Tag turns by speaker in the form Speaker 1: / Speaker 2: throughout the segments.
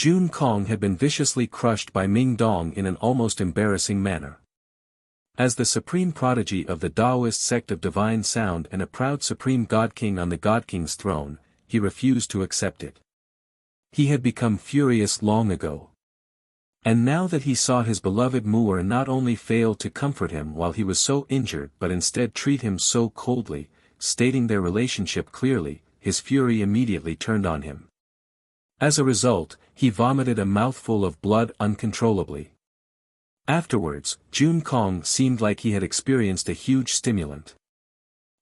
Speaker 1: Jun Kong had been viciously crushed by Ming Dong in an almost embarrassing manner. As the supreme prodigy of the Taoist sect of divine sound and a proud supreme God King on the God King's throne, he refused to accept it. He had become furious long ago. And now that he saw his beloved Mu'er not only fail to comfort him while he was so injured but instead treat him so coldly, stating their relationship clearly, his fury immediately turned on him. As a result, he vomited a mouthful of blood uncontrollably. Afterwards, Jun Kong seemed like he had experienced a huge stimulant.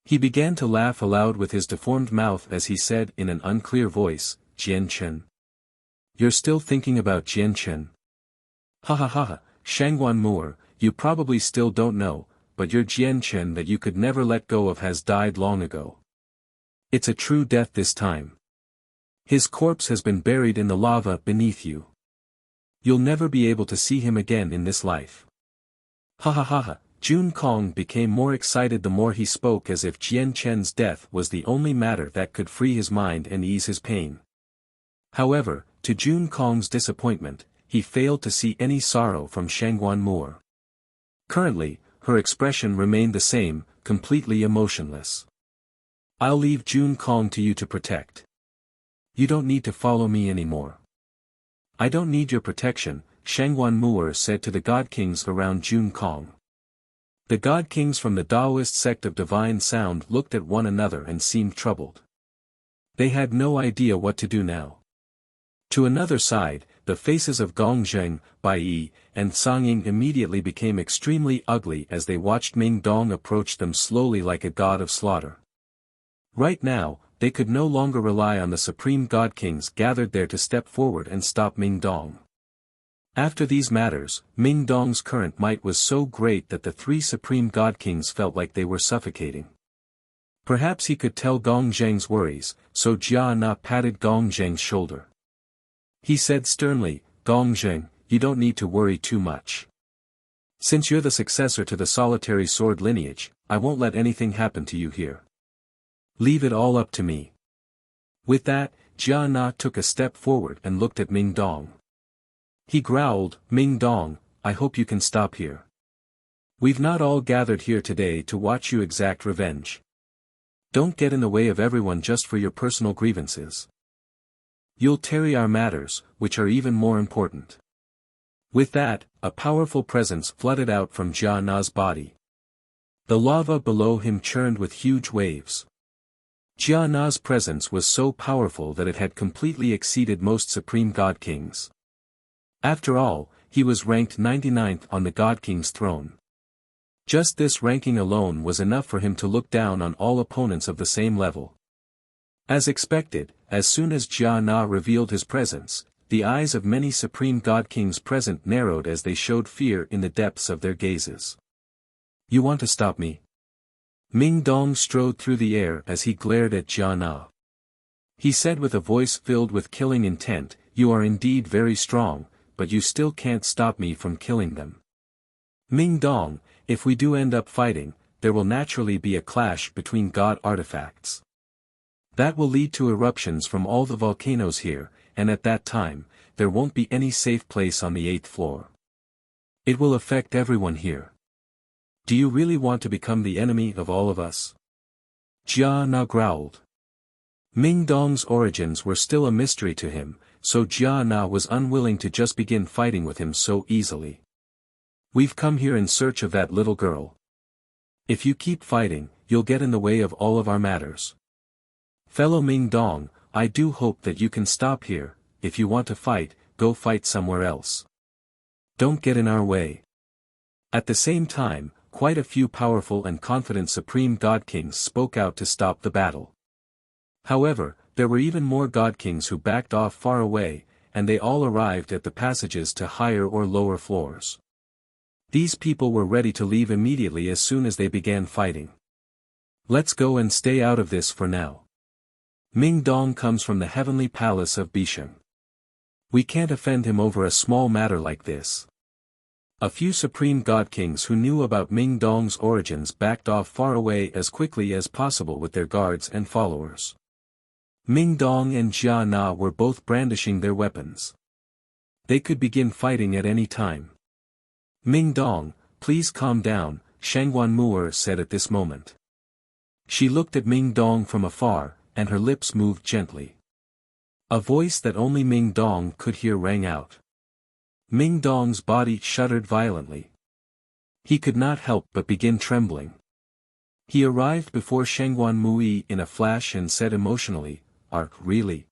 Speaker 1: He began to laugh aloud with his deformed mouth as he said in an unclear voice, "Jian Chen. You're still thinking about Jian Chen? Ha ha ha ha, Shangguan Mu'er, you probably still don't know, but your Jian Chen that you could never let go of has died long ago. It's a true death this time. His corpse has been buried in the lava beneath you. You'll never be able to see him again in this life." Ha ha ha ha, Jun Kong became more excited the more he spoke as if Jian Chen's death was the only matter that could free his mind and ease his pain. However, to Jun Kong's disappointment, he failed to see any sorrow from Shangguan Mu'er. Currently, her expression remained the same, completely emotionless. "I'll leave Jun Kong to you to protect. You don't need to follow me anymore." "I don't need your protection," Shangguan Mu'er said to the God Kings around Jun Kong. The God Kings from the Taoist sect of divine sound looked at one another and seemed troubled. They had no idea what to do now. To another side, the faces of Gong Zheng, Bai Yi, and Song Ying immediately became extremely ugly as they watched Ming Dong approach them slowly like a god of slaughter. Right now, they could no longer rely on the supreme God Kings gathered there to step forward and stop Ming Dong. After these matters, Ming Dong's current might was so great that the three supreme God Kings felt like they were suffocating. Perhaps he could tell Gong Zheng's worries, so Jia Na patted Gong Zheng's shoulder. He said sternly, "Gong Zheng, you don't need to worry too much. Since you're the successor to the solitary sword lineage, I won't let anything happen to you here. Leave it all up to me." With that, Jia Na took a step forward and looked at Ming Dong. He growled, "Ming Dong, I hope you can stop here. We've not all gathered here today to watch you exact revenge. Don't get in the way of everyone just for your personal grievances. You'll tarry our matters, which are even more important." With that, a powerful presence flooded out from Jia Na's body. The lava below him churned with huge waves. Jia Na's presence was so powerful that it had completely exceeded most supreme God Kings. After all, he was ranked 99th on the God King's throne. Just this ranking alone was enough for him to look down on all opponents of the same level. As expected, as soon as Jia Na revealed his presence, the eyes of many supreme God Kings present narrowed as they showed fear in the depths of their gazes. "You want to stop me?" Ming Dong strode through the air as he glared at Jia Na. He said with a voice filled with killing intent, "You are indeed very strong, but you still can't stop me from killing them. Ming Dong, if we do end up fighting, there will naturally be a clash between God artifacts. That will lead to eruptions from all the volcanoes here, and at that time, there won't be any safe place on the 8th floor. It will affect everyone here. Do you really want to become the enemy of all of us?" Jia Na growled. Ming Dong's origins were still a mystery to him, so Jia Na was unwilling to just begin fighting with him so easily. "We've come here in search of that little girl. If you keep fighting, you'll get in the way of all of our matters. Fellow Ming Dong, I do hope that you can stop here. If you want to fight, go fight somewhere else. Don't get in our way." At the same time, quite a few powerful and confident supreme God Kings spoke out to stop the battle. However, there were even more God Kings who backed off far away, and they all arrived at the passages to higher or lower floors. These people were ready to leave immediately as soon as they began fighting. "Let's go and stay out of this for now. Ming Dong comes from the heavenly palace of Bisheng. We can't offend him over a small matter like this." A few supreme God Kings who knew about Ming Dong's origins backed off far away as quickly as possible with their guards and followers. Ming Dong and Jia Na were both brandishing their weapons. They could begin fighting at any time. Ming Dong, please calm down, Shangguan Mu'er said at this moment. She looked at Ming Dong from afar, and her lips moved gently. A voice that only Ming Dong could hear rang out. Ming Dong's body shuddered violently. He could not help but begin trembling. He arrived before Shangguan Mu'er in a flash and said emotionally, Really?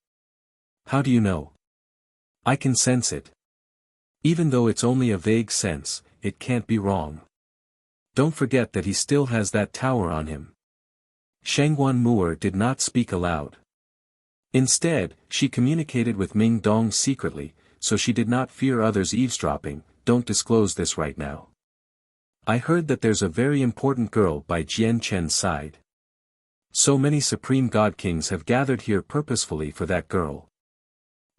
Speaker 1: How do you know? I can sense it. Even though it's only a vague sense, it can't be wrong. Don't forget that he still has that tower on him. Shangguan Mu'er did not speak aloud. Instead, she communicated with Ming Dong secretly, so she did not fear others eavesdropping. Don't disclose this right now. I heard that there's a very important girl by Jian Chen's side. So many Supreme God Kings have gathered here purposefully for that girl.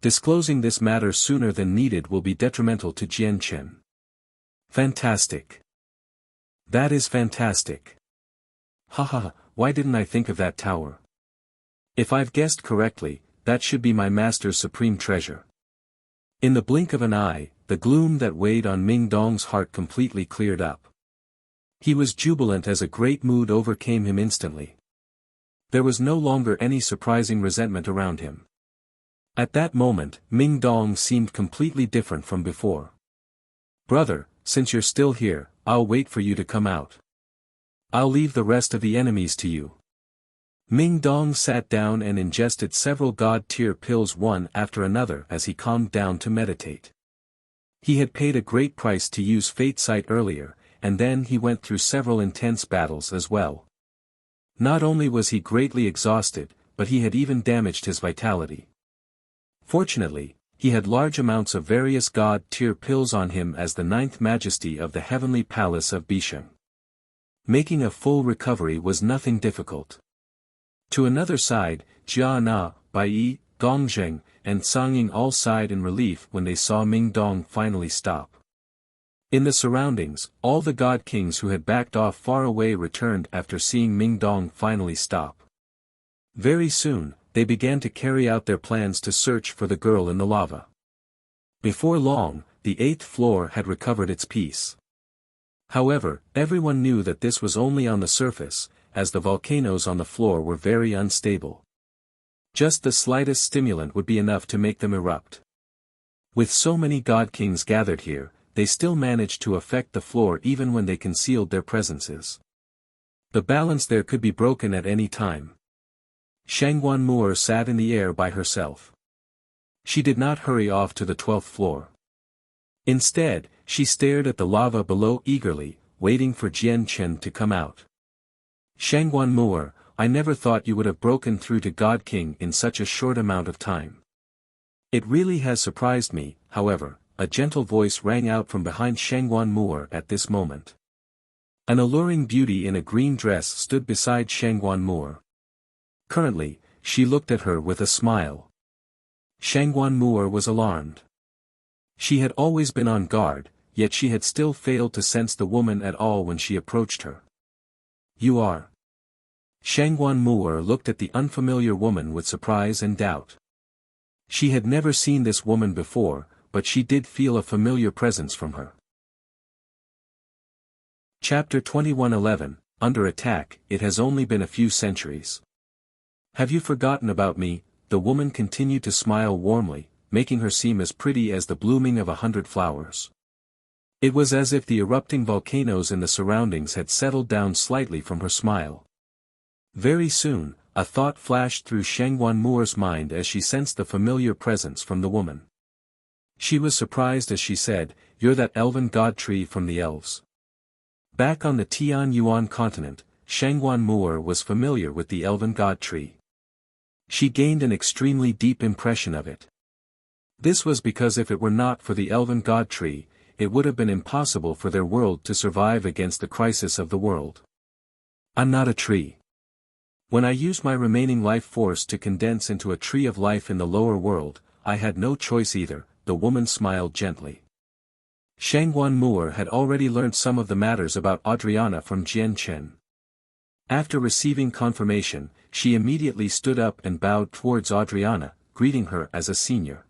Speaker 1: Disclosing this matter sooner than needed will be detrimental to Jian Chen. Fantastic. That is fantastic. Haha, why didn't I think of that tower? If I've guessed correctly, that should be my master's supreme treasure. In the blink of an eye, the gloom that weighed on Ming Dong's heart completely cleared up. He was jubilant as a great mood overcame him instantly. There was no longer any surprising resentment around him. At that moment, Ming Dong seemed completely different from before. Brother, since you're still here, I'll wait for you to come out. I'll leave the rest of the enemies to you. Ming Dong sat down and ingested several god-tier pills one after another as he calmed down to meditate. He had paid a great price to use Fate Sight earlier, and then he went through several intense battles as well. Not only was he greatly exhausted, but he had even damaged his vitality. Fortunately, he had large amounts of various god-tier pills on him as the ninth majesty of the heavenly palace of Bisheng. Making a full recovery was nothing difficult. To another side, Jia Na, Bai, Gongzheng, and Sangying all sighed in relief when they saw Ming Dong finally stop. In the surroundings, all the god kings who had backed off far away returned after seeing Ming Dong finally stop. Very soon, they began to carry out their plans to search for the girl in the lava. Before long, the eighth floor had recovered its peace. However, everyone knew that this was only on the surface, as the volcanoes on the floor were very unstable. Just the slightest stimulant would be enough to make them erupt. With so many god kings gathered here, they still managed to affect the floor even when they concealed their presences. The balance there could be broken at any time. Shangguan Mu'er sat in the air by herself. She did not hurry off to the 12th floor. Instead, she stared at the lava below eagerly, waiting for Jian Chen to come out. Shangguan Mu'er, I never thought you would have broken through to God King in such a short amount of time. It really has surprised me, however. A gentle voice rang out from behind Shangguan Mu'er at this moment. An alluring beauty in a green dress stood beside Shangguan Mu'er. Currently, she looked at her with a smile. Shangguan Mu'er was alarmed. She had always been on guard, yet she had still failed to sense the woman at all when she approached her. You are. Shangguan Mu'er looked at the unfamiliar woman with surprise and doubt. She had never seen this woman before, but she did feel a familiar presence from her. Chapter 21:11, Under Attack. It has only been a few centuries. Have you forgotten about me? The woman continued to smile warmly, making her seem as pretty as the blooming of 100 flowers. It was as if the erupting volcanoes in the surroundings had settled down slightly from her smile. Very soon, a thought flashed through Shangguan Mu'er's mind as she sensed the familiar presence from the woman. She was surprised as she said, You're that elven god tree from the elves. Back on the Tian Yuan continent, Shangguan Mu'er was familiar with the elven god tree. She gained an extremely deep impression of it. This was because if it were not for the elven god tree, it would have been impossible for their world to survive against the crisis of the world. I'm not a tree. When I used my remaining life force to condense into a tree of life in the lower world, I had no choice either. The woman smiled gently. Shangguan Mu'er had already learned some of the matters about Adriana from Jian Chen. After receiving confirmation, she immediately stood up and bowed towards Adriana, greeting her as a senior.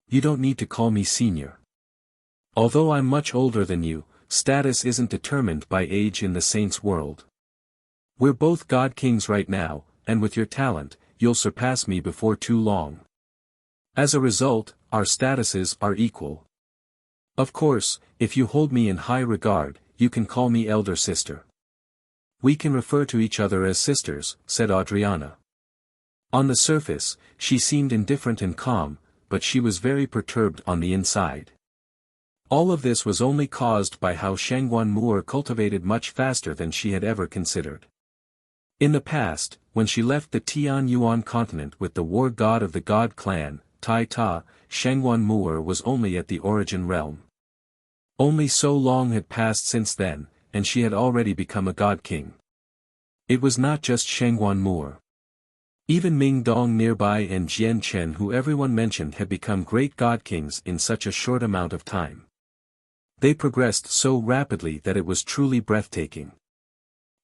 Speaker 1: You don't need to call me senior. Although I'm much older than you, status isn't determined by age in the saints' world. We're both God Kings right now, and with your talent, you'll surpass me before too long. As a result, our statuses are equal. Of course, if you hold me in high regard, you can call me elder sister. We can refer to each other as sisters, said Adriana. On the surface, she seemed indifferent and calm, but she was very perturbed on the inside. All of this was only caused by how Shangguan Mu'er cultivated much faster than she had ever considered. In the past, when she left the Tian Yuan continent with the war god of the God clan, Tai Ta, Shangguan Mu'er was only at the origin realm. Only so long had passed since then, and she had already become a god king. It was not just Shangguan Mu'er. Even Ming Dong nearby and Jian Chen, who everyone mentioned, had become great god kings in such a short amount of time. They progressed so rapidly that it was truly breathtaking.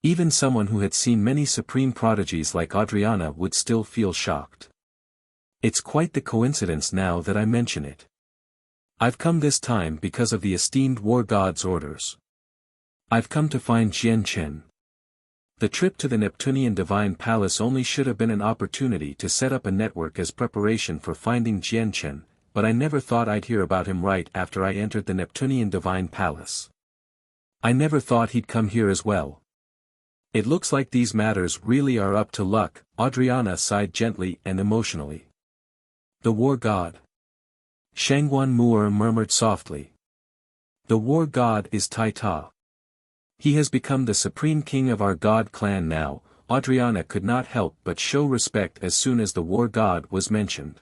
Speaker 1: Even someone who had seen many supreme prodigies like Adriana would still feel shocked. It's quite the coincidence now that I mention it. I've come this time because of the esteemed war god's orders. I've come to find Jian Chen. The trip to the Neptunian Divine Palace only should have been an opportunity to set up a network as preparation for finding Jian Chen, but I never thought I'd hear about him right after I entered the Neptunian Divine Palace. I never thought he'd come here as well. It looks like these matters really are up to luck, Adriana sighed gently and emotionally. The war god. Shangguan Mu'er murmured softly. The war god is Tai Ta. He has become the supreme king of our god clan now. Adriana could not help but show respect as soon as the war god was mentioned.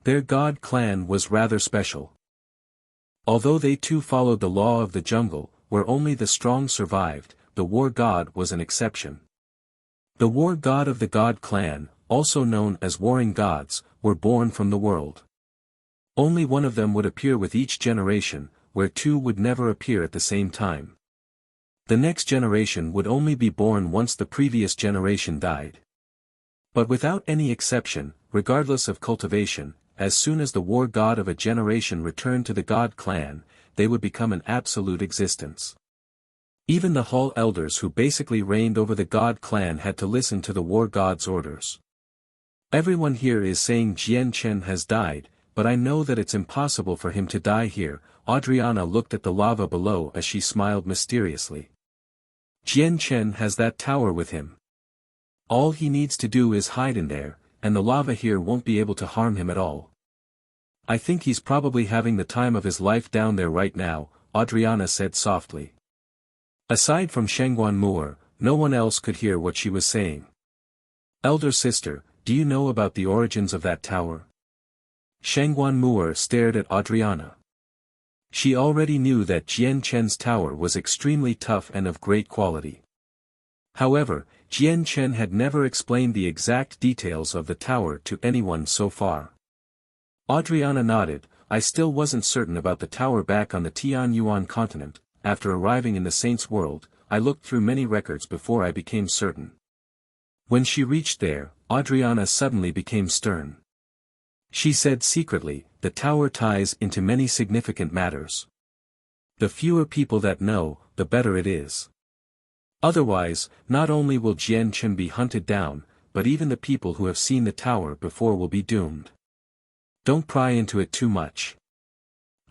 Speaker 1: Their god clan was rather special. Although they too followed the law of the jungle, where only the strong survived, the war god was an exception. The war god of the god clan, also known as warring gods, were born from the world. Only one of them would appear with each generation, where two would never appear at the same time. The next generation would only be born once the previous generation died. But without any exception, regardless of cultivation, as soon as the war god of a generation returned to the god clan, they would become an absolute existence. Even the Hall elders who basically reigned over the god clan had to listen to the war god's orders. Everyone here is saying Jian Chen has died, but I know that it's impossible for him to die here. Adriana looked at the lava below as she smiled mysteriously. Jian Chen has that tower with him. All he needs to do is hide in there, and the lava here won't be able to harm him at all. I think he's probably having the time of his life down there right now, Adriana said softly. Aside from Shangguan Mu'er, no one else could hear what she was saying. Elder sister, do you know about the origins of that tower? Shangguan Mu'er stared at Adriana. She already knew that Jian Chen's tower was extremely tough and of great quality. However, Jian Chen had never explained the exact details of the tower to anyone so far. Adriana nodded. I still wasn't certain about the tower back on the Tian Yuan continent. After arriving in the Saints' world, I looked through many records before I became certain. When she reached there, Adriana suddenly became stern. She said secretly, the tower ties into many significant matters. The fewer people that know, the better it is. Otherwise, not only will Jian Chen be hunted down, but even the people who have seen the tower before will be doomed. Don't pry into it too much.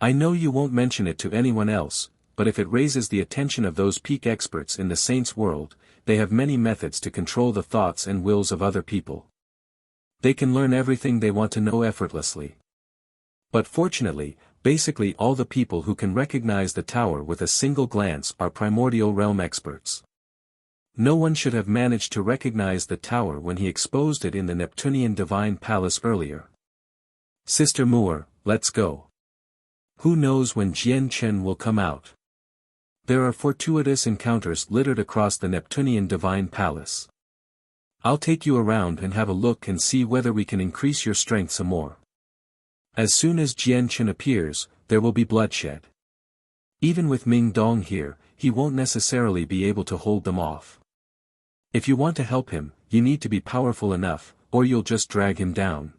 Speaker 1: I know you won't mention it to anyone else, but if it raises the attention of those peak experts in the Saints' world, they have many methods to control the thoughts and wills of other people. They can learn everything they want to know effortlessly. But fortunately, basically all the people who can recognize the tower with a single glance are primordial realm experts. No one should have managed to recognize the tower when he exposed it in the Neptunian Divine Palace earlier. Sister Mu'er, let's go. Who knows when Jian Chen will come out? There are fortuitous encounters littered across the Neptunian Divine Palace. I'll take you around and have a look and see whether we can increase your strength some more. As soon as Jian Chen appears, there will be bloodshed. Even with Ming Dong here, he won't necessarily be able to hold them off. If you want to help him, you need to be powerful enough, or you'll just drag him down.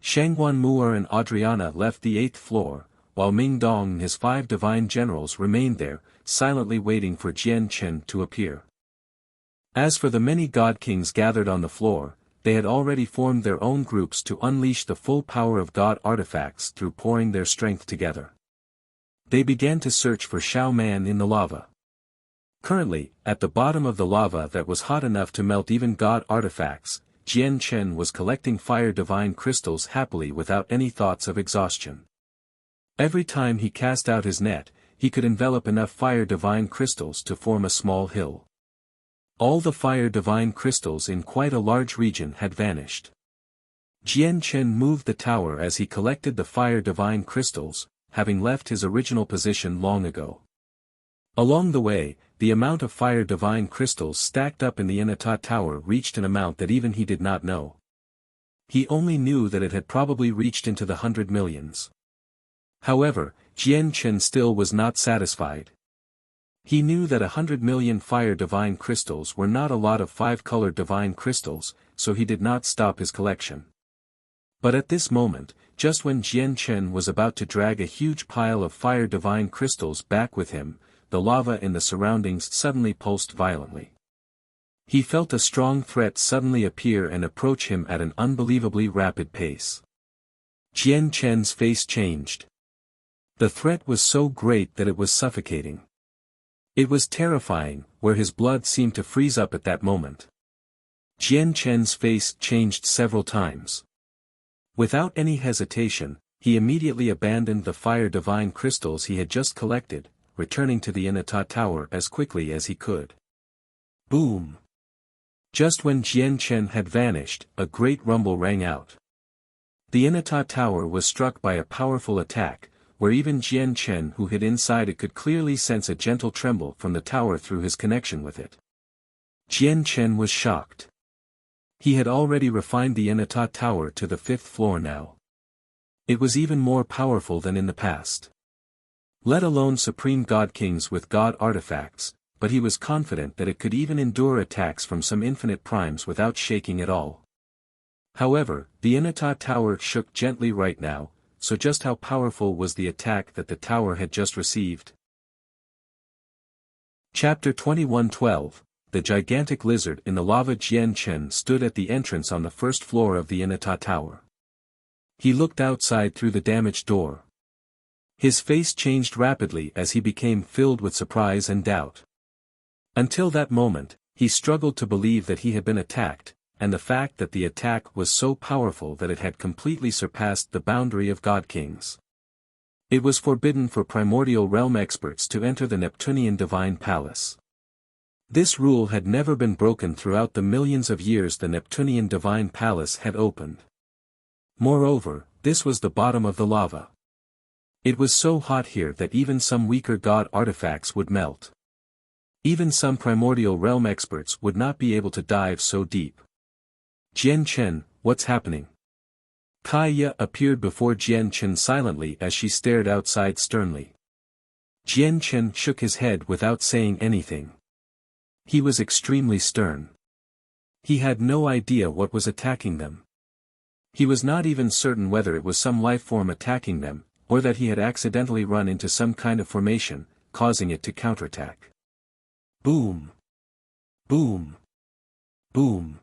Speaker 1: Shangguan Mu'er and Adriana left the 8th floor, while Ming Dong and his 5 divine generals remained there, silently waiting for Jian Chen to appear. As for the many god kings gathered on the floor, they had already formed their own groups to unleash the full power of god artifacts through pouring their strength together. They began to search for Xiao Man in the lava. Currently, at the bottom of the lava that was hot enough to melt even god artifacts, Jian Chen was collecting fire divine crystals happily without any thoughts of exhaustion. Every time he cast out his net, he could envelop enough fire divine crystals to form a small hill. All the fire divine crystals in quite a large region had vanished. Jian Chen moved the tower as he collected the fire divine crystals, having left his original position long ago. Along the way, the amount of fire divine crystals stacked up in the Inata tower reached an amount that even he did not know. He only knew that it had probably reached into the 100 millions. However, Jian Chen still was not satisfied. He knew that 100 million fire divine crystals were not a lot of 5-colored divine crystals, so he did not stop his collection. But at this moment, just when Jian Chen was about to drag a huge pile of fire divine crystals back with him, the lava in the surroundings suddenly pulsed violently. He felt a strong threat suddenly appear and approach him at an unbelievably rapid pace. Jian Chen's face changed. The threat was so great that it was suffocating. It was terrifying, where his blood seemed to freeze up at that moment. Jian Chen's face changed several times. Without any hesitation, he immediately abandoned the fire divine crystals he had just collected, returning to the Inata tower as quickly as he could. Boom! Just when Jian Chen had vanished, a great rumble rang out. The Inata tower was struck by a powerful attack, where even Jian Chen who hid inside it could clearly sense a gentle tremble from the tower through his connection with it. Jian Chen was shocked. He had already refined the Inata tower to the 5th floor now. It was even more powerful than in the past. Let alone supreme god kings with god artifacts, but he was confident that it could even endure attacks from some infinite primes without shaking at all. However, the Inata tower shook gently right now, so just how powerful was the attack that the tower had just received? Chapter 21:12 The gigantic lizard in the lava. Jian Chen stood at the entrance on the 1st floor of the Inata tower. He looked outside through the damaged door. His face changed rapidly as he became filled with surprise and doubt. Until that moment, he struggled to believe that he had been attacked, and the fact that the attack was so powerful that it had completely surpassed the boundary of god kings. It was forbidden for primordial realm experts to enter the Neptunian divine palace. This rule had never been broken throughout the millions of years the Neptunian divine palace had opened. Moreover, this was the bottom of the lava. It was so hot here that even some weaker god artifacts would melt. Even some primordial realm experts would not be able to dive so deep. Jian Chen, what's happening? Kaya appeared before Jian Chen silently as she stared outside sternly. Jian Chen shook his head without saying anything. He was extremely stern. He had no idea what was attacking them. He was not even certain whether it was some life form attacking them, or that he had accidentally run into some kind of formation, causing it to counterattack. Boom! Boom! Boom!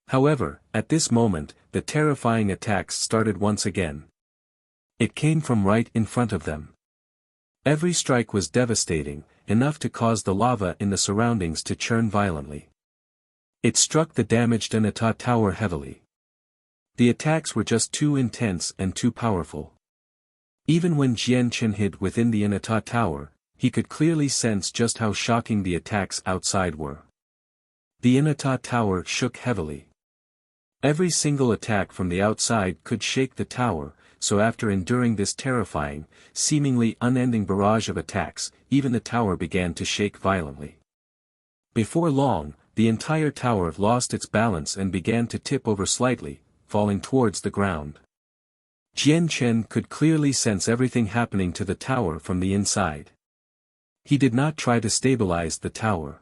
Speaker 1: However, at this moment, the terrifying attacks started once again. It came from right in front of them. Every strike was devastating, enough to cause the lava in the surroundings to churn violently. It struck the damaged Inata tower heavily. The attacks were just too intense and too powerful. Even when Jian Chen hid within the Inata tower, he could clearly sense just how shocking the attacks outside were. The Inata tower shook heavily. Every single attack from the outside could shake the tower, so after enduring this terrifying, seemingly unending barrage of attacks, even the tower began to shake violently. Before long, the entire tower lost its balance and began to tip over slightly, falling towards the ground. Jian Chen could clearly sense everything happening to the tower from the inside. He did not try to stabilize the tower.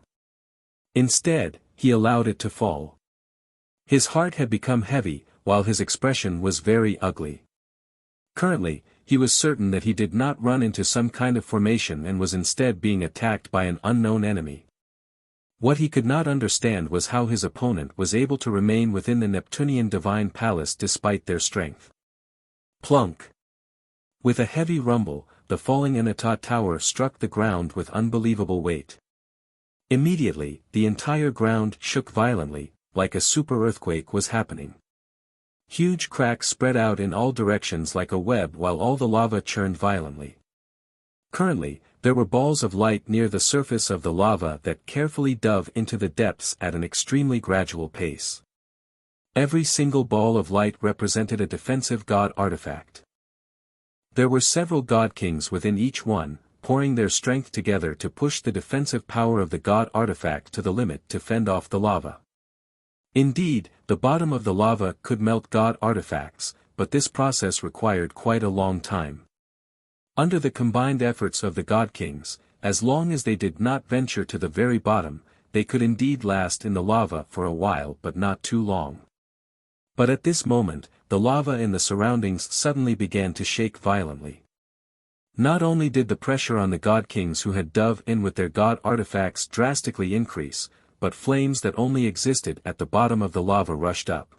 Speaker 1: Instead, he allowed it to fall. His heart had become heavy, while his expression was very ugly. Currently, he was certain that he did not run into some kind of formation and was instead being attacked by an unknown enemy. What he could not understand was how his opponent was able to remain within the Neptunian divine palace despite their strength. Plunk! With a heavy rumble, the falling Inata tower struck the ground with unbelievable weight. Immediately, the entire ground shook violently, like a super earthquake was happening. Huge cracks spread out in all directions like a web while all the lava churned violently. Currently, there were balls of light near the surface of the lava that carefully dove into the depths at an extremely gradual pace. Every single ball of light represented a defensive god artifact. There were several god kings within each one, pouring their strength together to push the defensive power of the god artifact to the limit to fend off the lava. Indeed, the bottom of the lava could melt god artifacts, but this process required quite a long time. Under the combined efforts of the god kings, as long as they did not venture to the very bottom, they could indeed last in the lava for a while but not too long. But at this moment, the lava in the surroundings suddenly began to shake violently. Not only did the pressure on the god kings who had dove in with their god artifacts drastically increase, but flames that only existed at the bottom of the lava rushed up.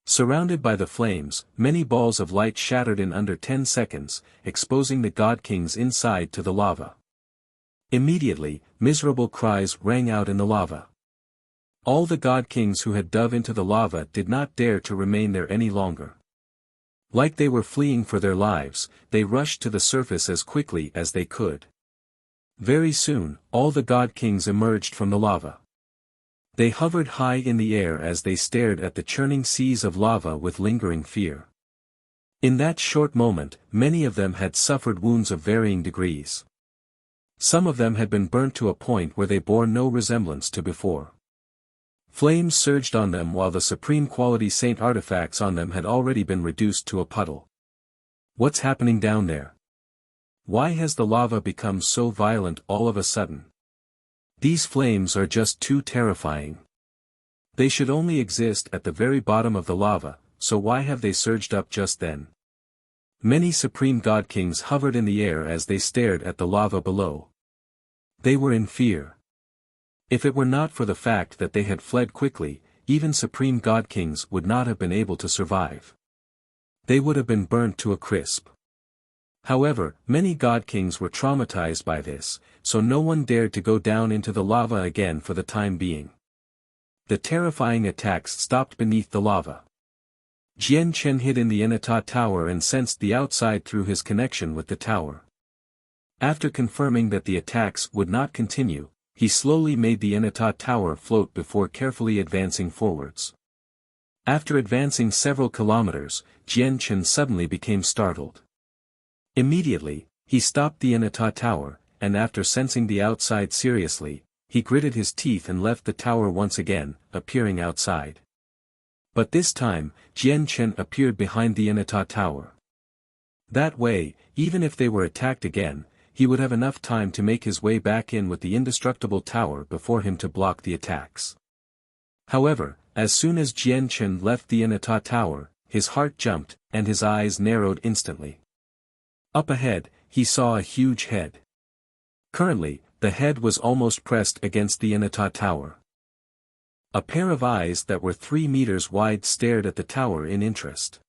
Speaker 1: Surrounded by the flames, many balls of light shattered in under 10 seconds, exposing the god kings inside to the lava. Immediately, miserable cries rang out in the lava. All the god kings who had dove into the lava did not dare to remain there any longer. Like they were fleeing for their lives, they rushed to the surface as quickly as they could. Very soon, all the god kings emerged from the lava. They hovered high in the air as they stared at the churning seas of lava with lingering fear. In that short moment, many of them had suffered wounds of varying degrees. Some of them had been burnt to a point where they bore no resemblance to before. Flames surged on them while the supreme quality saint artifacts on them had already been reduced to a puddle. What's happening down there? Why has the lava become so violent all of a sudden? These flames are just too terrifying. They should only exist at the very bottom of the lava, so why have they surged up just then? Many supreme god kings hovered in the air as they stared at the lava below. They were in fear. If it were not for the fact that they had fled quickly, even supreme god kings would not have been able to survive. They would have been burnt to a crisp. However, many god kings were traumatized by this, so no one dared to go down into the lava again for the time being. The terrifying attacks stopped beneath the lava. Jian Chen hid in the Inata tower and sensed the outside through his connection with the tower. After confirming that the attacks would not continue, he slowly made the Inata tower float before carefully advancing forwards. After advancing several kilometers, Jian Chen suddenly became startled. Immediately, he stopped the Inata tower, and after sensing the outside seriously, he gritted his teeth and left the tower once again, appearing outside. But this time, Jian Chen appeared behind the Inata tower. That way, even if they were attacked again, he would have enough time to make his way back in with the indestructible tower before him to block the attacks. However, as soon as Jian Chen left the Inata tower, his heart jumped, and his eyes narrowed instantly. Up ahead, he saw a huge head. Currently, the head was almost pressed against the Inata tower. A pair of eyes that were 3 meters wide stared at the tower in interest.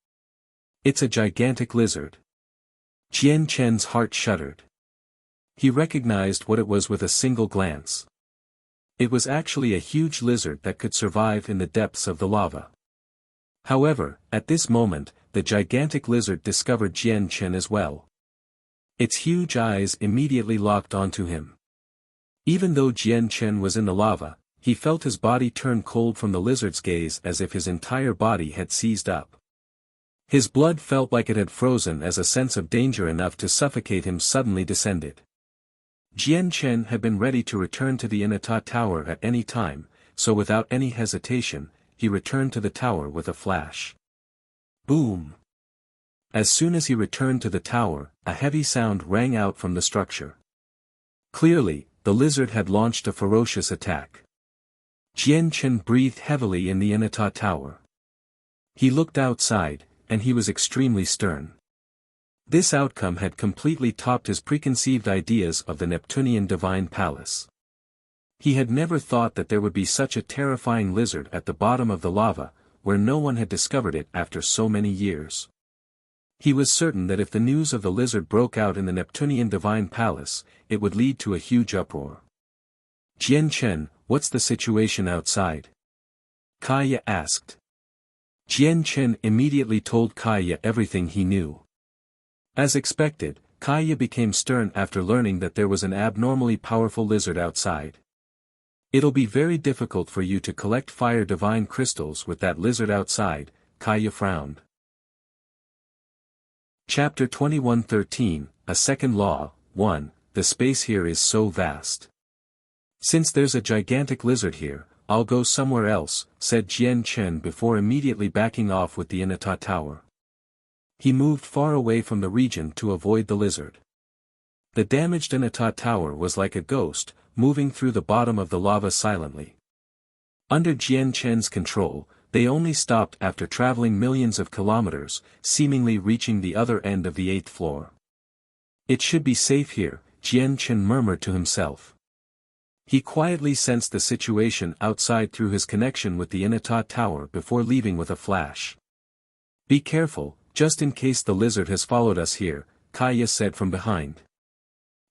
Speaker 1: It's a gigantic lizard. Jian Chen's heart shuddered. He recognized what it was with a single glance. It was actually a huge lizard that could survive in the depths of the lava. However, at this moment, the gigantic lizard discovered Jian Chen as well. Its huge eyes immediately locked onto him. Even though Jian Chen was in the lava, he felt his body turn cold from the lizard's gaze as if his entire body had seized up. His blood felt like it had frozen as a sense of danger enough to suffocate him suddenly descended. Jian Chen had been ready to return to the Inata tower at any time, so without any hesitation, he returned to the tower with a flash. Boom! As soon as he returned to the tower, a heavy sound rang out from the structure. Clearly, the lizard had launched a ferocious attack. Jian Chen breathed heavily in the Inata tower. He looked outside, and he was extremely stern. This outcome had completely topped his preconceived ideas of the Neptunian divine palace. He had never thought that there would be such a terrifying lizard at the bottom of the lava, where no one had discovered it after so many years. He was certain that if the news of the lizard broke out in the Neptunian divine palace, it would lead to a huge uproar. "Jian Chen, what's the situation outside?" Kaya asked. Jian Chen immediately told Kaya everything he knew. As expected, Kaya became stern after learning that there was an abnormally powerful lizard outside. "It'll be very difficult for you to collect fire divine crystals with that lizard outside," Kaya frowned. Chapter 21:13, A Second Law, 1, The space here is so vast. "Since there's a gigantic lizard here, I'll go somewhere else," said Jian Chen before immediately backing off with the Inata tower. He moved far away from the region to avoid the lizard. The damaged Inata tower was like a ghost, moving through the bottom of the lava silently. Under Jian Chen's control, they only stopped after traveling millions of kilometers, seemingly reaching the other end of the 8th floor. "It should be safe here," Jian Chen murmured to himself. He quietly sensed the situation outside through his connection with the Inata tower before leaving with a flash. "Be careful, just in case the lizard has followed us here," Kaya said from behind.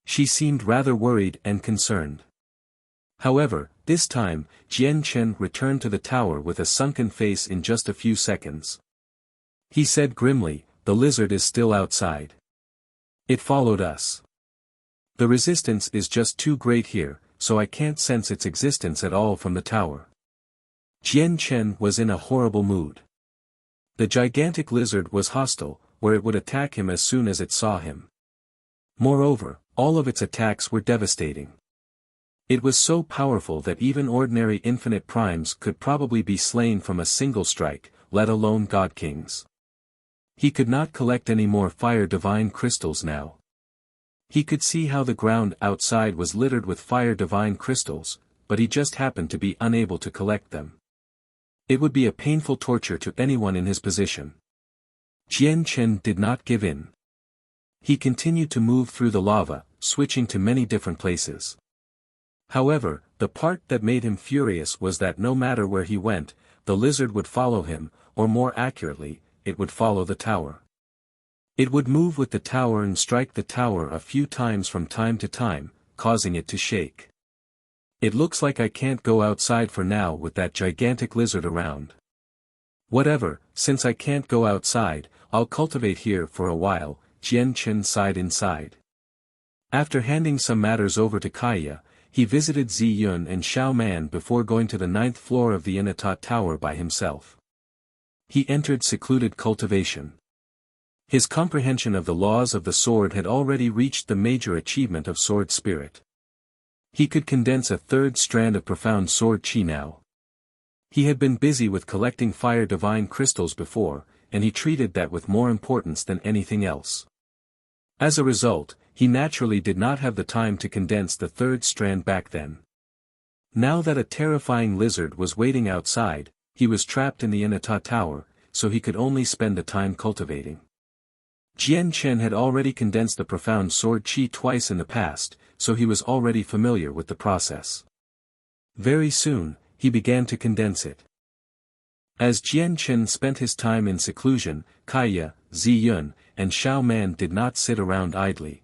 Speaker 1: She seemed rather worried and concerned. However, this time, Jian Chen returned to the tower with a sunken face in just a few seconds. He said grimly, "The lizard is still outside. It followed us. The resistance is just too great here, so I can't sense its existence at all from the tower." Jian Chen was in a horrible mood. The gigantic lizard was hostile, where it would attack him as soon as it saw him. Moreover, all of its attacks were devastating. It was so powerful that even ordinary infinite primes could probably be slain from a single strike, let alone God Kings. He could not collect any more fire divine crystals now. He could see how the ground outside was littered with fire divine crystals, but he just happened to be unable to collect them. It would be a painful torture to anyone in his position. Jian Chen did not give in. He continued to move through the lava, switching to many different places. However, the part that made him furious was that no matter where he went, the lizard would follow him, or more accurately, it would follow the tower. It would move with the tower and strike the tower a few times from time to time, causing it to shake. "It looks like I can't go outside for now with that gigantic lizard around. Whatever, since I can't go outside, I'll cultivate here for a while," Jian Chen sighed inside. After handing some matters over to Kaya, he visited Ziyun and Xiao Man before going to the 9th floor of the Inata tower by himself. He entered secluded cultivation. His comprehension of the laws of the sword had already reached the major achievement of sword spirit. He could condense a third strand of profound sword chi now. He had been busy with collecting fire divine crystals before, and he treated that with more importance than anything else. As a result, he naturally did not have the time to condense the third strand back then. Now that a terrifying lizard was waiting outside, he was trapped in the Inata tower, so he could only spend the time cultivating. Jian Chen had already condensed the profound sword chi twice in the past, so he was already familiar with the process. Very soon, he began to condense it. As Jian Chen spent his time in seclusion, Kaya, Ziyun, and Xiao Man did not sit around idly.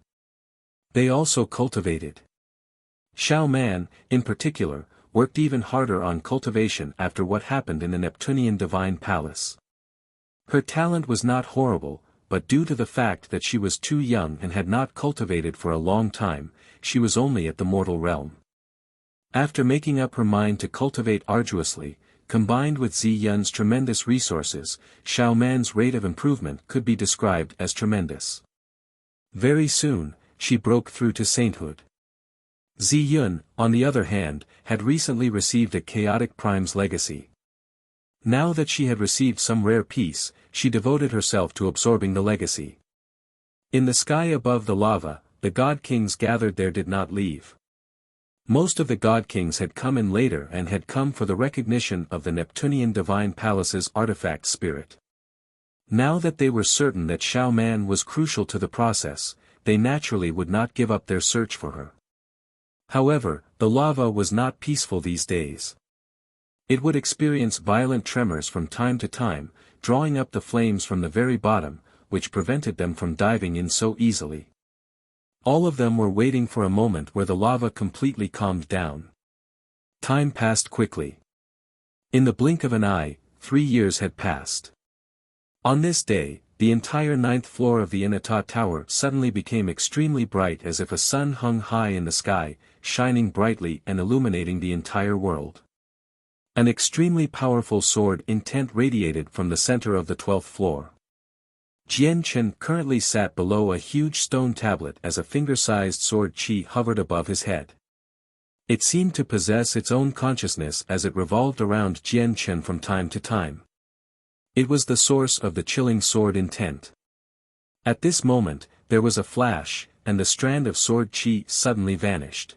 Speaker 1: They also cultivated. Xiao Man, in particular, worked even harder on cultivation after what happened in the Neptunian Divine Palace. Her talent was not horrible, but due to the fact that she was too young and had not cultivated for a long time, she was only at the mortal realm. After making up her mind to cultivate arduously, combined with Ziyun's tremendous resources, Xiao Man's rate of improvement could be described as tremendous. Very soon, she broke through to sainthood. Ziyun, on the other hand, had recently received a chaotic prime's legacy. Now that she had received some rare piece, she devoted herself to absorbing the legacy. In the sky above the lava, the God Kings gathered there did not leave. Most of the god kings had come in later and had come for the recognition of the Neptunian divine palace's artifact spirit. Now that they were certain that Xiao Man was crucial to the process, they naturally would not give up their search for her. However, the lava was not peaceful these days. It would experience violent tremors from time to time, drawing up the flames from the very bottom, which prevented them from diving in so easily. All of them were waiting for a moment where the lava completely calmed down. Time passed quickly. In the blink of an eye, 3 years had passed. On this day, the entire 9th floor of the Inata Tower suddenly became extremely bright as if a sun hung high in the sky, shining brightly and illuminating the entire world. An extremely powerful sword intent radiated from the center of the 12th floor. Jian Chen currently sat below a huge stone tablet as a finger-sized sword chi hovered above his head. It seemed to possess its own consciousness as it revolved around Jian Chen from time to time. It was the source of the chilling sword intent. At this moment, there was a flash, and the strand of sword chi suddenly vanished.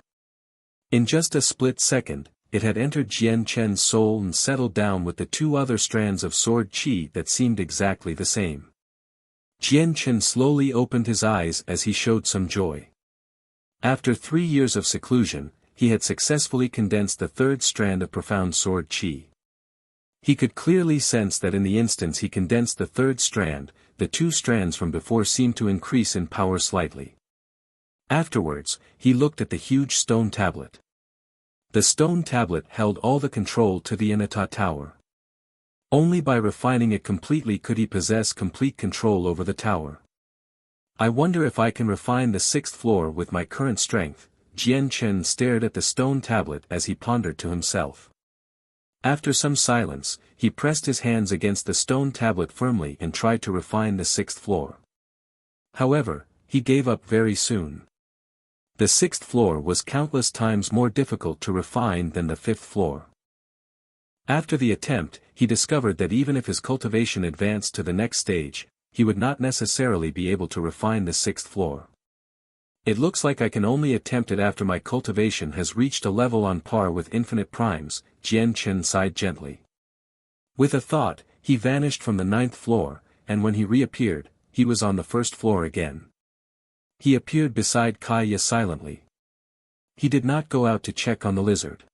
Speaker 1: In just a split second, it had entered Jian Chen's soul and settled down with the 2 other strands of sword chi that seemed exactly the same. Jian Chen slowly opened his eyes as he showed some joy. After 3 years of seclusion, he had successfully condensed the 3rd strand of profound sword chi. He could clearly sense that in the instance he condensed the 3rd strand, the 2 strands from before seemed to increase in power slightly. Afterwards, he looked at the huge stone tablet. The stone tablet held all the control to the Inata Tower. Only by refining it completely could he possess complete control over the tower. I wonder if I can refine the 6th floor with my current strength. Jian Chen stared at the stone tablet as he pondered to himself. After some silence, he pressed his hands against the stone tablet firmly and tried to refine the 6th floor. However, he gave up very soon. The 6th floor was countless times more difficult to refine than the 5th floor. After the attempt, he discovered that even if his cultivation advanced to the next stage, he would not necessarily be able to refine the 6th floor. It looks like I can only attempt it after my cultivation has reached a level on par with infinite primes, Jian Chen sighed gently. With a thought, he vanished from the 9th floor, and when he reappeared, he was on the 1st floor again. He appeared beside Kaya silently. He did not go out to check on the lizard.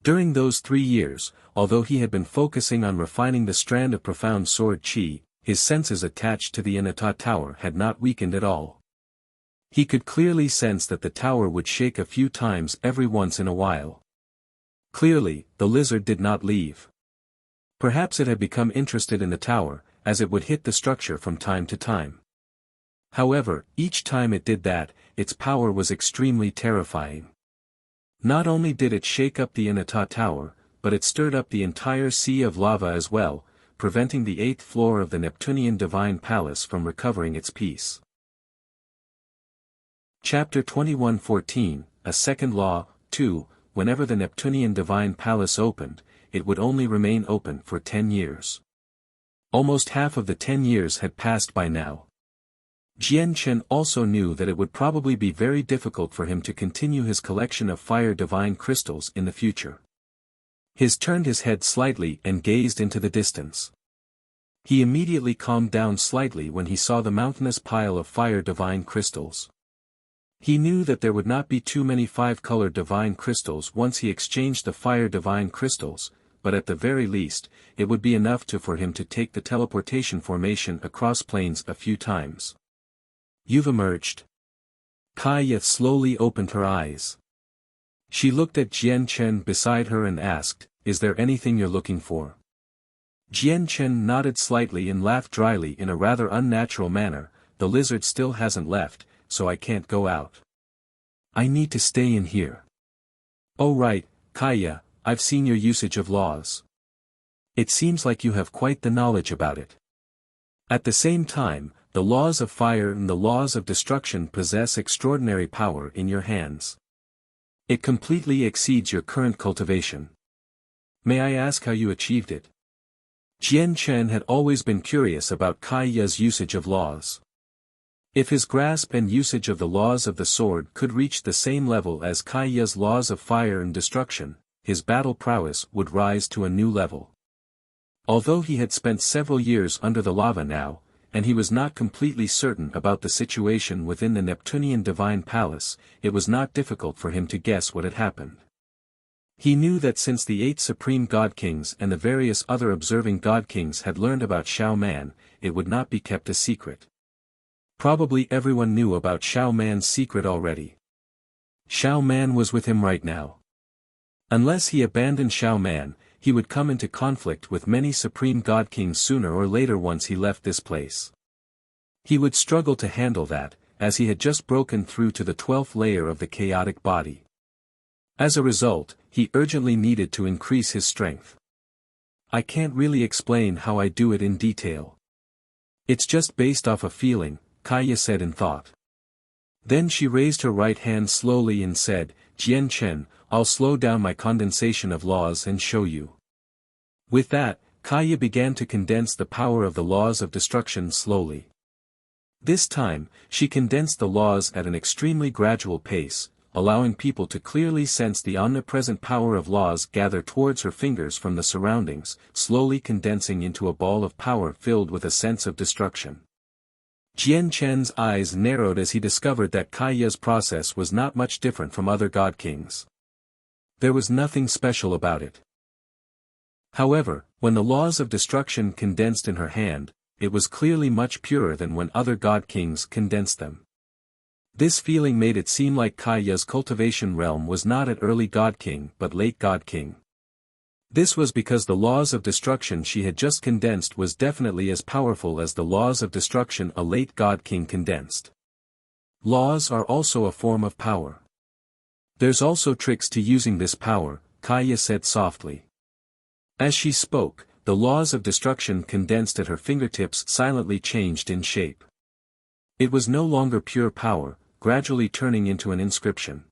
Speaker 1: During those 3 years, although he had been focusing on refining the strand of profound sword chi, his senses attached to the Inata Tower had not weakened at all. He could clearly sense that the tower would shake a few times every once in a while. Clearly, the lizard did not leave. Perhaps it had become interested in the tower, as it would hit the structure from time to time. However, each time it did that, its power was extremely terrifying. Not only did it shake up the Inata Tower, but it stirred up the entire sea of lava as well, preventing the 8th floor of the Neptunian Divine Palace from recovering its peace. Chapter 21:14, A Second Law, 2, Whenever the Neptunian Divine Palace opened, it would only remain open for 10 years. Almost half of the 10 years had passed by now. Jian Chen also knew that it would probably be very difficult for him to continue his collection of fire divine crystals in the future. He turned his head slightly and gazed into the distance. He immediately calmed down slightly when he saw the mountainous pile of fire divine crystals. He knew that there would not be too many 5-colored divine crystals once he exchanged the fire divine crystals, but at the very least, it would be enough for him to take the teleportation formation across planes a few times. You've emerged. Kaya slowly opened her eyes. She looked at Jian Chen beside her and asked, "Is there anything you're looking for?" Jian Chen nodded slightly and laughed dryly in a rather unnatural manner. "The lizard still hasn't left, so I can't go out. I need to stay in here." "Oh right, Kaya, I've seen your usage of laws. It seems like you have quite the knowledge about it. At the same time, the laws of fire and the laws of destruction possess extraordinary power in your hands. It completely exceeds your current cultivation. May I ask how you achieved it?" Jian Chen had always been curious about Kaya's usage of laws. If his grasp and usage of the laws of the sword could reach the same level as Kaiya's laws of fire and destruction, his battle prowess would rise to a new level. Although he had spent several years under the lava now, and he was not completely certain about the situation within the Neptunian Divine Palace, it was not difficult for him to guess what had happened. He knew that since the 8 Supreme God Kings and the various other observing God Kings had learned about Xiao Man, it would not be kept a secret. Probably everyone knew about Xiao Man's secret already. Xiao Man was with him right now. Unless he abandoned Xiao Man, he would come into conflict with many Supreme God Kings sooner or later once he left this place. He would struggle to handle that, as he had just broken through to the 12th layer of the chaotic body. As a result, he urgently needed to increase his strength. I can't really explain how I do it in detail. It's just based off a feeling, Kaiya said in thought. Then she raised her right hand slowly and said, Jian Chen, I'll slow down my condensation of laws and show you. With that, Kaiya began to condense the power of the laws of destruction slowly. This time, she condensed the laws at an extremely gradual pace, allowing people to clearly sense the omnipresent power of laws gather towards her fingers from the surroundings, slowly condensing into a ball of power filled with a sense of destruction. Jian Chen's eyes narrowed as he discovered that Kaiya's process was not much different from other God Kings. There was nothing special about it. However, when the laws of destruction condensed in her hand, it was clearly much purer than when other God Kings condensed them. This feeling made it seem like Kaiya's cultivation realm was not at early God King but late God King. This was because the laws of destruction she had just condensed was definitely as powerful as the laws of destruction a late God King condensed. Laws are also a form of power. There's also tricks to using this power, Kaiya said softly. As she spoke, the laws of destruction condensed at her fingertips silently changed in shape. It was no longer pure power, gradually turning into an inscription.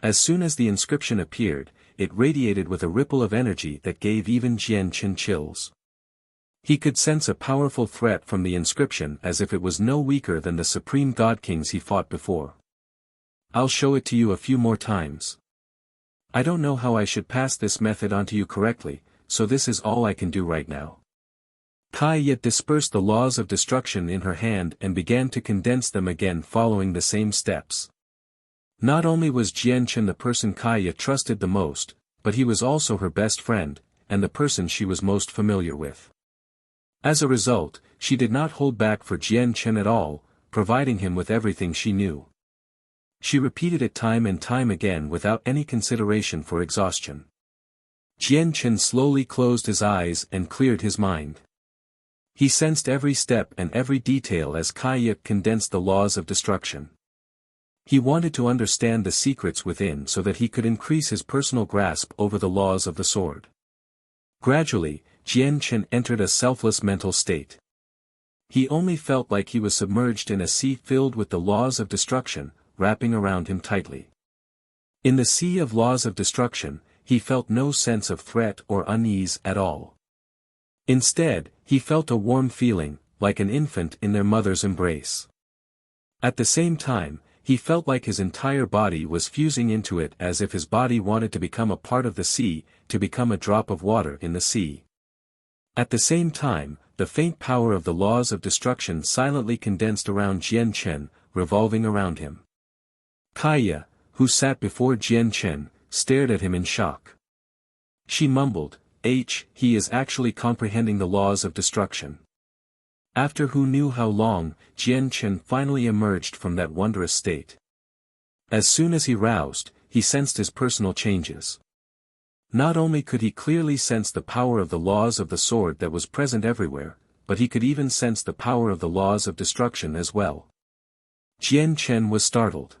Speaker 1: As soon as the inscription appeared, it radiated with a ripple of energy that gave even Jian Chen chills. He could sense a powerful threat from the inscription as if it was no weaker than the Supreme God Kings he fought before. I'll show it to you a few more times. I don't know how I should pass this method onto you correctly, so this is all I can do right now. Kaiya dispersed the laws of destruction in her hand and began to condense them again following the same steps. Not only was Jian Chen the person Kaiya trusted the most, but he was also her best friend, and the person she was most familiar with. As a result, she did not hold back for Jian Chen at all, providing him with everything she knew. She repeated it time and time again without any consideration for exhaustion. Jian Chen slowly closed his eyes and cleared his mind. He sensed every step and every detail as Kaiya condensed the laws of destruction. He wanted to understand the secrets within so that he could increase his personal grasp over the laws of the sword. Gradually, Jian Chen entered a selfless mental state. He only felt like he was submerged in a sea filled with the laws of destruction, wrapping around him tightly. In the sea of laws of destruction, he felt no sense of threat or unease at all. Instead, he felt a warm feeling, like an infant in their mother's embrace. At the same time, he felt like his entire body was fusing into it as if his body wanted to become a part of the sea, to become a drop of water in the sea. At the same time, the faint power of the laws of destruction silently condensed around Jian Chen, revolving around him. Kaiya, who sat before Jian Chen, stared at him in shock. She mumbled, he is actually comprehending the laws of destruction. After who knew how long, Jian Chen finally emerged from that wondrous state. As soon as he roused, he sensed his personal changes. Not only could he clearly sense the power of the laws of the sword that was present everywhere, but he could even sense the power of the laws of destruction as well. Jian Chen was startled.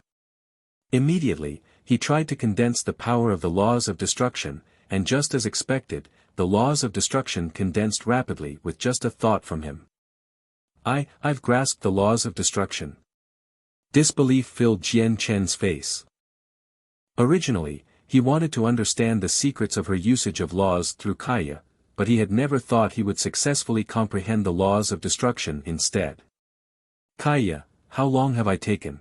Speaker 1: Immediately, he tried to condense the power of the laws of destruction, and just as expected, the laws of destruction condensed rapidly with just a thought from him. I've grasped the laws of destruction. Disbelief filled Jian Chen's face. Originally, he wanted to understand the secrets of her usage of laws through Kaiya, but he had never thought he would successfully comprehend the laws of destruction instead. Kaiya, how long have I taken?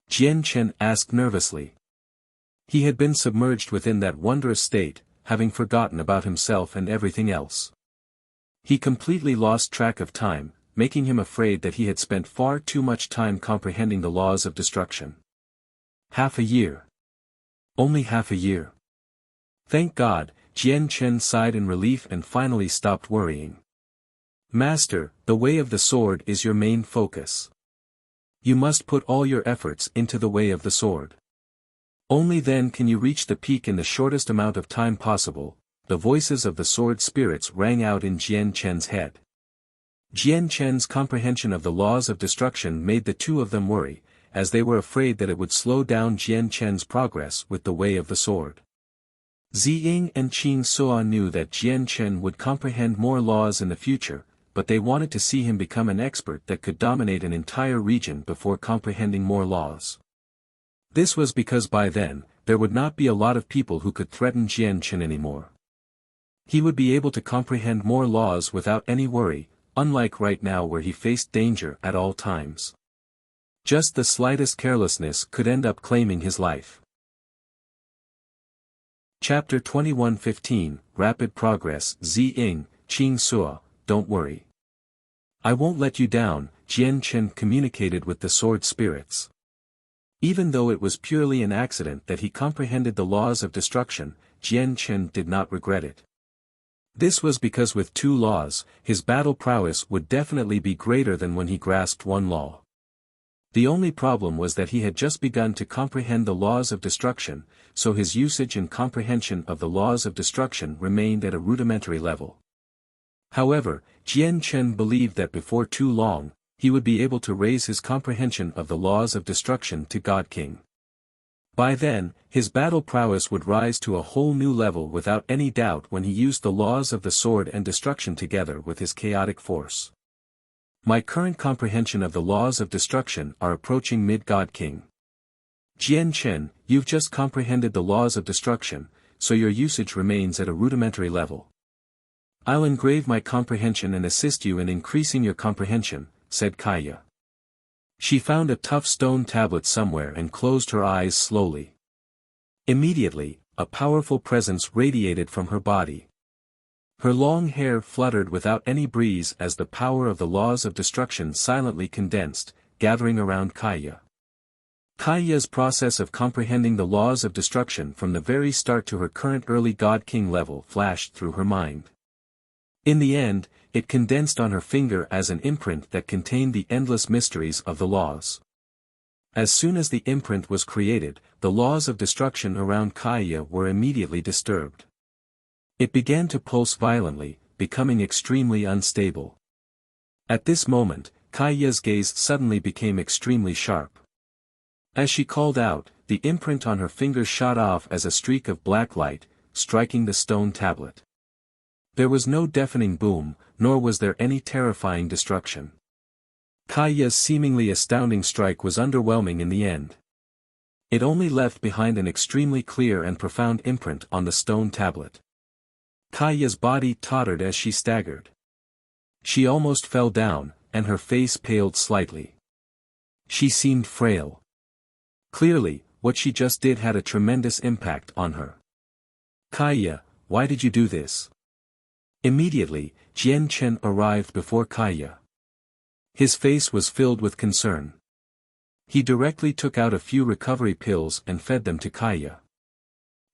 Speaker 1: Jian Chen asked nervously. He had been submerged within that wondrous state, having forgotten about himself and everything else. He completely lost track of time, making him afraid that he had spent far too much time comprehending the laws of destruction. Half a year. Only half a year. Thank God, Jian Chen sighed in relief and finally stopped worrying. Master, the way of the sword is your main focus. You must put all your efforts into the way of the sword. Only then can you reach the peak in the shortest amount of time possible. The voices of the sword spirits rang out in Jian Chen's head. Jian Chen's comprehension of the laws of destruction made the two of them worry, as they were afraid that it would slow down Jian Chen's progress with the way of the sword. Ziying and Qing Suo knew that Jian Chen would comprehend more laws in the future, but they wanted to see him become an expert that could dominate an entire region before comprehending more laws. This was because by then, there would not be a lot of people who could threaten Jian Chen anymore. He would be able to comprehend more laws without any worry, unlike right now where he faced danger at all times. Just the slightest carelessness could end up claiming his life. Chapter 21:15, Rapid Progress. Ziying, Qing Suo, don't worry. I won't let you down, Jian Chen communicated with the sword spirits. Even though it was purely an accident that he comprehended the laws of destruction, Jian Chen did not regret it. This was because with two laws, his battle prowess would definitely be greater than when he grasped one law. The only problem was that he had just begun to comprehend the laws of destruction, so his usage and comprehension of the laws of destruction remained at a rudimentary level. However, Jian Chen believed that before too long, he would be able to raise his comprehension of the laws of destruction to God King. By then, his battle prowess would rise to a whole new level without any doubt when he used the laws of the sword and destruction together with his chaotic force. My current comprehension of the laws of destruction are approaching mid-God King. Jian Chen, you've just comprehended the laws of destruction, so your usage remains at a rudimentary level. I'll engrave my comprehension and assist you in increasing your comprehension, said Kaya. She found a tough stone tablet somewhere and closed her eyes slowly. Immediately, a powerful presence radiated from her body. Her long hair fluttered without any breeze as the power of the laws of destruction silently condensed, gathering around Kaya. Kaya's process of comprehending the laws of destruction from the very start to her current early God King level flashed through her mind. In the end, it condensed on her finger as an imprint that contained the endless mysteries of the laws. As soon as the imprint was created, the laws of destruction around Kaya were immediately disturbed. It began to pulse violently, becoming extremely unstable. At this moment, Kaya's gaze suddenly became extremely sharp. As she called out, the imprint on her finger shot off as a streak of black light, striking the stone tablet. There was no deafening boom, nor was there any terrifying destruction. Kaya's seemingly astounding strike was underwhelming in the end. It only left behind an extremely clear and profound imprint on the stone tablet. Kaya's body tottered as she staggered. She almost fell down, and her face paled slightly. She seemed frail. Clearly, what she just did had a tremendous impact on her. Kaya, why did you do this? Immediately, Jian Chen arrived before Kaya. His face was filled with concern. He directly took out a few recovery pills and fed them to Kaya.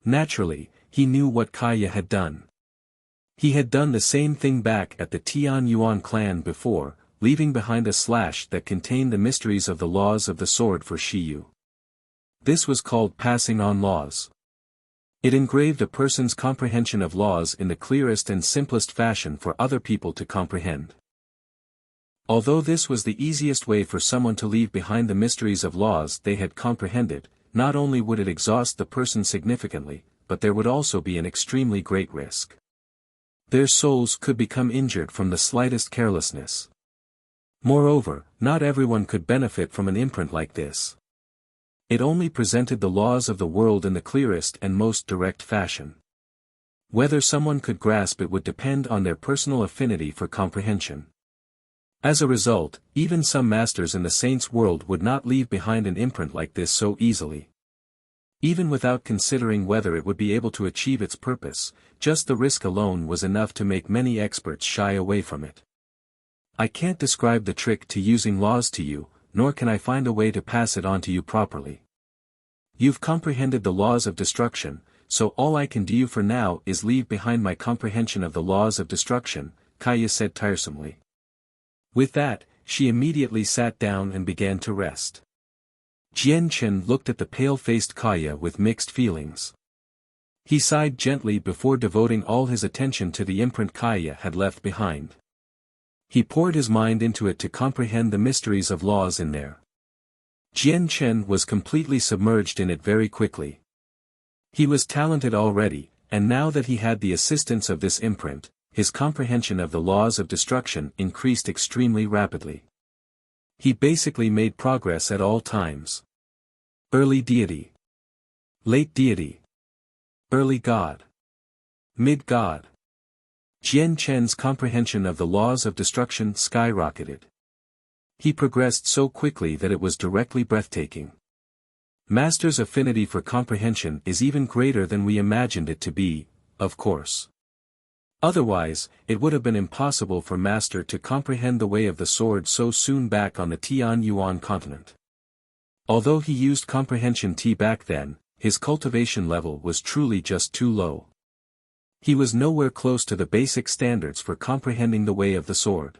Speaker 1: Naturally, he knew what Kaya had done. He had done the same thing back at the Tian Yuan clan before, leaving behind a slash that contained the mysteries of the laws of the sword for Shiyu. This was called passing on laws. It engraved a person's comprehension of laws in the clearest and simplest fashion for other people to comprehend. Although this was the easiest way for someone to leave behind the mysteries of laws they had comprehended, not only would it exhaust the person significantly, but there would also be an extremely great risk. Their souls could become injured from the slightest carelessness. Moreover, not everyone could benefit from an imprint like this. It only presented the laws of the world in the clearest and most direct fashion. Whether someone could grasp it would depend on their personal affinity for comprehension. As a result, even some masters in the saints' world would not leave behind an imprint like this so easily. Even without considering whether it would be able to achieve its purpose, just the risk alone was enough to make many experts shy away from it. I can't describe the trick to using laws to you, nor can I find a way to pass it on to you properly. You've comprehended the laws of destruction, so all I can do for now is leave behind my comprehension of the laws of destruction, Kaya said tiresomely. With that, she immediately sat down and began to rest. Jian Chen looked at the pale-faced Kaya with mixed feelings. He sighed gently before devoting all his attention to the imprint Kaya had left behind. He poured his mind into it to comprehend the mysteries of laws in there. Jian Chen was completely submerged in it very quickly. He was talented already, and now that he had the assistance of this imprint, his comprehension of the laws of destruction increased extremely rapidly. He basically made progress at all times. Early deity. Late deity. Early god. Mid-god. Jian Chen's comprehension of the laws of destruction skyrocketed. He progressed so quickly that it was directly breathtaking. Master's affinity for comprehension is even greater than we imagined it to be, of course. Otherwise, it would have been impossible for Master to comprehend the way of the sword so soon back on the Tianyuan continent. Although he used comprehension T back then, his cultivation level was truly just too low. He was nowhere close to the basic standards for comprehending the way of the sword.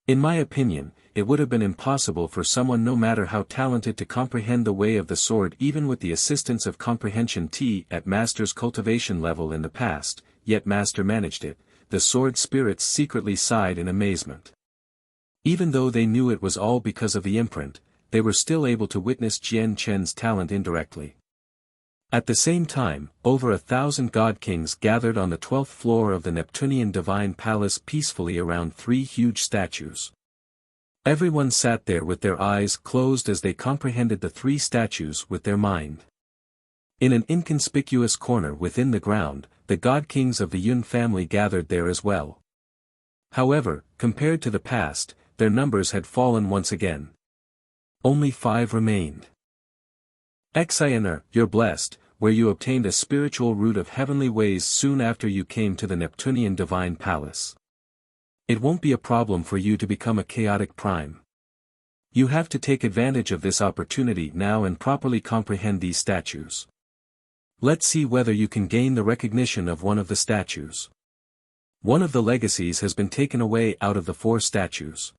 Speaker 1: In my opinion, it would have been impossible for someone no matter how talented to comprehend the way of the sword even with the assistance of comprehension T at Master's cultivation level in the past, yet Master managed it. The sword spirits secretly sighed in amazement. Even though they knew it was all because of the imprint, they were still able to witness Jian Chen's talent indirectly. At the same time, over 1,000 god kings gathered on the 12th floor of the Neptunian divine palace peacefully around 3 huge statues. Everyone sat there with their eyes closed as they comprehended the 3 statues with their mind. In an inconspicuous corner within the ground, the god kings of the Yun family gathered there as well. However, compared to the past, their numbers had fallen once again. Only 5 remained. Xianer, you're blessed, where you obtained a spiritual root of heavenly ways soon after you came to the Neptunian divine palace. It won't be a problem for you to become a chaotic prime. You have to take advantage of this opportunity now and properly comprehend these statues. Let's see whether you can gain the recognition of one of the statues. One of the legacies has been taken away out of the 4 statues.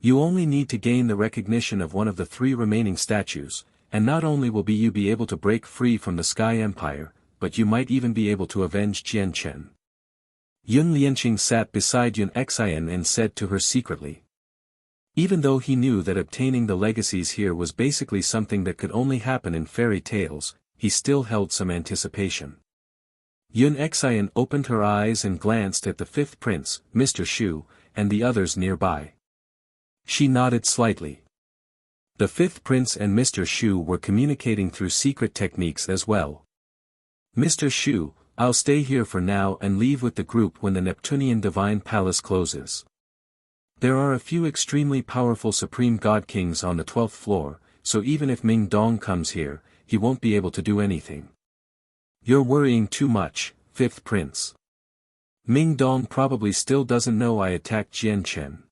Speaker 1: You only need to gain the recognition of one of the 3 remaining statues, and not only will you be able to break free from the Sky Empire, but you might even be able to avenge Jian Chen. Yun Lianqing sat beside Yun Xian and said to her secretly. Even though he knew that obtaining the legacies here was basically something that could only happen in fairy tales, he still held some anticipation. Yun Xian opened her eyes and glanced at the 5th prince, Mr. Shu, and the others nearby. She nodded slightly. The 5th prince and Mr. Shu were communicating through secret techniques as well. Mr. Shu, I'll stay here for now and leave with the group when the Neptunian divine palace closes. There are a few extremely powerful supreme god kings on the 12th floor, so even if Ming Dong comes here, he won't be able to do anything. You're worrying too much, 5th prince. Ming Dong probably still doesn't know I attacked Jian Chen.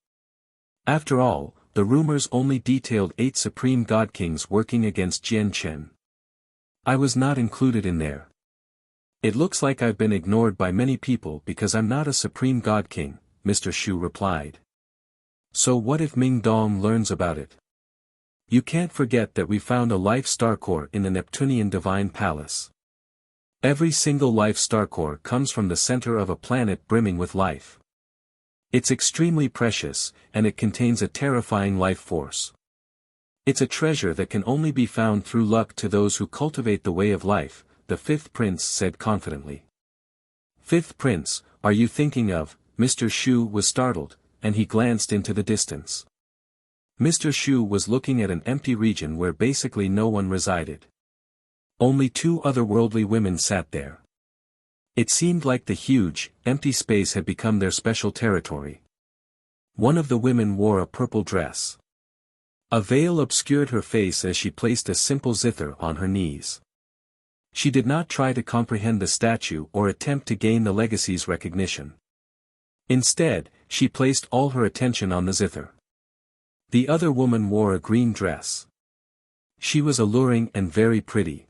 Speaker 1: After all, the rumors only detailed 8 supreme god kings working against Jian Chen. I was not included in there. It looks like I've been ignored by many people because I'm not a supreme god king, Mr. Shu replied. So what if Ming Dong learns about it? You can't forget that we found a life star core in the Neptunian divine palace. Every single life star core comes from the center of a planet brimming with life. It's extremely precious, and it contains a terrifying life force. It's a treasure that can only be found through luck to those who cultivate the way of life, the 5th prince said confidently. 5th prince, are you thinking of? Mr. Shu was startled, and he glanced into the distance. Mr. Shu was looking at an empty region where basically no one resided. Only 2 otherworldly women sat there. It seemed like the huge, empty space had become their special territory. One of the women wore a purple dress. A veil obscured her face as she placed a simple zither on her knees. She did not try to comprehend the statue or attempt to gain the legacy's recognition. Instead, she placed all her attention on the zither. The other woman wore a green dress. She was alluring and very pretty.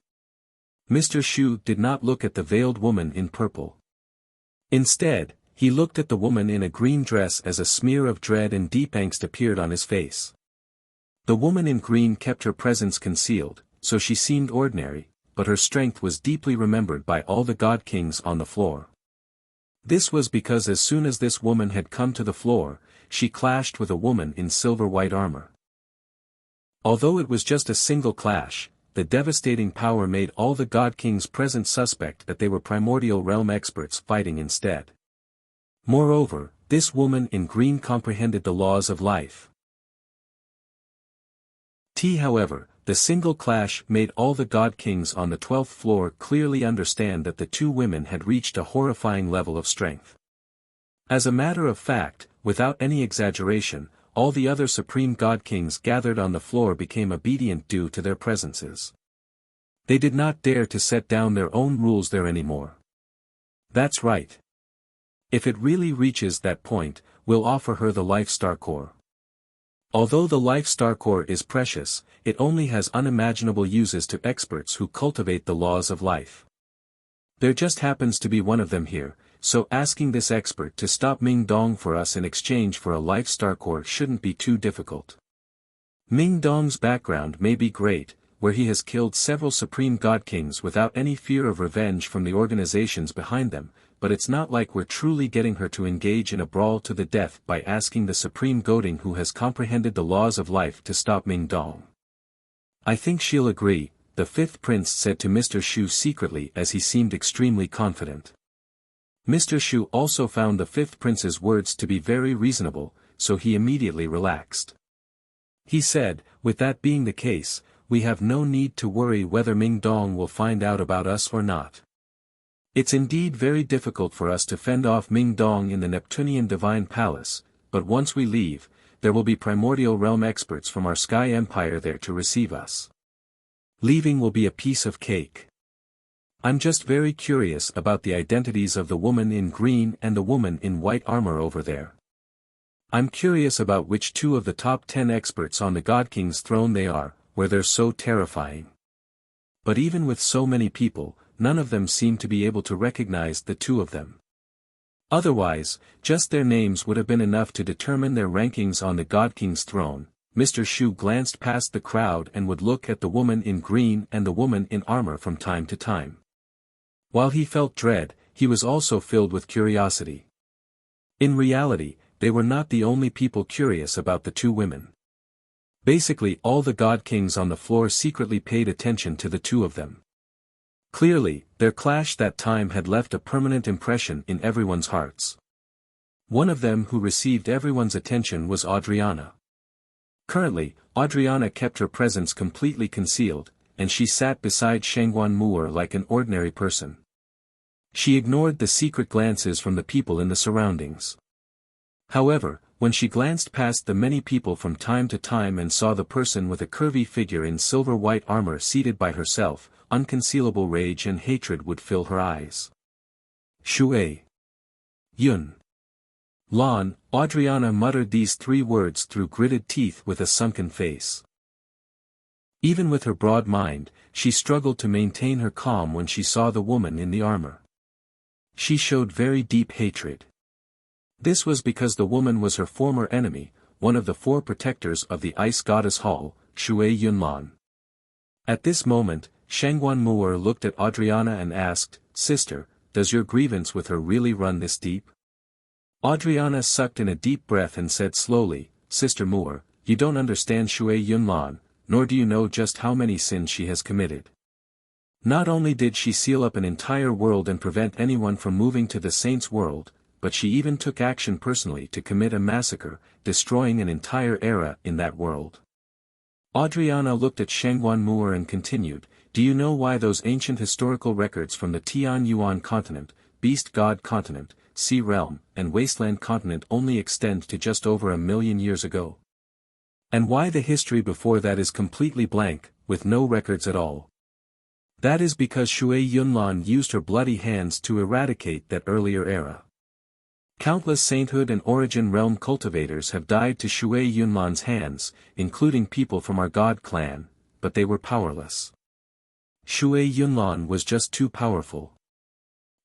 Speaker 1: Mr. Shu did not look at the veiled woman in purple. Instead, he looked at the woman in a green dress as a smear of dread and deep angst appeared on his face. The woman in green kept her presence concealed, so she seemed ordinary, but her strength was deeply remembered by all the god kings on the floor. This was because as soon as this woman had come to the floor, she clashed with a woman in silver-white armor. Although it was just a single clash, the devastating power made all the god kings present suspect that they were primordial realm experts fighting instead. Moreover, this woman in green comprehended the laws of life. However, the single clash made all the god kings on the 12th floor clearly understand that the two women had reached a horrifying level of strength. As a matter of fact, without any exaggeration, all the other supreme god kings gathered on the floor became obedient due to their presences. They did not dare to set down their own rules there anymore. That's right. If it really reaches that point, we'll offer her the Life Star Core. Although the Life Star Core is precious, it only has unimaginable uses to experts who cultivate the laws of life. There just happens to be one of them here, so asking this expert to stop Ming Dong for us in exchange for a Life Star Core shouldn't be too difficult. Ming Dong's background may be great, where he has killed several supreme god kings without any fear of revenge from the organizations behind them, but it's not like we're truly getting her to engage in a brawl to the death by asking the supreme goading who has comprehended the laws of life to stop Ming Dong. I think she'll agree, the fifth prince said to Mr. Shu secretly as he seemed extremely confident. Mr. Shu also found the fifth prince's words to be very reasonable, so he immediately relaxed. He said, with that being the case, we have no need to worry whether Ming Dong will find out about us or not. It's indeed very difficult for us to fend off Ming Dong in the Neptunian Divine Palace, but once we leave, there will be primordial realm experts from our Sky Empire there to receive us. Leaving will be a piece of cake. I'm just very curious about the identities of the woman in green and the woman in white armor over there. I'm curious about which two of the top 10 experts on the God King's throne they are, where they're so terrifying. But even with so many people, none of them seem to be able to recognize the two of them. Otherwise, just their names would have been enough to determine their rankings on the God King's throne. Mr. Shu glanced past the crowd and would look at the woman in green and the woman in armor from time to time. While he felt dread, he was also filled with curiosity. In reality, they were not the only people curious about the two women. Basically all the God Kings on the floor secretly paid attention to the two of them. Clearly, their clash that time had left a permanent impression in everyone's hearts. One of them who received everyone's attention was Adriana. Currently, Adriana kept her presence completely concealed, and she sat beside Shangguan Mu'er like an ordinary person. She ignored the secret glances from the people in the surroundings. However, when she glanced past the many people from time to time and saw the person with a curvy figure in silver-white armor seated by herself, unconcealable rage and hatred would fill her eyes. Shui. Yun. Lan, Adriana muttered these three words through gritted teeth with a sunken face. Even with her broad mind, she struggled to maintain her calm when she saw the woman in the armor. She showed very deep hatred. This was because the woman was her former enemy, one of the four protectors of the Ice Goddess Hall, Shui Yunlan. At this moment, Shangguan Mu'er looked at Adriana and asked, "Sister, does your grievance with her really run this deep?" Adriana sucked in a deep breath and said slowly, "Sister Mu'er, you don't understand Shui Yunlan, nor do you know just how many sins she has committed. Not only did she seal up an entire world and prevent anyone from moving to the Saints' world, but she even took action personally to commit a massacre, destroying an entire era in that world." Adriana looked at Shangguan Mu'er and continued, "Do you know why those ancient historical records from the Tian Yuan continent, Beast God continent, sea realm, and wasteland continent only extend to just over 1,000,000 years ago? And why the history before that is completely blank, with no records at all? That is because Shui Yunlan used her bloody hands to eradicate that earlier era. Countless sainthood and origin realm cultivators have died to Shui Yunlan's hands, including people from our god clan, but they were powerless. Shui Yunlan was just too powerful.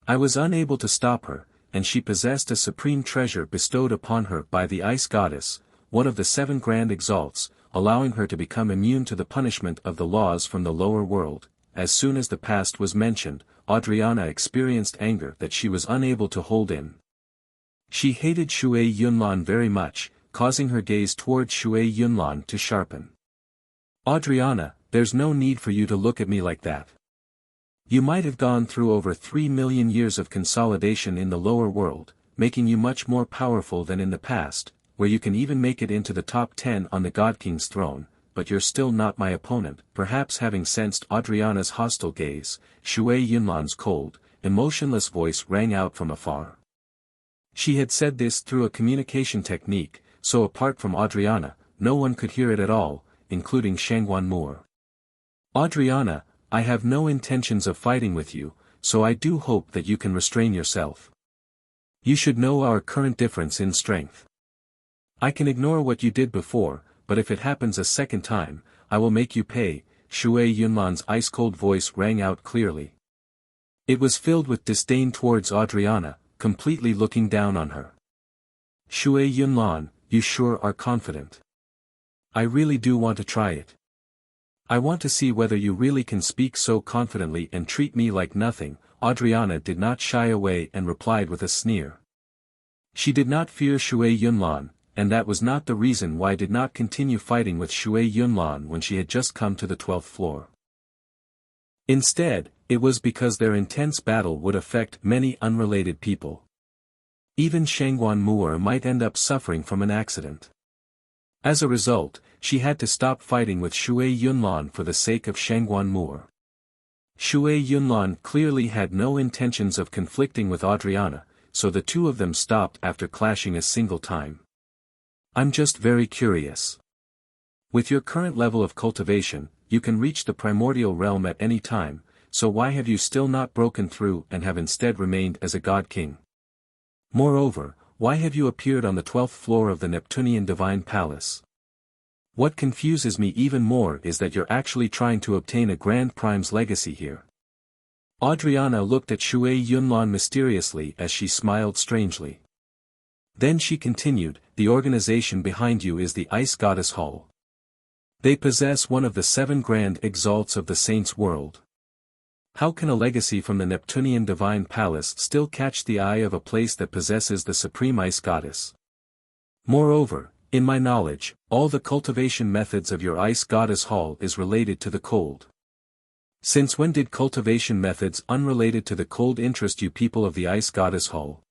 Speaker 1: I was unable to stop her, and she possessed a supreme treasure bestowed upon her by the Ice Goddess, one of the 7 grand exalts, allowing her to become immune to the punishment of the laws from the lower world. As soon as the past was mentioned, Adriana experienced anger that she was unable to hold in. She hated Shui Yunlan very much, causing her gaze towards Shui Yunlan to sharpen. Adriana, there's no need for you to look at me like that. You might have gone through over 3,000,000 years of consolidation in the lower world, making you much more powerful than in the past, where you can even make it into the top 10 on the God King's throne, but you're still not my opponent. Perhaps having sensed Adriana's hostile gaze, Shui Yunlan's cold, emotionless voice rang out from afar. She had said this through a communication technique, so apart from Adriana, no one could hear it at all, including Shangguan Moore. Adriana, I have no intentions of fighting with you, so I do hope that you can restrain yourself. You should know our current difference in strength. I can ignore what you did before, but if it happens a second time, I will make you pay. Shui Yunlan's ice-cold voice rang out clearly. It was filled with disdain towards Adriana, completely looking down on her. Shui Yunlan, you sure are confident. I really do want to try it. I want to see whether you really can speak so confidently and treat me like nothing. Adriana did not shy away and replied with a sneer. She did not fear Shui Yunlan, and that was not the reason why did not continue fighting with Shui Yunlan when she had just come to the 12th floor. Instead, it was because their intense battle would affect many unrelated people. Even Shangguan Moore might end up suffering from an accident. As a result, she had to stop fighting with Shui Yunlan for the sake of Shangguan Moore. Shui Yunlan clearly had no intentions of conflicting with Adriana, so the two of them stopped after clashing a single time. I'm just very curious. With your current level of cultivation, you can reach the primordial realm at any time, so why have you still not broken through and have instead remained as a god king? Moreover, why have you appeared on the 12th floor of the Neptunian Divine Palace? What confuses me even more is that you're actually trying to obtain a Grand Prime's legacy here. Adriana looked at Shui Yunlan mysteriously as she smiled strangely. Then she continued, the organization behind you is the Ice Goddess Hall. They possess one of the 7 grand exalts of the Saints' world. How can a legacy from the Neptunian Divine Palace still catch the eye of a place that possesses the Supreme Ice Goddess? Moreover, in my knowledge, all the cultivation methods of your Ice Goddess Hall is related to the cold. Since when did cultivation methods unrelated to the cold interest you people of the Ice Goddess Hall?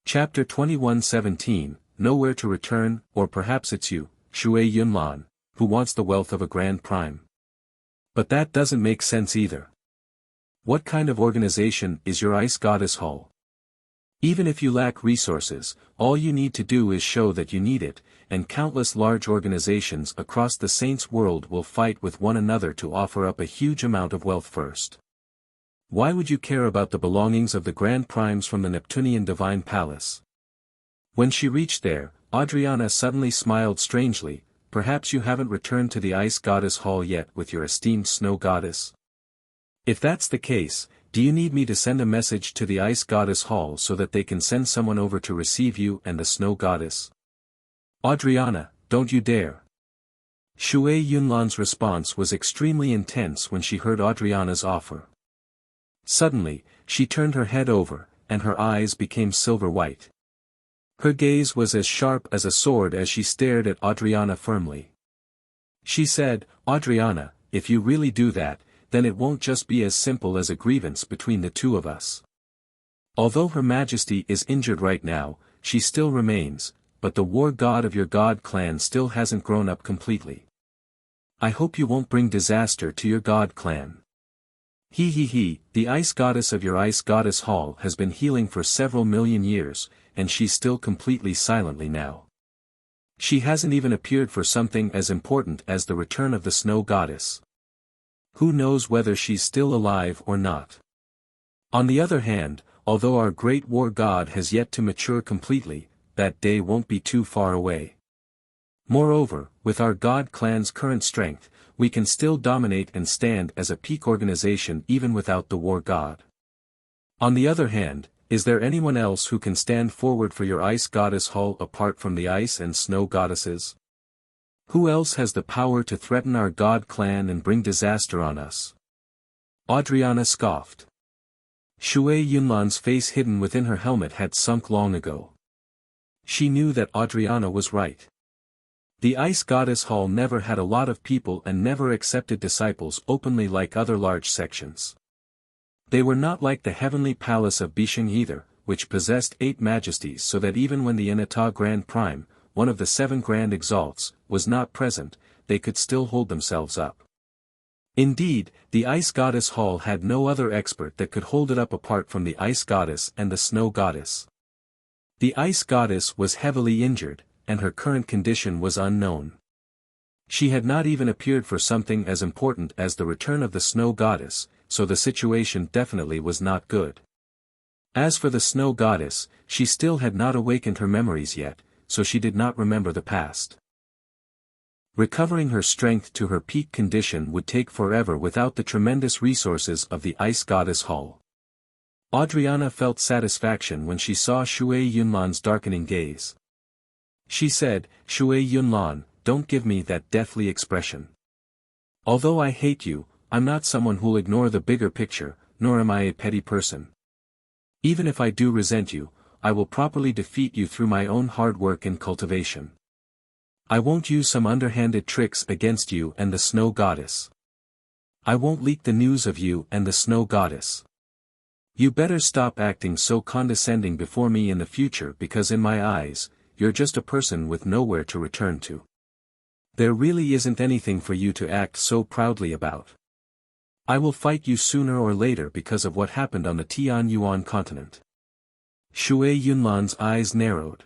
Speaker 1: Chapter 21:17, Nowhere to Return, or perhaps it's you, Shui Yunlan, who wants the wealth of a Grand Prime. But that doesn't make sense either. What kind of organization is your Ice Goddess Hall? Even if you lack resources, all you need to do is show that you need it, and countless large organizations across the Saints' world will fight with one another to offer up a huge amount of wealth first. Why would you care about the belongings of the Grand Primes from the Neptunian Divine Palace? When she reached there, Adriana suddenly smiled strangely. Perhaps you haven't returned to the Ice Goddess Hall yet with your esteemed Snow Goddess? If that's the case, do you need me to send a message to the Ice Goddess Hall so that they can send someone over to receive you and the Snow Goddess? Adriana, don't you dare. Shui Yunlan's response was extremely intense when she heard Adriana's offer. Suddenly, she turned her head over, and her eyes became silver white. Her gaze was as sharp as a sword as she stared at Adriana firmly. She said, Adriana, if you really do that, then it won't just be as simple as a grievance between the two of us. Although Her Majesty is injured right now, she still remains, but the war god of your god clan still hasn't grown up completely. I hope you won't bring disaster to your god clan. He, the ice goddess of your ice goddess hall has been healing for several million years, and she's still completely silently now. She hasn't even appeared for something as important as the return of the snow goddess. Who knows whether she's still alive or not? On the other hand, although our great war god has yet to mature completely, that day won't be too far away. Moreover, with our god clan's current strength, we can still dominate and stand as a peak organization even without the war god. On the other hand, is there anyone else who can stand forward for your ice goddess hall apart from the ice and snow goddesses? Who else has the power to threaten our god clan and bring disaster on us? Adriana scoffed. Shui Yunlan's face hidden within her helmet had sunk long ago. She knew that Adriana was right. The ice goddess hall never had a lot of people and never accepted disciples openly like other large sections. They were not like the heavenly palace of Bisheng either, which possessed 8 majesties, so that even when the Enata Grand Prime, one of the 7 Grand Exalts, was not present, they could still hold themselves up. Indeed, the ice goddess hall had no other expert that could hold it up apart from the ice goddess and the snow goddess. The ice goddess was heavily injured, and her current condition was unknown. She had not even appeared for something as important as the return of the snow goddess, so the situation definitely was not good. As for the snow goddess, she still had not awakened her memories yet, so she did not remember the past. Recovering her strength to her peak condition would take forever without the tremendous resources of the ice goddess hall. Adriana felt satisfaction when she saw Shui Yunlan's darkening gaze. She said, "Shui Yunlan, don't give me that deathly expression. Although I hate you, I'm not someone who'll ignore the bigger picture, nor am I a petty person. Even if I do resent you, I will properly defeat you through my own hard work and cultivation. I won't use some underhanded tricks against you and the snow goddess. I won't leak the news of you and the snow goddess. You better stop acting so condescending before me in the future, because in my eyes, you're just a person with nowhere to return to. There really isn't anything for you to act so proudly about. I will fight you sooner or later because of what happened on the Tianyuan continent." Shui Yunlan's eyes narrowed.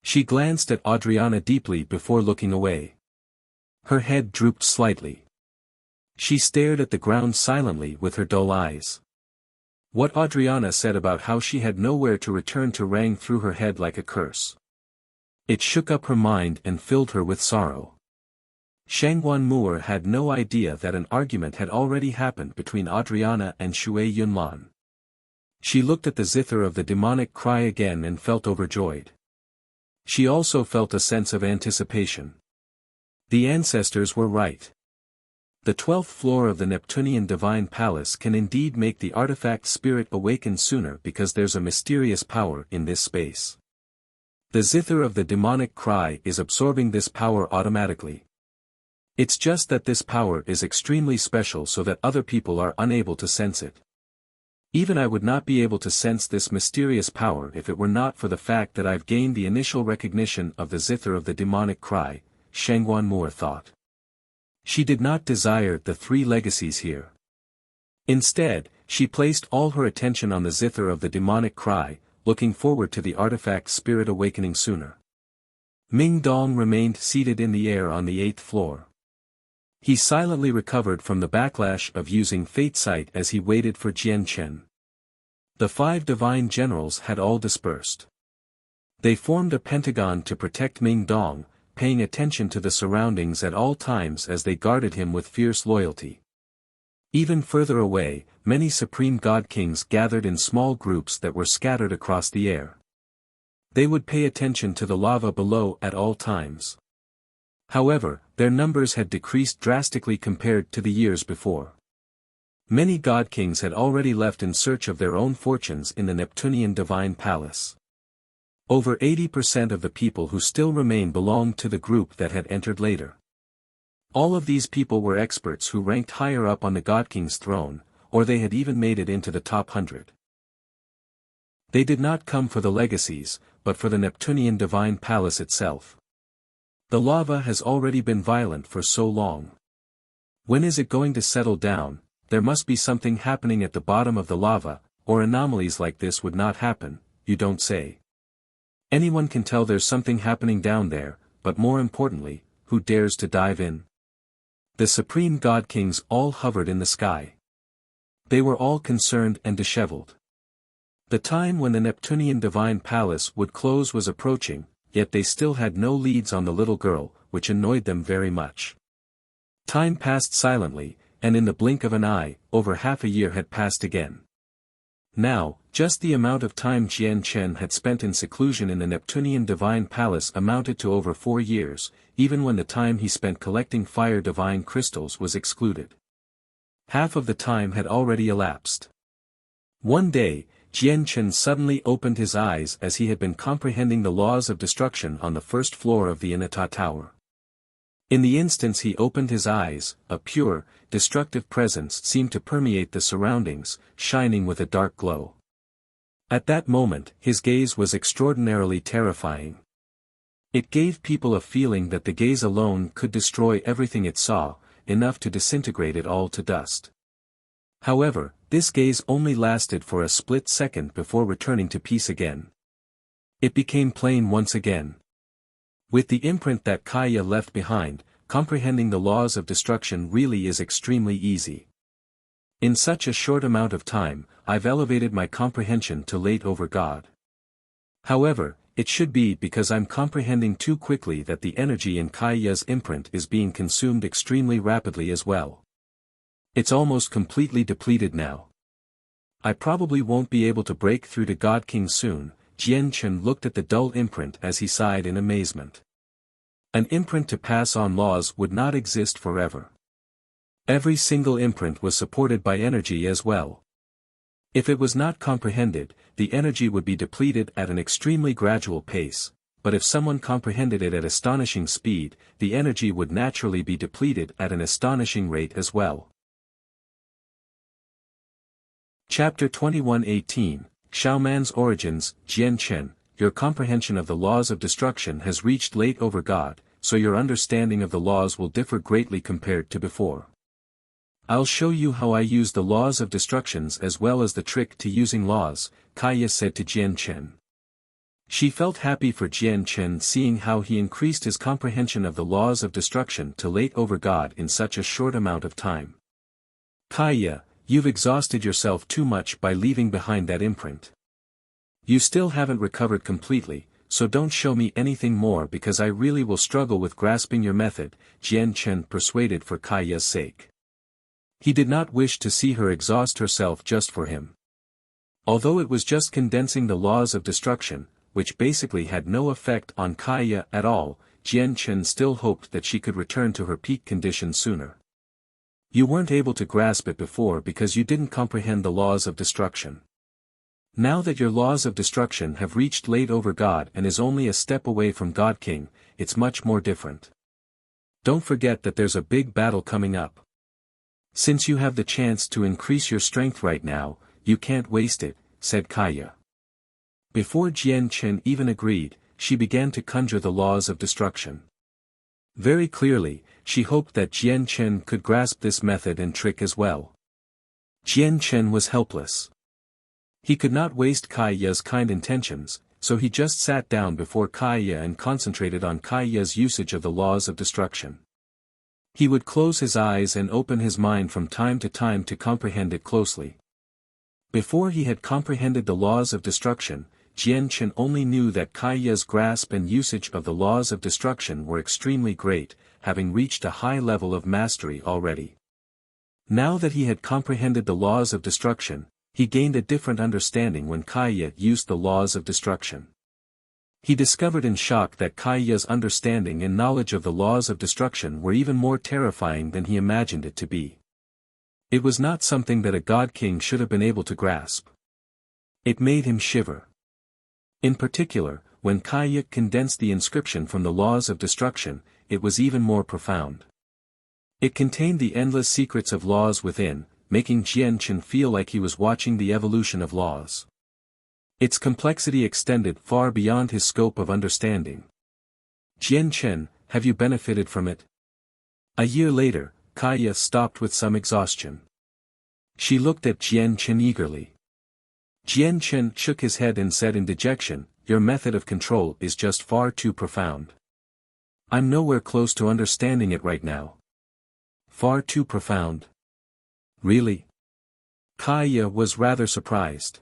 Speaker 1: She glanced at Adriana deeply before looking away. Her head drooped slightly. She stared at the ground silently with her dull eyes. What Adriana said about how she had nowhere to return to rang through her head like a curse. It shook up her mind and filled her with sorrow. Shangguan Muir had no idea that an argument had already happened between Adriana and Shui Yunlan. She looked at the zither of the demonic cry again and felt overjoyed. She also felt a sense of anticipation. The ancestors were right. The 12th floor of the Neptunian Divine Palace can indeed make the artifact spirit awaken sooner because there's a mysterious power in this space. The zither of the demonic cry is absorbing this power automatically. It's just that this power is extremely special so that other people are unable to sense it. Even I would not be able to sense this mysterious power if it were not for the fact that I've gained the initial recognition of the zither of the demonic cry, Shangguan Muir thought. She did not desire the 3 legacies here. Instead, she placed all her attention on the zither of the demonic cry, looking forward to the artifact spirit awakening sooner. Ming Dong remained seated in the air on the 8th floor. He silently recovered from the backlash of using Fate Sight as he waited for Jian Chen. The 5 divine generals had all dispersed. They formed a pentagon to protect Ming Dong, paying attention to the surroundings at all times as they guarded him with fierce loyalty. Even further away, many supreme god kings gathered in small groups that were scattered across the air. They would pay attention to the lava below at all times. However, their numbers had decreased drastically compared to the years before. Many god kings had already left in search of their own fortunes in the Neptunian Divine Palace. Over 80% of the people who still remain belonged to the group that had entered later. All of these people were experts who ranked higher up on the God King's throne, or they had even made it into the top 100. They did not come for the legacies, but for the Neptunian Divine Palace itself. The lava has already been violent for so long. When is it going to settle down? there must be something happening at the bottom of the lava, or anomalies like this would not happen, you don't say. Anyone can tell there's something happening down there, but more importantly, who dares to dive in? The supreme god kings all hovered in the sky. They were all concerned and disheveled. The time when the Neptunian divine palace would close was approaching, yet they still had no leads on the little girl, which annoyed them very much. Time passed silently, and in the blink of an eye, over half a year had passed again. Now, just the amount of time Jian Chen had spent in seclusion in the Neptunian divine palace amounted to over 4 years, even when the time he spent collecting fire divine crystals was excluded. Half of the time had already elapsed. One day, Jian Chen suddenly opened his eyes as he had been comprehending the laws of destruction on the first floor of the Inata Tower. In the instant he opened his eyes, a pure, destructive presence seemed to permeate the surroundings, shining with a dark glow. At that moment, his gaze was extraordinarily terrifying. It gave people a feeling that the gaze alone could destroy everything it saw, enough to disintegrate it all to dust. However, this gaze only lasted for a split second before returning to peace again. It became plain once again. With the imprint that Kaya left behind, comprehending the laws of destruction really is extremely easy. In such a short amount of time, I've elevated my comprehension to late over God. However, it should be because I'm comprehending too quickly that the energy in Kaya's imprint is being consumed extremely rapidly as well. It's almost completely depleted now. I probably won't be able to break through to God King soon. Jian Chen looked at the dull imprint as he sighed in amazement. An imprint to pass on laws would not exist forever. Every single imprint was supported by energy as well. If it was not comprehended, the energy would be depleted at an extremely gradual pace, but if someone comprehended it at astonishing speed, the energy would naturally be depleted at an astonishing rate as well. Chapter 21:18, Xiaoman's Origins. Jian Chen, your comprehension of the laws of destruction has reached late over God, so your understanding of the laws will differ greatly compared to before. I'll show you how I use the laws of destructions as well as the trick to using laws, Kaya said to Jian Chen. She felt happy for Jian Chen seeing how he increased his comprehension of the laws of destruction to late over God in such a short amount of time. Kaya, you've exhausted yourself too much by leaving behind that imprint. You still haven't recovered completely, so don't show me anything more because I really will struggle with grasping your method, Jian Chen persuaded for Kaya's sake. He did not wish to see her exhaust herself just for him. Although it was just condensing the laws of destruction, which basically had no effect on Kaya at all, Jian Chen still hoped that she could return to her peak condition sooner. You weren't able to grasp it before because you didn't comprehend the laws of destruction. Now that your laws of destruction have reached late over God and is only a step away from God King, it's much more different. Don't forget that there's a big battle coming up. Since you have the chance to increase your strength right now, you can't waste it, said Kaya. Before Jian Chen even agreed, she began to conjure the laws of destruction. Very clearly, she hoped that Jian Chen could grasp this method and trick as well. Jian Chen was helpless. He could not waste Kaya's kind intentions, so he just sat down before Kaya and concentrated on Kaya's usage of the laws of destruction. He would close his eyes and open his mind from time to time to comprehend it closely. Before he had comprehended the laws of destruction, Jian Chen only knew that Kaya's grasp and usage of the laws of destruction were extremely great, having reached a high level of mastery already. Now that he had comprehended the laws of destruction, he gained a different understanding when Kaya used the laws of destruction. He discovered in shock that Kaya's understanding and knowledge of the laws of destruction were even more terrifying than he imagined it to be. It was not something that a god king should have been able to grasp. It made him shiver. In particular, when Kaya condensed the inscription from the laws of destruction, it was even more profound. It contained the endless secrets of laws within, making Jian Chen feel like he was watching the evolution of laws. Its complexity extended far beyond his scope of understanding. Jian Chen, have you benefited from it? A year later, Kaya stopped with some exhaustion. She looked at Jian Chen eagerly. Jian Chen shook his head and said in dejection, "Your method of control is just far too profound. I'm nowhere close to understanding it right now." Far too profound? Really? Kaya was rather surprised.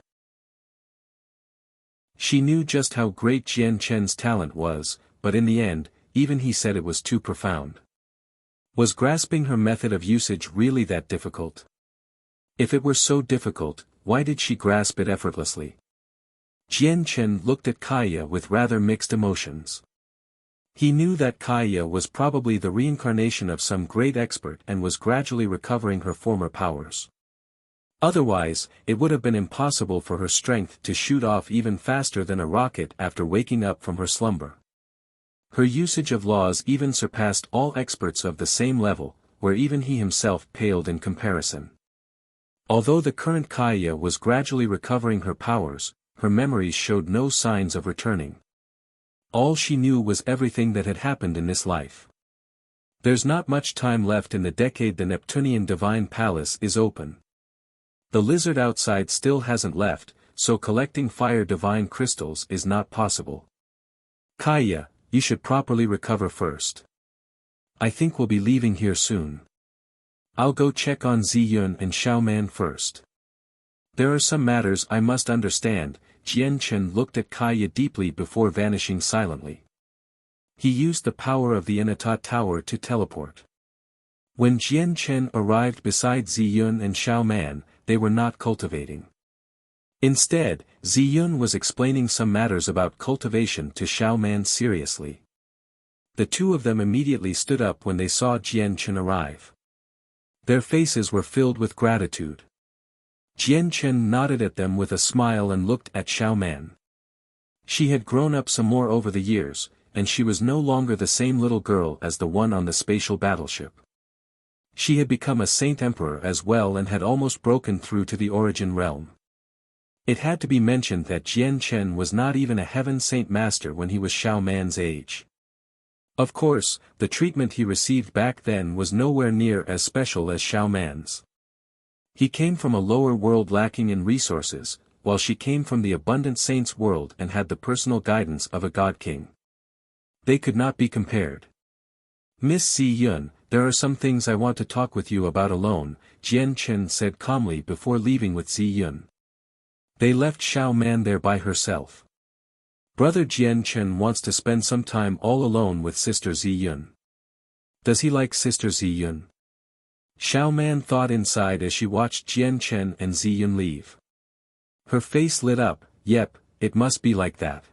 Speaker 1: She knew just how great Jian Chen's talent was, but in the end, even he said it was too profound. Was grasping her method of usage really that difficult? If it were so difficult, why did she grasp it effortlessly? Jian Chen looked at Kaya with rather mixed emotions. He knew that Kaya was probably the reincarnation of some great expert and was gradually recovering her former powers. Otherwise, it would have been impossible for her strength to shoot off even faster than a rocket after waking up from her slumber. Her usage of laws even surpassed all experts of the same level, where even he himself paled in comparison. Although the current Kaya was gradually recovering her powers, her memories showed no signs of returning. All she knew was everything that had happened in this life. There's not much time left in the decade the Neptunian Divine Palace is open. The lizard outside still hasn't left, so collecting fire divine crystals is not possible. Kaya, you should properly recover first. I think we'll be leaving here soon. I'll go check on Ziyun and Xiaoman first. There are some matters I must understand. Jian Chen looked at Kaya deeply before vanishing silently. He used the power of the Inata Tower to teleport. When Jian Chen arrived beside Ziyun and Xiaoman, they were not cultivating. Instead, Ziyun was explaining some matters about cultivation to Xiaoman seriously. The two of them immediately stood up when they saw Jian Chen arrive. Their faces were filled with gratitude. Jian Chen nodded at them with a smile and looked at Xiaoman. She had grown up some more over the years, and she was no longer the same little girl as the one on the spatial battleship. She had become a saint emperor as well and had almost broken through to the origin realm. It had to be mentioned that Jian Chen was not even a heaven saint master when he was Xiaoman's age. Of course, the treatment he received back then was nowhere near as special as Xiaoman's. He came from a lower world lacking in resources, while she came from the abundant saints' world and had the personal guidance of a god king. They could not be compared. "Miss Ziyun, there are some things I want to talk with you about alone," Jian Chen said calmly before leaving with Ziyun. They left Xiaoman there by herself. Brother Jian Chen wants to spend some time all alone with Sister Ziyun. Does he like Sister Ziyun? Xiaoman thought inside as she watched Jian Chen and Ziyun leave. Her face lit up. Yep, it must be like that.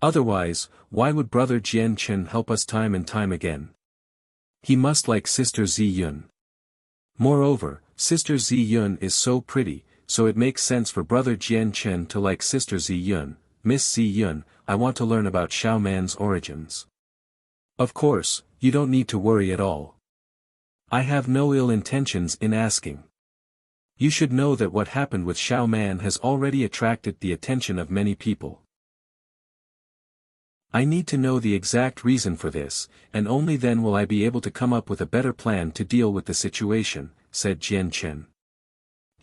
Speaker 1: Otherwise, why would Brother Jian Chen help us time and time again? He must like Sister Ziyun. Moreover, Sister Ziyun is so pretty, so it makes sense for Brother Jian Chen to like Sister Ziyun. "Miss Ziyun, I want to learn about Xiaoman's origins." "Of course, you don't need to worry at all. I have no ill intentions in asking. You should know that what happened with Xiaoman has already attracted the attention of many people. I need to know the exact reason for this, and only then will I be able to come up with a better plan to deal with the situation," said Jian Chen.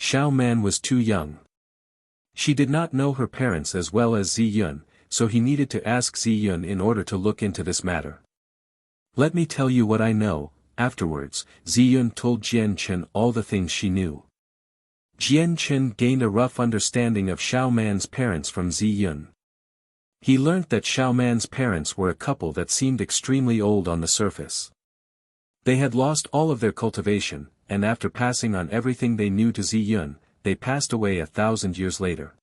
Speaker 1: Xiaoman was too young. She did not know her parents as well as Ziyun, so he needed to ask Ziyun in order to look into this matter. "Let me tell you what I know." Afterwards, Ziyun told Jian Chen all the things she knew. Jian Chen gained a rough understanding of Xiaoman's parents from Ziyun. He learnt that Xiaoman's parents were a couple that seemed extremely old on the surface. They had lost all of their cultivation, and after passing on everything they knew to Ziyun, they passed away 1,000 years later.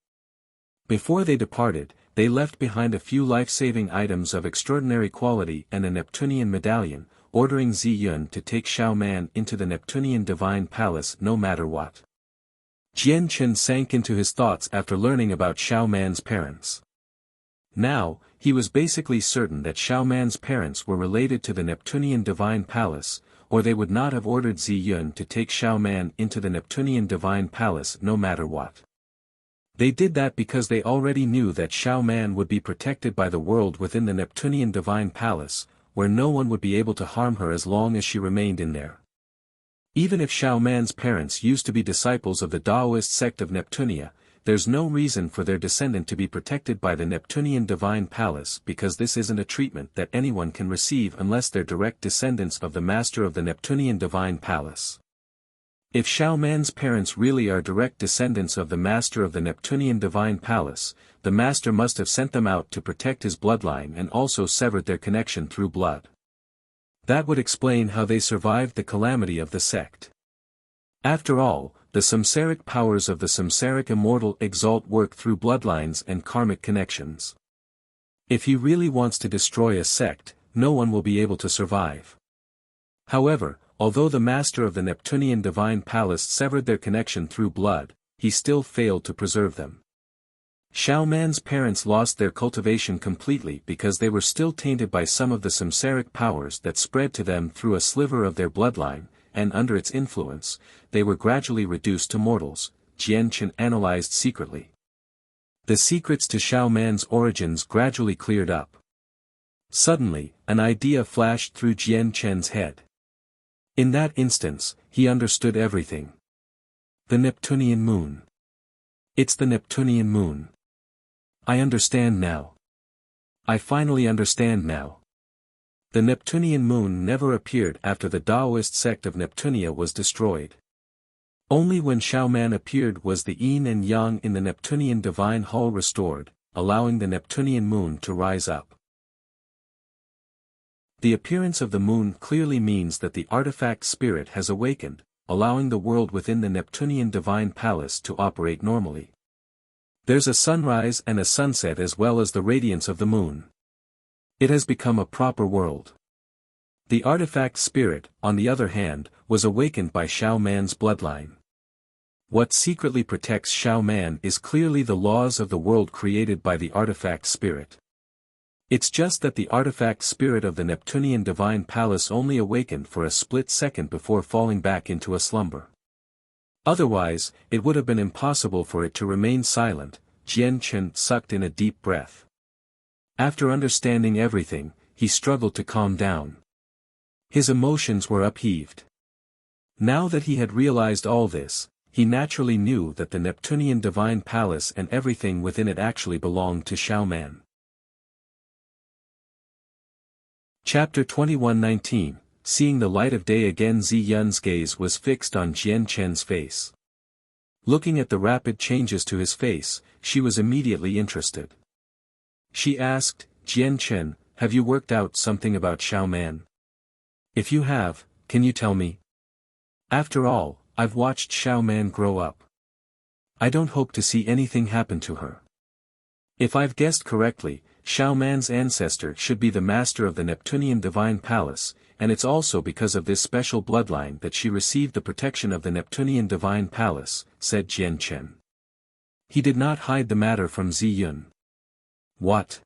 Speaker 1: Before they departed, they left behind a few life-saving items of extraordinary quality and a Neptunian medallion, ordering Ziyun to take Xiaoman into the Neptunian Divine Palace no matter what. Jian Chen sank into his thoughts after learning about Xiaoman's parents. Now, he was basically certain that Xiaoman's parents were related to the Neptunian Divine Palace, or they would not have ordered Ziyun to take Xiaoman into the Neptunian Divine Palace no matter what. They did that because they already knew that Xiaoman would be protected by the world within the Neptunian Divine Palace, where no one would be able to harm her as long as she remained in there. Even if Xiao Man's parents used to be disciples of the Taoist sect of Neptunia, there's no reason for their descendant to be protected by the Neptunian divine palace because this isn't a treatment that anyone can receive unless they're direct descendants of the master of the Neptunian divine palace. If Xiao Man's parents really are direct descendants of the master of the Neptunian divine palace, the master must have sent them out to protect his bloodline and also severed their connection through blood. That would explain how they survived the calamity of the sect. After all, the samsaric powers of the samsaric immortal exalt work through bloodlines and karmic connections. If he really wants to destroy a sect, no one will be able to survive. However, although the master of the Neptunian divine palace severed their connection through blood, he still failed to preserve them. Xiao Man's parents lost their cultivation completely because they were still tainted by some of the samsaric powers that spread to them through a sliver of their bloodline, and under its influence, they were gradually reduced to mortals, Jian Chen analyzed secretly. The secrets to Xiao Man's origins gradually cleared up. Suddenly, an idea flashed through Jian Chen's head. In that instance, he understood everything. The Neptunian moon. It's the Neptunian moon. I understand now. I finally understand now. The Neptunian moon never appeared after the Taoist sect of Neptunia was destroyed. Only when Xiao Man appeared was the yin and yang in the Neptunian divine hall restored, allowing the Neptunian moon to rise up. The appearance of the moon clearly means that the artifact spirit has awakened, allowing the world within the Neptunian divine palace to operate normally. There's a sunrise and a sunset as well as the radiance of the moon. It has become a proper world. The artifact spirit, on the other hand, was awakened by Xiao Man's bloodline. What secretly protects Xiao Man is clearly the laws of the world created by the artifact spirit. It's just that the artifact spirit of the Neptunian divine palace only awakened for a split second before falling back into a slumber. Otherwise, it would have been impossible for it to remain silent. Jian Chen sucked in a deep breath. After understanding everything, he struggled to calm down. His emotions were upheaved. Now that he had realized all this, he naturally knew that the Neptunian divine palace and everything within it actually belonged to Xiao Man. Chapter 21:19. Seeing the light of day again. Zi Yun's gaze was fixed on Jian Chen's face. Looking at the rapid changes to his face, she was immediately interested. She asked, Jian Chen, have you worked out something about Xiao Man? If you have, can you tell me? After all, I've watched Xiao Man grow up. I don't hope to see anything happen to her. If I've guessed correctly, Xiao Man's ancestor should be the master of the Neptunian divine palace, and it's also because of this special bloodline that she received the protection of the Neptunian divine palace, said Jian Chen. He did not hide the matter from Zi Yun. What?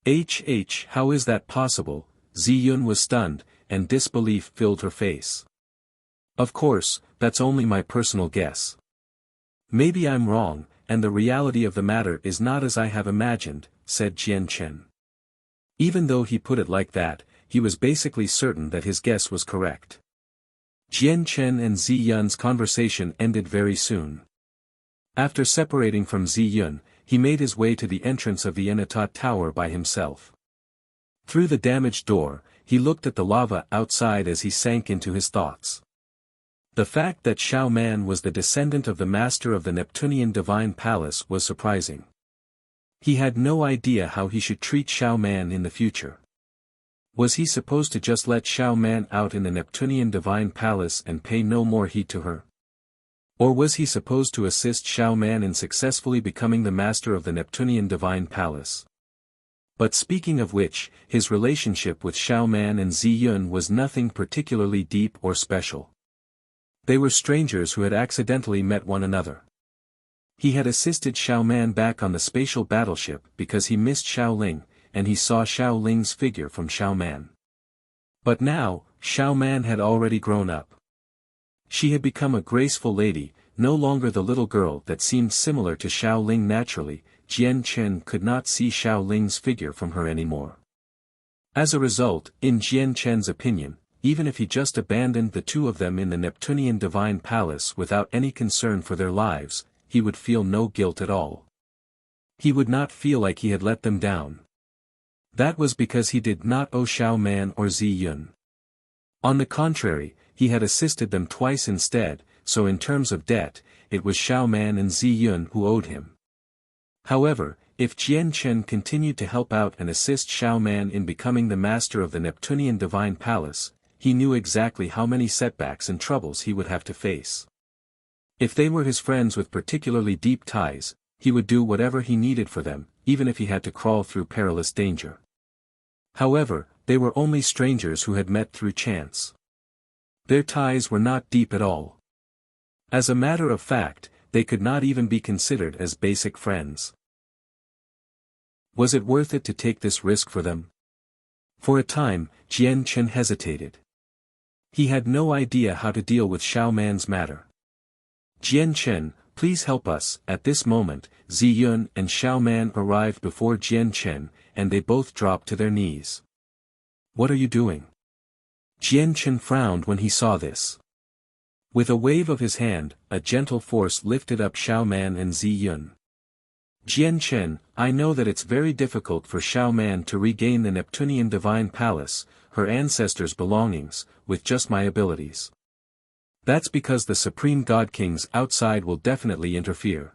Speaker 1: How is that possible? Zi Yun was stunned, and disbelief filled her face. Of course, that's only my personal guess. Maybe I'm wrong, and the reality of the matter is not as I have imagined, said Jian Chen. Even though he put it like that, he was basically certain that his guess was correct. Jian Chen and Zi Yun's conversation ended very soon. After separating from Zi Yun, he made his way to the entrance of the Enitat Tower by himself. Through the damaged door, he looked at the lava outside as he sank into his thoughts. The fact that Xiao Man was the descendant of the master of the Neptunian divine palace was surprising. He had no idea how he should treat Xiao Man in the future. Was he supposed to just let Xiao Man out in the Neptunian divine palace and pay no more heed to her? Or was he supposed to assist Xiao Man in successfully becoming the master of the Neptunian divine palace? But speaking of which, his relationship with Xiao Man and Zi Yun was nothing particularly deep or special. They were strangers who had accidentally met one another. He had assisted Xiao Man back on the spatial battleship because he missed Xiao Ling, and he saw Xiao Ling's figure from Xiao Man. But now, Xiao Man had already grown up. She had become a graceful lady, no longer the little girl that seemed similar to Xiao Ling naturally. Jian Chen could not see Xiao Ling's figure from her anymore. As a result, in Jian Chen's opinion, even if he just abandoned the two of them in the Neptunian divine palace without any concern for their lives, he would feel no guilt at all. He would not feel like he had let them down. That was because he did not owe Xiao Man or Zi Yun. On the contrary, he had assisted them twice instead, so in terms of debt, it was Xiao Man and Zi Yun who owed him. However, if Jian Chen continued to help out and assist Xiao Man in becoming the master of the Neptunian divine palace, he knew exactly how many setbacks and troubles he would have to face. If they were his friends with particularly deep ties, he would do whatever he needed for them, even if he had to crawl through perilous danger. However, they were only strangers who had met through chance. Their ties were not deep at all. As a matter of fact, they could not even be considered as basic friends. Was it worth it to take this risk for them? For a time, Jian Chen hesitated. He had no idea how to deal with Xiao Man's matter. Jian Chen, please help us. At this moment, Zi Yun and Xiao Man arrived before Jian Chen, and they both dropped to their knees. What are you doing? Jian Chen frowned when he saw this. With a wave of his hand, a gentle force lifted up Xiao Man and Zi Yun. Jian Chen, I know that it's very difficult for Xiao Man to regain the Neptunian divine palace, her ancestors' belongings, with just my abilities. That's because the Supreme God Kings outside will definitely interfere.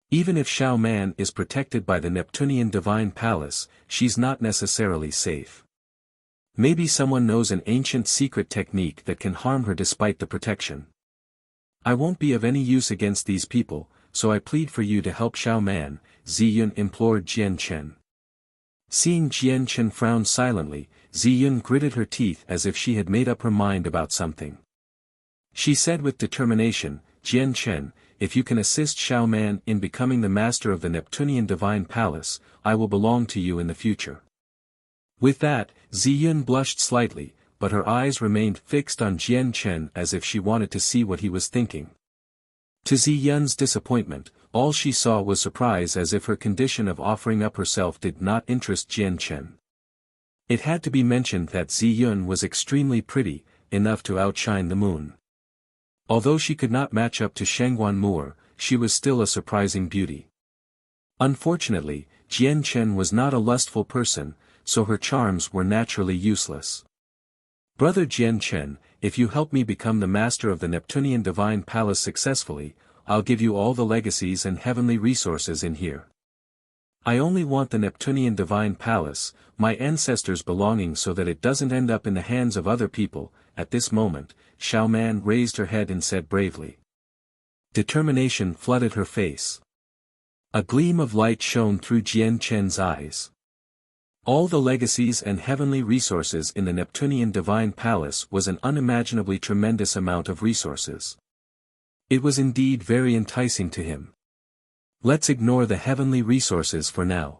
Speaker 1: Even if Xiao Man is protected by the Neptunian divine palace, she's not necessarily safe. Maybe someone knows an ancient secret technique that can harm her despite the protection. I won't be of any use against these people, so I plead for you to help Xiao Man, Zi Yun implored Jian Chen. Seeing Jian Chen frown silently, Zi Yun gritted her teeth as if she had made up her mind about something. She said with determination, Jian Chen, if you can assist Xiao Man in becoming the master of the Neptunian divine palace, I will belong to you in the future. With that, Zi Yun blushed slightly, but her eyes remained fixed on Jian Chen as if she wanted to see what he was thinking. To Zi Yun's disappointment, all she saw was surprise as if her condition of offering up herself did not interest Jian Chen. It had to be mentioned that Zi Yun was extremely pretty, enough to outshine the moon. Although she could not match up to Shengguan Moor, she was still a surprising beauty. Unfortunately, Jian Chen was not a lustful person, so her charms were naturally useless. Brother Jian Chen, if you help me become the master of the Neptunian divine palace successfully, I'll give you all the legacies and heavenly resources in here. I only want the Neptunian divine palace, my ancestors' belongings, so that it doesn't end up in the hands of other people. At this moment, Xiao Man raised her head and said bravely. Determination flooded her face. A gleam of light shone through Jian Chen's eyes. All the legacies and heavenly resources in the Neptunian divine palace was an unimaginably tremendous amount of resources. It was indeed very enticing to him. Let's ignore the heavenly resources for now.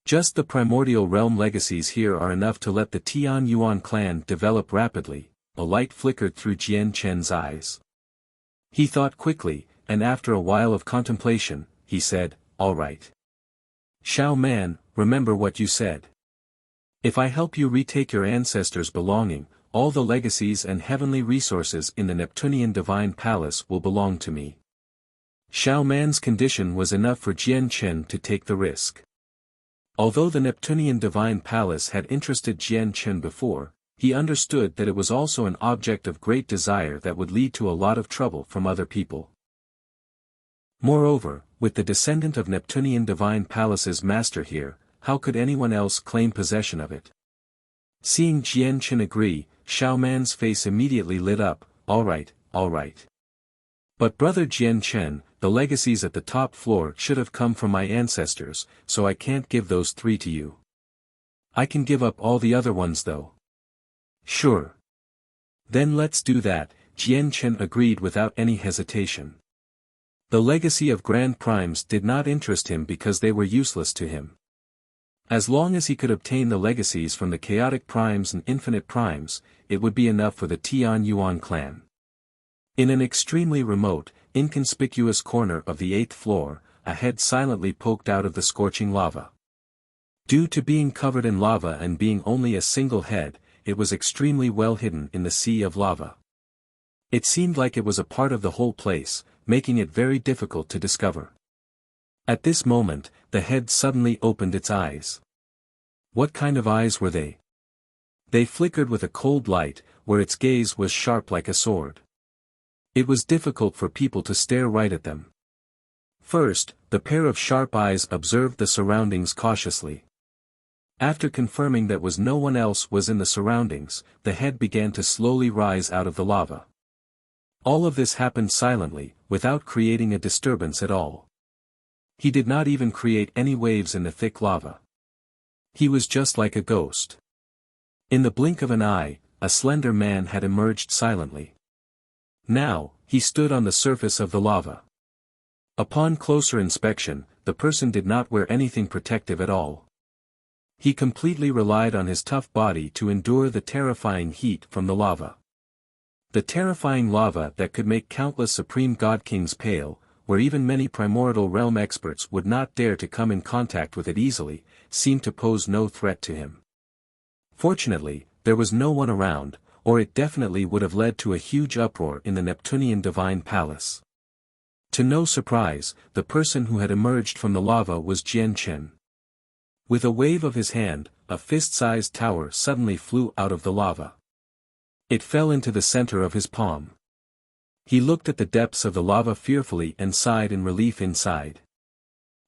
Speaker 1: Just the primordial realm legacies here are enough to let the Tian Yuan clan develop rapidly. A light flickered through Jian Chen's eyes. He thought quickly, and after a while of contemplation, he said, all right. Xiao Man, remember what you said. If I help you retake your ancestors' belonging, all the legacies and heavenly resources in the Neptunian divine palace will belong to me. Xiao Man's condition was enough for Jian Chen to take the risk. Although the Neptunian divine palace had interested Jian Chen before, he understood that it was also an object of great desire that would lead to a lot of trouble from other people. Moreover, with the descendant of Neptunian divine palace's master here, how could anyone else claim possession of it? Seeing Jian Chen agree, Xiao Man's face immediately lit up. All right. But brother Jian Chen, the legacies at the top floor should have come from my ancestors, so I can't give those 3 to you. I can give up all the other ones though. Sure. Then let's do that, Jian Chen agreed without any hesitation. The legacy of Grand Primes did not interest him because they were useless to him. As long as he could obtain the legacies from the Chaotic Primes and Infinite Primes, it would be enough for the Tian Yuan clan. In an extremely remote, inconspicuous corner of the 8th floor, a head silently poked out of the scorching lava. Due to being covered in lava and being only a single head, it was extremely well hidden in the sea of lava. It seemed like it was a part of the whole place, making it very difficult to discover. At this moment, the head suddenly opened its eyes. What kind of eyes were they? They flickered with a cold light, where its gaze was sharp like a sword. It was difficult for people to stare right at them. First, the pair of sharp eyes observed the surroundings cautiously. After confirming that no one else was in the surroundings, the head began to slowly rise out of the lava. All of this happened silently, without creating a disturbance at all. He did not even create any waves in the thick lava. He was just like a ghost. In the blink of an eye, a slender man had emerged silently. Now, he stood on the surface of the lava. Upon closer inspection, the person did not wear anything protective at all. He completely relied on his tough body to endure the terrifying heat from the lava. The terrifying lava that could make countless supreme god kings pale, where even many primordial realm experts would not dare to come in contact with it easily, seemed to pose no threat to him. Fortunately, there was no one around, or it definitely would have led to a huge uproar in the Neptunian divine palace. To no surprise, the person who had emerged from the lava was Jian Chen. With a wave of his hand, a fist-sized tower suddenly flew out of the lava. It fell into the center of his palm. He looked at the depths of the lava fearfully and sighed in relief inside.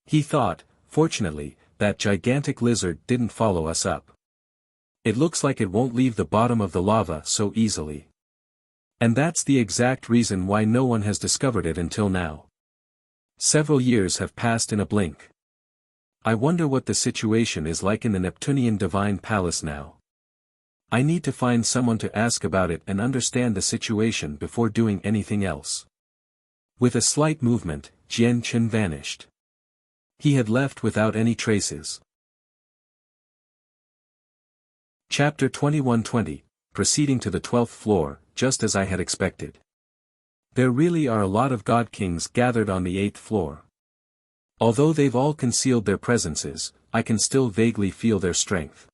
Speaker 1: He thought, fortunately, that gigantic lizard didn't follow us up. It looks like it won't leave the bottom of the lava so easily. And that's the exact reason why no one has discovered it until now. Several years have passed in a blink. I wonder what the situation is like in the Neptunian divine palace now. I need to find someone to ask about it and understand the situation before doing anything else. With a slight movement, Jian Chen vanished. He had left without any traces. Chapter 2120, proceeding to the 12th floor, just as I had expected. There really are a lot of god kings gathered on the 8th floor. Although they've all concealed their presences, I can still vaguely feel their strength.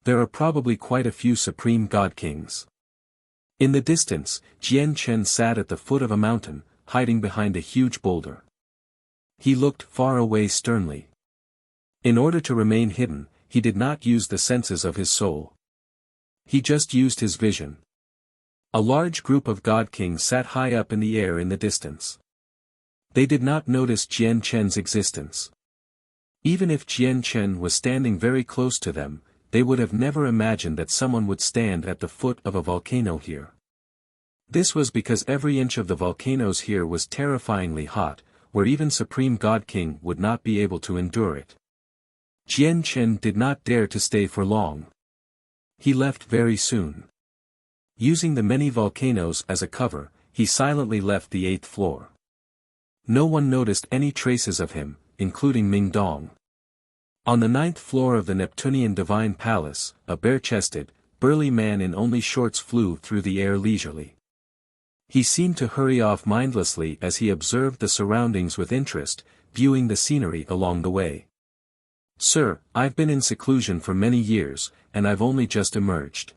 Speaker 1: There are probably quite a few supreme god kings. In the distance, Jian Chen sat at the foot of a mountain, hiding behind a huge boulder. He looked far away sternly. In order to remain hidden, he did not use the senses of his soul. He just used his vision. A large group of god kings sat high up in the air in the distance. They did not notice Jian Chen's existence. Even if Jian Chen was standing very close to them, they would have never imagined that someone would stand at the foot of a volcano here. This was because every inch of the volcanoes here was terrifyingly hot, where even Supreme God King would not be able to endure it. Jian Chen did not dare to stay for long. He left very soon. Using the many volcanoes as a cover, he silently left the 8th floor. No one noticed any traces of him, including Ming Dong. On the 9th floor of the Neptunian Divine Palace, a bare-chested, burly man in only shorts flew through the air leisurely. He seemed to hurry off mindlessly as he observed the surroundings with interest, viewing the scenery along the way. "Sir, I've been in seclusion for many years, and I've only just emerged.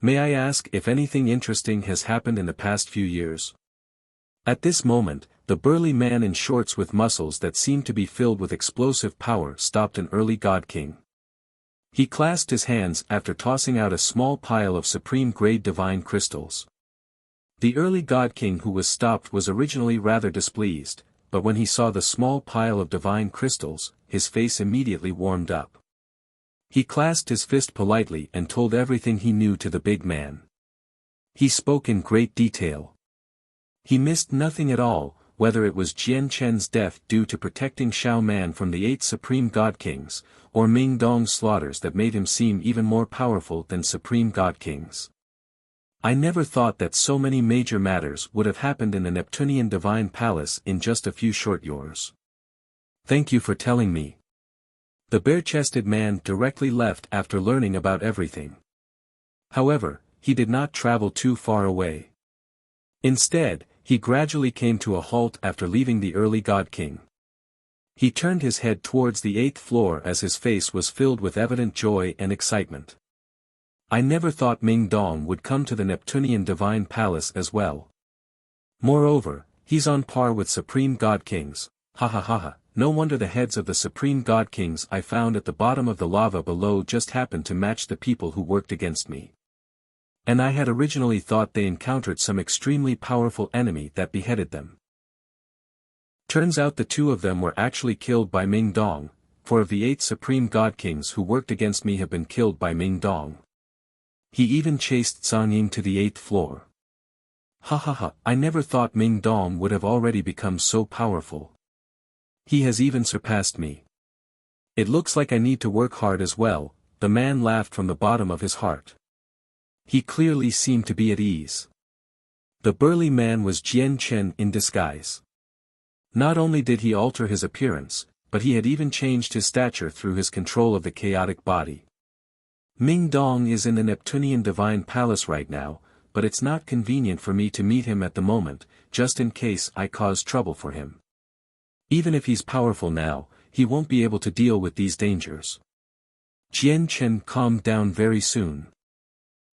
Speaker 1: May I ask if anything interesting has happened in the past few years?" At this moment, the burly man in shorts with muscles that seemed to be filled with explosive power stopped an early god king. He clasped his hands after tossing out a small pile of supreme-grade divine crystals. The early god king who was stopped was originally rather displeased, but when he saw the small pile of divine crystals, his face immediately warmed up. He clasped his fist politely and told everything he knew to the big man. He spoke in great detail. He missed nothing at all, whether it was Jian Chen's death due to protecting Xiao Man from the 8 supreme god kings, or Ming Dong's slaughters that made him seem even more powerful than supreme god kings. I never thought that so many major matters would have happened in the Neptunian Divine Palace in just a few short years. Thank you for telling me. The bare-chested man directly left after learning about everything. However, he did not travel too far away. Instead, he gradually came to a halt after leaving the early god king. He turned his head towards the 8th floor as his face was filled with evident joy and excitement. I never thought Ming Dong would come to the Neptunian Divine Palace as well. Moreover, he's on par with Supreme God Kings, ha ha ha ha. No wonder the heads of the Supreme God Kings I found at the bottom of the lava below just happened to match the people who worked against me. And I had originally thought they encountered some extremely powerful enemy that beheaded them. Turns out the two of them were actually killed by Ming Dong, 4 of the 8 Supreme God Kings who worked against me have been killed by Ming Dong. He even chased Song Ying to the 8th floor. Ha ha ha, I never thought Ming Dong would have already become so powerful. He has even surpassed me. It looks like I need to work hard as well, the man laughed from the bottom of his heart. He clearly seemed to be at ease. The burly man was Jian Chen in disguise. Not only did he alter his appearance, but he had even changed his stature through his control of the chaotic body. Ming Dong is in the Neptunian Divine Palace right now, but it's not convenient for me to meet him at the moment, just in case I cause trouble for him. Even if he's powerful now, he won't be able to deal with these dangers. Jian Chen calmed down very soon.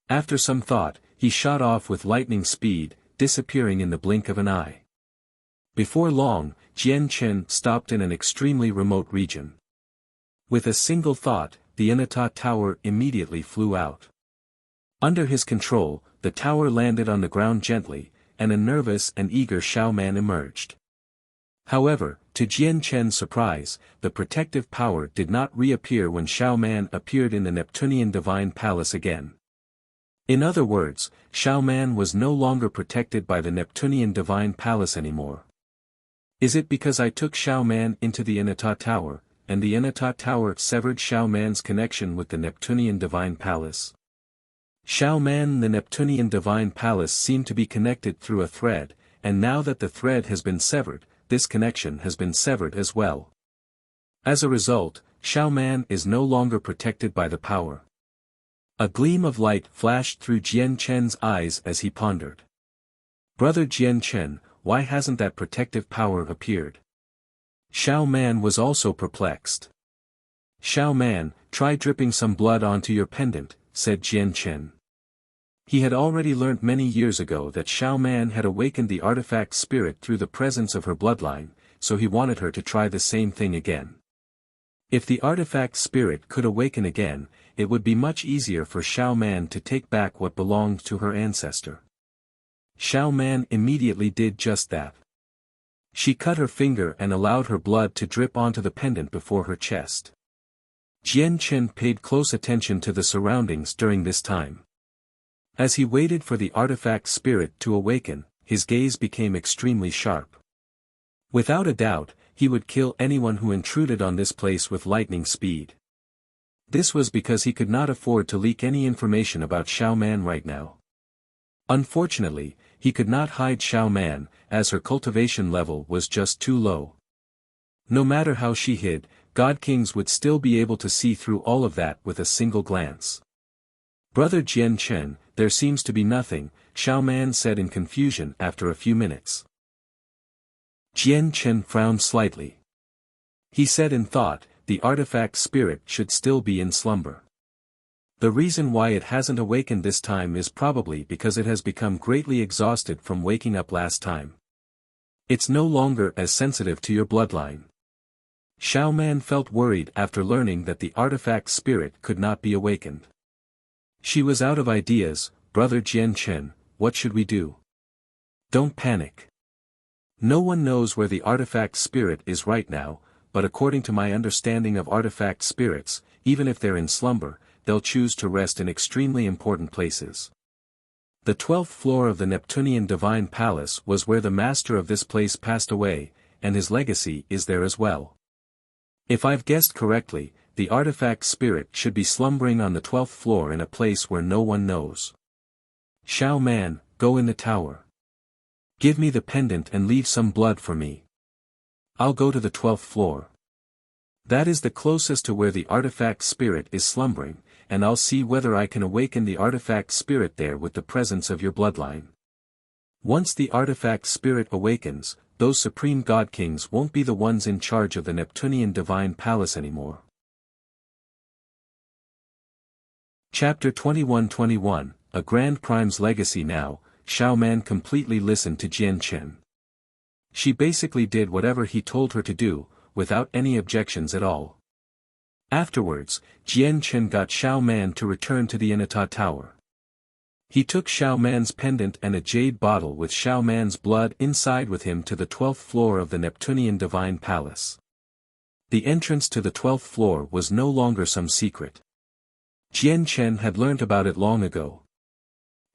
Speaker 1: After some thought, he shot off with lightning speed, disappearing in the blink of an eye. Before long, Jian Chen stopped in an extremely remote region. With a single thought, the Inata Tower immediately flew out. Under his control, the tower landed on the ground gently, and a nervous and eager Xiaoman emerged. However, to Jian Chen's surprise, the protective power did not reappear when Xiaoman appeared in the Neptunian Divine Palace again. In other words, Xiaoman was no longer protected by the Neptunian Divine Palace anymore. Is it because I took Xiaoman into the Inata Tower, and the Inata Tower severed Xiaoman's connection with the Neptunian Divine Palace? Xiaoman and the Neptunian Divine Palace seem to be connected through a thread, and now that the thread has been severed, this connection has been severed as well. As a result, Xiaoman is no longer protected by the power. A gleam of light flashed through Jian Chen's eyes as he pondered. Brother Jian Chen, why hasn't that protective power appeared? Xiaoman was also perplexed. Xiaoman, try dripping some blood onto your pendant, said Jian Chen. He had already learnt many years ago that Xiaoman had awakened the artifact spirit through the presence of her bloodline, so he wanted her to try the same thing again. If the artifact spirit could awaken again, it would be much easier for Xiaoman to take back what belonged to her ancestor. Xiaoman immediately did just that. She cut her finger and allowed her blood to drip onto the pendant before her chest. Jian Chen paid close attention to the surroundings during this time. As he waited for the artifact spirit to awaken, his gaze became extremely sharp. Without a doubt, he would kill anyone who intruded on this place with lightning speed. This was because he could not afford to leak any information about Xiaoman right now. Unfortunately, he could not hide Xiaoman, as her cultivation level was just too low. No matter how she hid, God Kings would still be able to see through all of that with a single glance. Brother Jian Chen, there seems to be nothing, Xiaoman said in confusion after a few minutes. Jian Chen frowned slightly. He said in thought, the artifact spirit should still be in slumber. The reason why it hasn't awakened this time is probably because it has become greatly exhausted from waking up last time. It's no longer as sensitive to your bloodline. Xiaoman felt worried after learning that the artifact spirit could not be awakened. She was out of ideas. Brother Jian Chen, what should we do? Don't panic. No one knows where the artifact spirit is right now, but according to my understanding of artifact spirits, even if they're in slumber, they'll choose to rest in extremely important places. The 12th floor of the Neptunian Divine Palace was where the master of this place passed away, and his legacy is there as well. If I've guessed correctly, the artifact spirit should be slumbering on the 12th floor in a place where no one knows. Xiaoman, go in the tower. Give me the pendant and leave some blood for me. I'll go to the 12th floor. That is the closest to where the artifact spirit is slumbering, and I'll see whether I can awaken the artifact spirit there with the presence of your bloodline. Once the artifact spirit awakens, those supreme god kings won't be the ones in charge of the Neptunian Divine Palace anymore. Chapter 21-21, A Grand Prime's Legacy. Now, Xiao Man completely listened to Jian Chen. She basically did whatever he told her to do, without any objections at all. Afterwards, Jian Chen got Xiao Man to return to the Inata Tower. He took Xiao Man's pendant and a jade bottle with Xiao Man's blood inside with him to the 12th floor of the Neptunian Divine Palace. The entrance to the 12th floor was no longer some secret. Jian Chen had learnt about it long ago.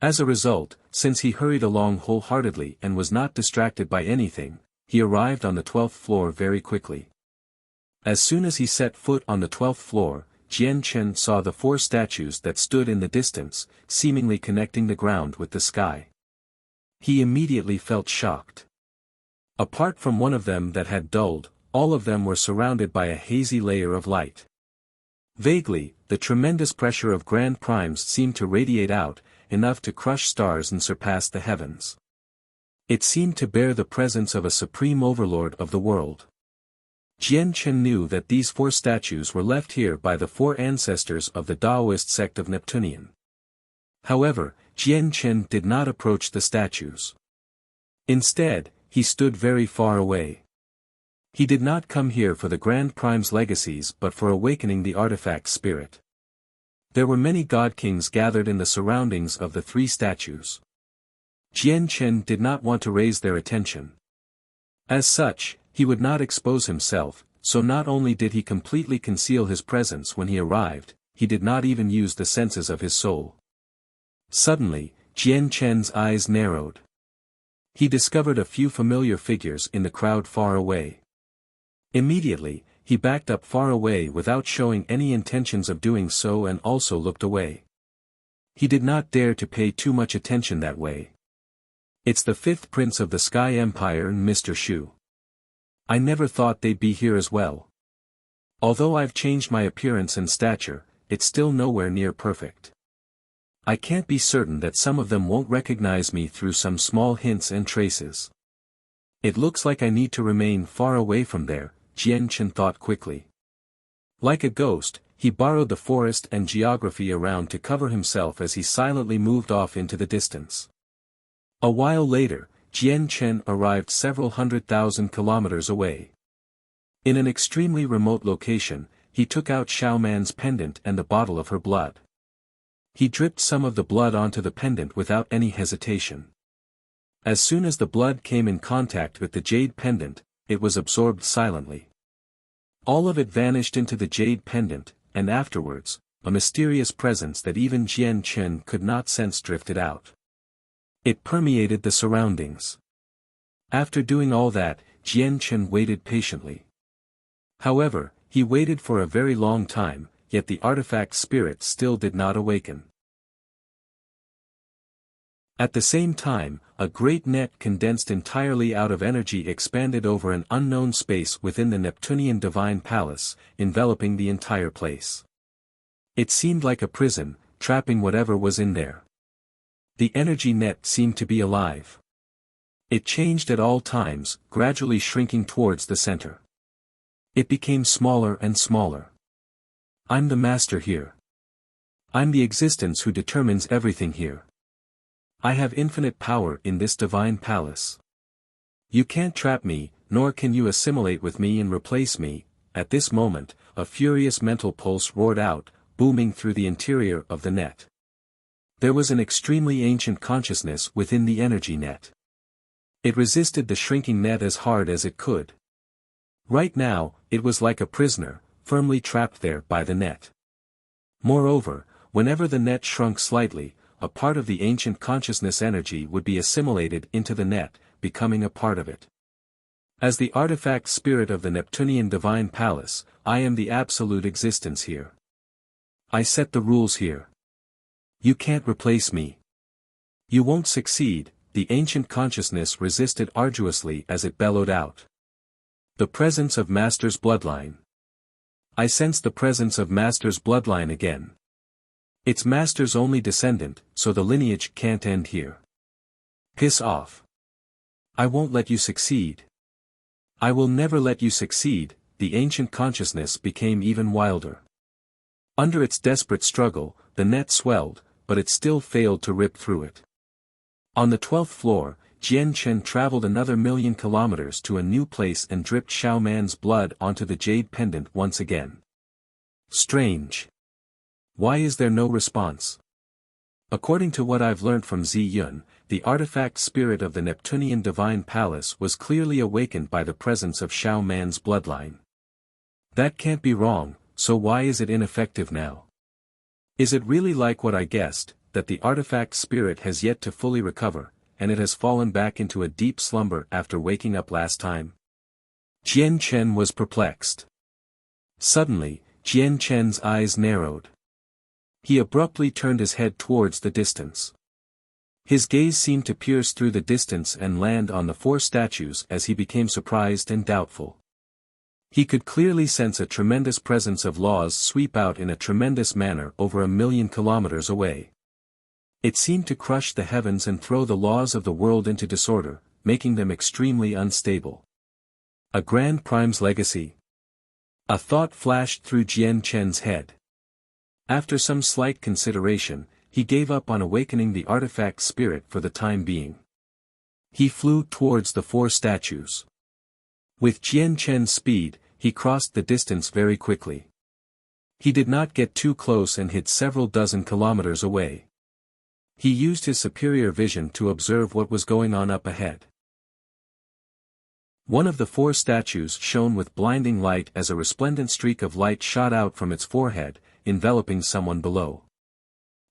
Speaker 1: As a result, since he hurried along wholeheartedly and was not distracted by anything, he arrived on the 12th floor very quickly. As soon as he set foot on the 12th floor, Jian Chen saw the 4 statues that stood in the distance, seemingly connecting the ground with the sky. He immediately felt shocked. Apart from one of them that had dulled, all of them were surrounded by a hazy layer of light. Vaguely, the tremendous pressure of grand primes seemed to radiate out, enough to crush stars and surpass the heavens. It seemed to bear the presence of a supreme overlord of the world. Jian Chen knew that these 4 statues were left here by the 4 ancestors of the Taoist sect of Neptunian. However, Jian Chen did not approach the statues. Instead, he stood very far away. He did not come here for the Grand Prime's legacies but for awakening the artifact spirit. There were many god kings gathered in the surroundings of the 3 statues. Jian Chen did not want to raise their attention. As such, he would not expose himself, so not only did he completely conceal his presence when he arrived, he did not even use the senses of his soul. Suddenly, Jian Chen's eyes narrowed. He discovered a few familiar figures in the crowd far away. Immediately, he backed up far away without showing any intentions of doing so and also looked away. He did not dare to pay too much attention that way. It's the 5th Prince of the Sky Empire and Mr. Shu. I never thought they'd be here as well. Although I've changed my appearance and stature, it's still nowhere near perfect. I can't be certain that some of them won't recognize me through some small hints and traces. It looks like I need to remain far away from there, Jian Chen thought quickly. Like a ghost, he borrowed the forest and geography around to cover himself as he silently moved off into the distance. A while later, Jian Chen arrived several 100,000 kilometers away. In an extremely remote location, he took out Xiao Man's pendant and the bottle of her blood. He dripped some of the blood onto the pendant without any hesitation. As soon as the blood came in contact with the jade pendant, it was absorbed silently. All of it vanished into the jade pendant, and afterwards, a mysterious presence that even Jian Chen could not sense drifted out. It permeated the surroundings. After doing all that, Jian Chen waited patiently. However, he waited for a very long time, yet the artifact spirit still did not awaken. At the same time, a great net condensed entirely out of energy expanded over an unknown space within the Neptunian Divine Palace, enveloping the entire place. It seemed like a prison, trapping whatever was in there. The energy net seemed to be alive. It changed at all times, gradually shrinking towards the center. It became smaller and smaller. I'm the master here. I'm the existence who determines everything here. I have infinite power in this divine palace. You can't trap me, nor can you assimilate with me and replace me. At this moment, a furious mental pulse roared out, booming through the interior of the net. There was an extremely ancient consciousness within the energy net. It resisted the shrinking net as hard as it could. Right now, it was like a prisoner, firmly trapped there by the net. Moreover, whenever the net shrunk slightly, a part of the ancient consciousness energy would be assimilated into the net, becoming a part of it. As the artifact spirit of the Neptunian Divine Palace, I am the absolute existence here. I set the rules here. You can't replace me. You won't succeed. The ancient consciousness resisted arduously as it bellowed out. The presence of Master's bloodline. I sense the presence of Master's bloodline again. It's Master's only descendant, so the lineage can't end here. Piss off. I won't let you succeed. I will never let you succeed. The ancient consciousness became even wilder. Under its desperate struggle, the net swelled, but it still failed to rip through it. On the 12th floor, Jian Chen traveled another 1,000,000 kilometers to a new place and dripped Xiao Man's blood onto the jade pendant once again. Strange. Why is there no response? According to what I've learnt from Zi Yun, the artifact spirit of the Neptunian Divine Palace was clearly awakened by the presence of Xiao Man's bloodline. That can't be wrong, so why is it ineffective now? Is it really like what I guessed, that the artifact spirit has yet to fully recover, and it has fallen back into a deep slumber after waking up last time? Jian Chen was perplexed. Suddenly, Jian Chen's eyes narrowed. He abruptly turned his head towards the distance. His gaze seemed to pierce through the distance and land on the 4 statues as he became surprised and doubtful. He could clearly sense a tremendous presence of laws sweep out in a tremendous manner over 1,000,000 kilometers away. It seemed to crush the heavens and throw the laws of the world into disorder, making them extremely unstable. A Grand Prime's legacy? A thought flashed through Jian Chen's head. After some slight consideration, he gave up on awakening the artifact spirit for the time being. He flew towards the 4 statues. With Jian Chen's speed, he crossed the distance very quickly. He did not get too close and hid several dozen kilometers away. He used his superior vision to observe what was going on up ahead. One of the 4 statues shone with blinding light as a resplendent streak of light shot out from its forehead, enveloping someone below.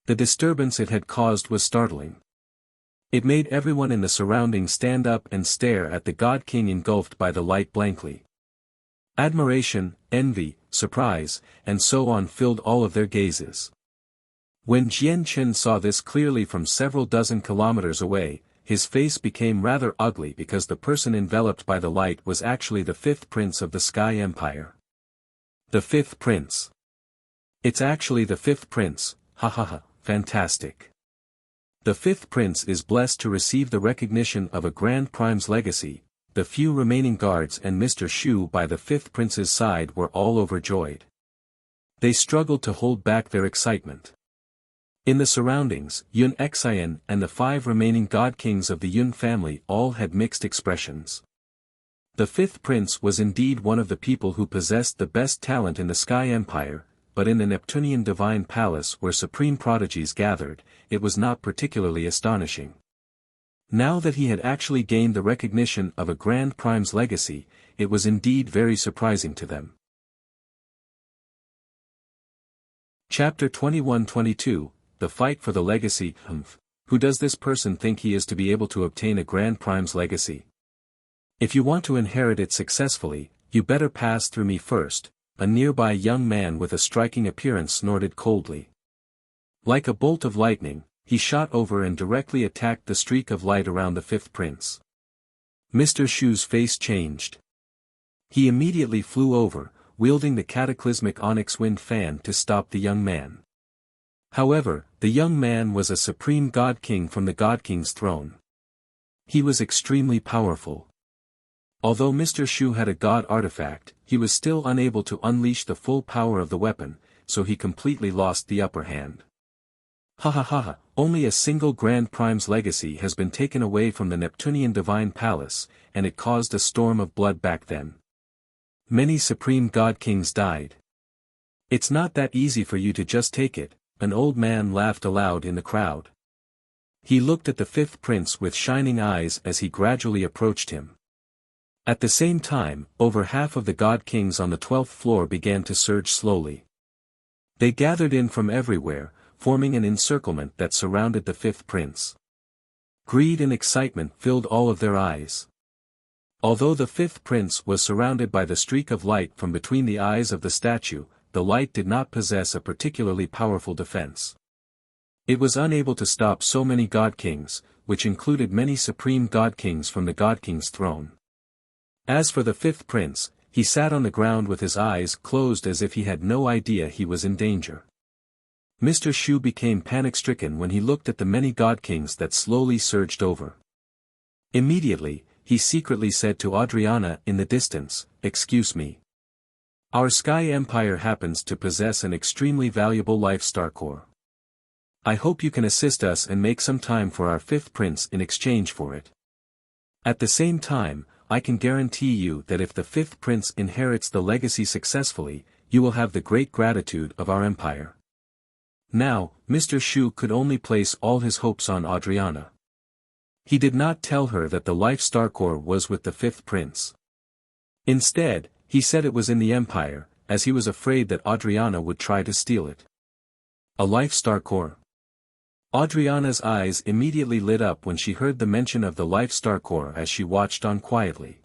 Speaker 1: The disturbance it had caused was startling. It made everyone in the surroundings stand up and stare at the God King engulfed by the light blankly. Admiration, envy, surprise, and so on filled all of their gazes. When Jian Chen saw this clearly from several dozen kilometers away, his face became rather ugly because the person enveloped by the light was actually the 5th prince of the Sky Empire. The 5th prince. It's actually the 5th prince, ha ha ha, fantastic. The 5th prince is blessed to receive the recognition of a Grand Prime's legacy. The few remaining guards and Mr. Shu by the 5th prince's side were all overjoyed. They struggled to hold back their excitement. In the surroundings, Yun Xian and the 5 remaining god kings of the Yun family all had mixed expressions. The 5th prince was indeed one of the people who possessed the best talent in the Sky Empire, but in the Neptunian Divine Palace where supreme prodigies gathered, it was not particularly astonishing. Now that he had actually gained the recognition of a Grand Prime's legacy, it was indeed very surprising to them. Chapter 21-22, The Fight for the Legacy. Who does this person think he is to be able to obtain a Grand Prime's legacy? If you want to inherit it successfully, you better pass through me first, a nearby young man with a striking appearance snorted coldly. Like a bolt of lightning, he shot over and directly attacked the streak of light around the 5th prince. Mr. Shu's face changed. He immediately flew over, wielding the cataclysmic onyx wind fan to stop the young man. However, the young man was a supreme god king from the god king's throne. He was extremely powerful. Although Mr. Shu had a god artifact, he was still unable to unleash the full power of the weapon, so he completely lost the upper hand. Ha ha ha ha, only a single Grand Prime's legacy has been taken away from the Neptunian Divine Palace, and it caused a storm of blood back then. Many supreme god kings died. It's not that easy for you to just take it, an old man laughed aloud in the crowd. He looked at the 5th prince with shining eyes as he gradually approached him. At the same time, over half of the god kings on the 12th floor began to surge slowly. They gathered in from everywhere, forming an encirclement that surrounded the 5th prince. Greed and excitement filled all of their eyes. Although the 5th prince was surrounded by the streak of light from between the eyes of the statue, the light did not possess a particularly powerful defense. It was unable to stop so many god kings, which included many supreme god kings from the god king's throne. As for the 5th prince, he sat on the ground with his eyes closed as if he had no idea he was in danger. Mr. Shu became panic-stricken when he looked at the many god kings that slowly surged over. Immediately, he secretly said to Adriana in the distance, "Excuse me. Our Sky Empire happens to possess an extremely valuable life star core. I hope you can assist us and make some time for our fifth prince in exchange for it. At the same time, I can guarantee you that if the fifth prince inherits the legacy successfully, you will have the great gratitude of our empire. Now, Mr. Shu could only place all his hopes on Adriana. He did not tell her that the life star core was with the fifth prince. Instead, he said it was in the empire, as he was afraid that Adriana would try to steal it. A life star core. Adriana's eyes immediately lit up when she heard the mention of the life star core as she watched on quietly.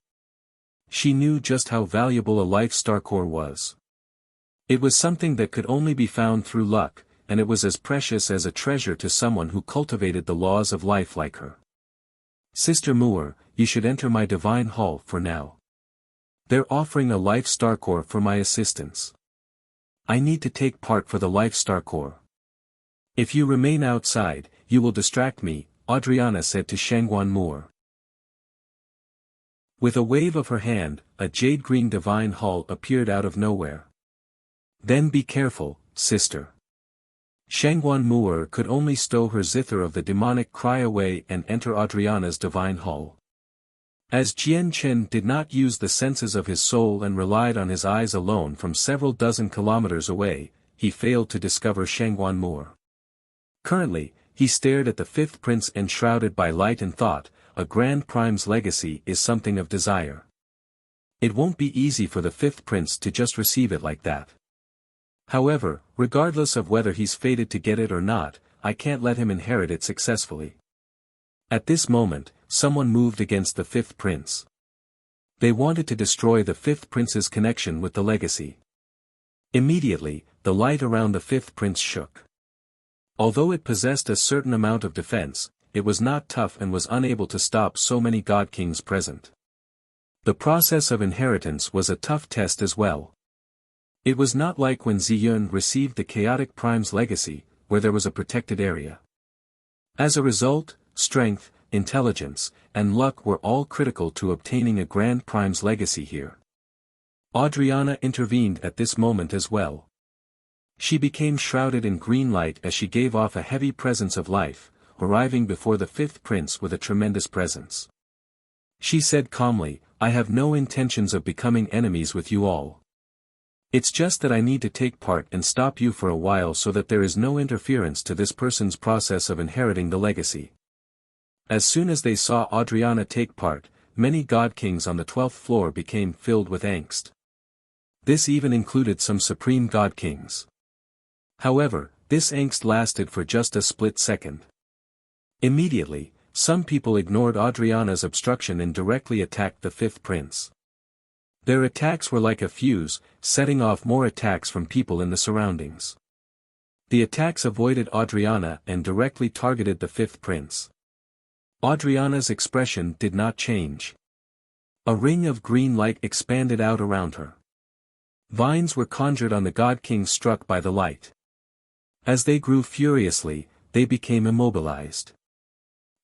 Speaker 1: She knew just how valuable a life star core was. It was something that could only be found through luck, and it was as precious as a treasure to someone who cultivated the laws of life like her. Sister Moore, you should enter my divine hall for now. They're offering a life star core for my assistance. I need to take part for the life star core. If you remain outside, you will distract me, Adriana said to Shangguan Moore. With a wave of her hand, a jade-green divine hall appeared out of nowhere. Then be careful, sister. Shangguan Moore could only stow her zither of the demonic cry away and enter Adriana's divine hall. As Jian Chen did not use the senses of his soul and relied on his eyes alone from several dozen kilometers away, he failed to discover Shangguan Moore. Currently, he stared at the fifth prince enshrouded by light and thought, a grand prime's legacy is something of desire. It won't be easy for the fifth prince to just receive it like that. However, regardless of whether he's fated to get it or not, I can't let him inherit it successfully. At this moment, someone moved against the fifth prince. They wanted to destroy the fifth prince's connection with the legacy. Immediately, the light around the fifth prince shook. Although it possessed a certain amount of defense, it was not tough and was unable to stop so many god kings present. The process of inheritance was a tough test as well. It was not like when Ziyun received the chaotic prime's legacy, where there was a protected area. As a result, strength, intelligence, and luck were all critical to obtaining a grand prime's legacy here. Adriana intervened at this moment as well. She became shrouded in green light as she gave off a heavy presence of life, arriving before the fifth prince with a tremendous presence. She said calmly, I have no intentions of becoming enemies with you all. It's just that I need to take part and stop you for a while so that there is no interference to this person's process of inheriting the legacy. As soon as they saw Adriana take part, many god kings on the 12th floor became filled with angst. This even included some supreme god kings. However, this angst lasted for just a split second. Immediately, some people ignored Adriana's obstruction and directly attacked the fifth prince. Their attacks were like a fuse, setting off more attacks from people in the surroundings. The attacks avoided Adriana and directly targeted the fifth prince. Adriana's expression did not change. A ring of green light expanded out around her. Vines were conjured on the god kings struck by the light. As they grew furiously, they became immobilized.